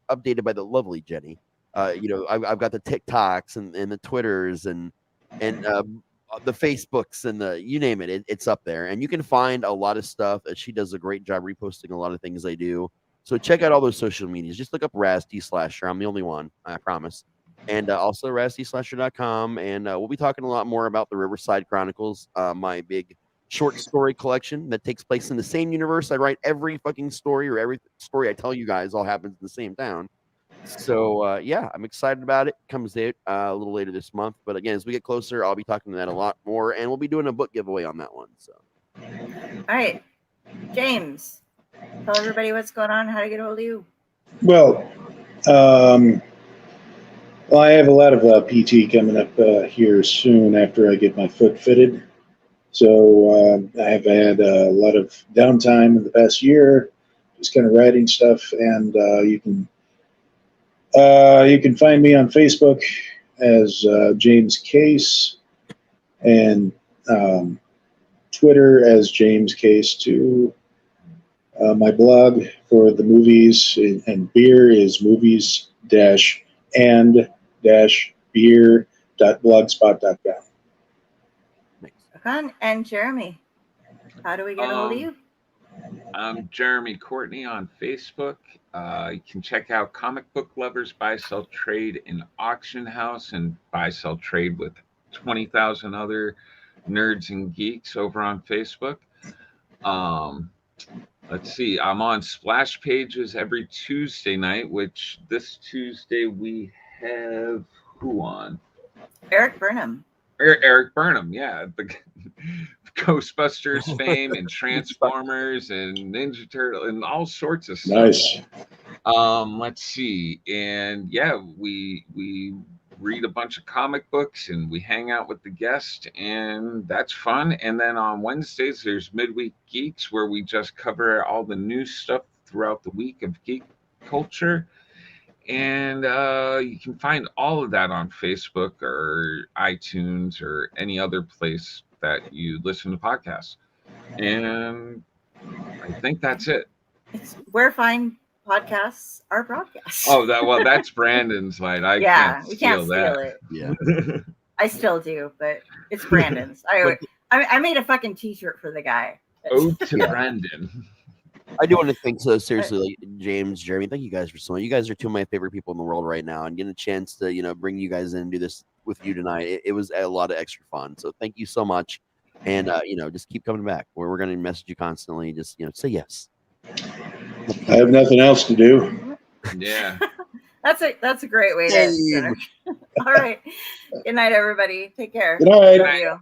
updated by the lovely Jenny. I've got the TikToks and the Twitters and the Facebooks and the you name it, it's up there. And you can find a lot of stuff. She does a great job reposting a lot of things I do. So check out all those social medias. Just look up RazDSlasher. I'm the only one, I promise. And also RazDSlasher.com. And we'll be talking a lot more about the Riverside Chronicles, my big short story collection that takes place in the same universe. I write every fucking story, or every story I tell you guys all happens in the same town. So I'm excited about it. Comes out a little later this month, but again, as we get closer, I'll be talking to that a lot more, and we'll be doing a book giveaway on that one. So, all right, James, tell everybody what's going on, how to get a hold of you. Well, I have a lot of PT coming up here soon after I get my foot fitted. So I have had a lot of downtime in the past year, just kind of writing stuff, and you can find me on Facebook as James Case, and Twitter as James Case too. My blog for the movies and beer is movies-and-beer.blogspot.com. And Jeremy. How do we get a hold of you? I'm Jeremy Courtney on Facebook. You can check out Comic Book Lovers Buy Sell Trade in Auction House and Buy Sell Trade with 20,000 other nerds and geeks over on Facebook. Let's see, I'm on Splash Pages every Tuesday night, which this Tuesday we have who on? Eric Burnham. Eric Burnham, yeah, the Ghostbusters fame and Transformers and Ninja Turtle and all sorts of stuff. Nice. Let's see, and yeah, we read a bunch of comic books and we hang out with the guest, and that's fun. And then on Wednesdays there's Midweek Geeks, where we just cover all the new stuff throughout the week of geek culture. And you can find all of that on Facebook or iTunes or any other place that you listen to podcasts. And I think that's it. It's where fine podcasts are broadcast. Oh, that's Brandon's line. I can't steal it. Yeah. I still do, but it's Brandon's. I made a fucking t-shirt for the guy. Ode to Brandon. I do want to thank seriously, like, James, Jeremy. Thank you guys for so much. You guys are two of my favorite people in the world right now, and getting a chance to bring you guys in and do this with you tonight. It was a lot of extra fun. So thank you so much, and just keep coming back. We're going to message you constantly. Just say yes. I have nothing else to do. Yeah. That's a great way to. All right. Good night, everybody. Take care. Good night. Love you.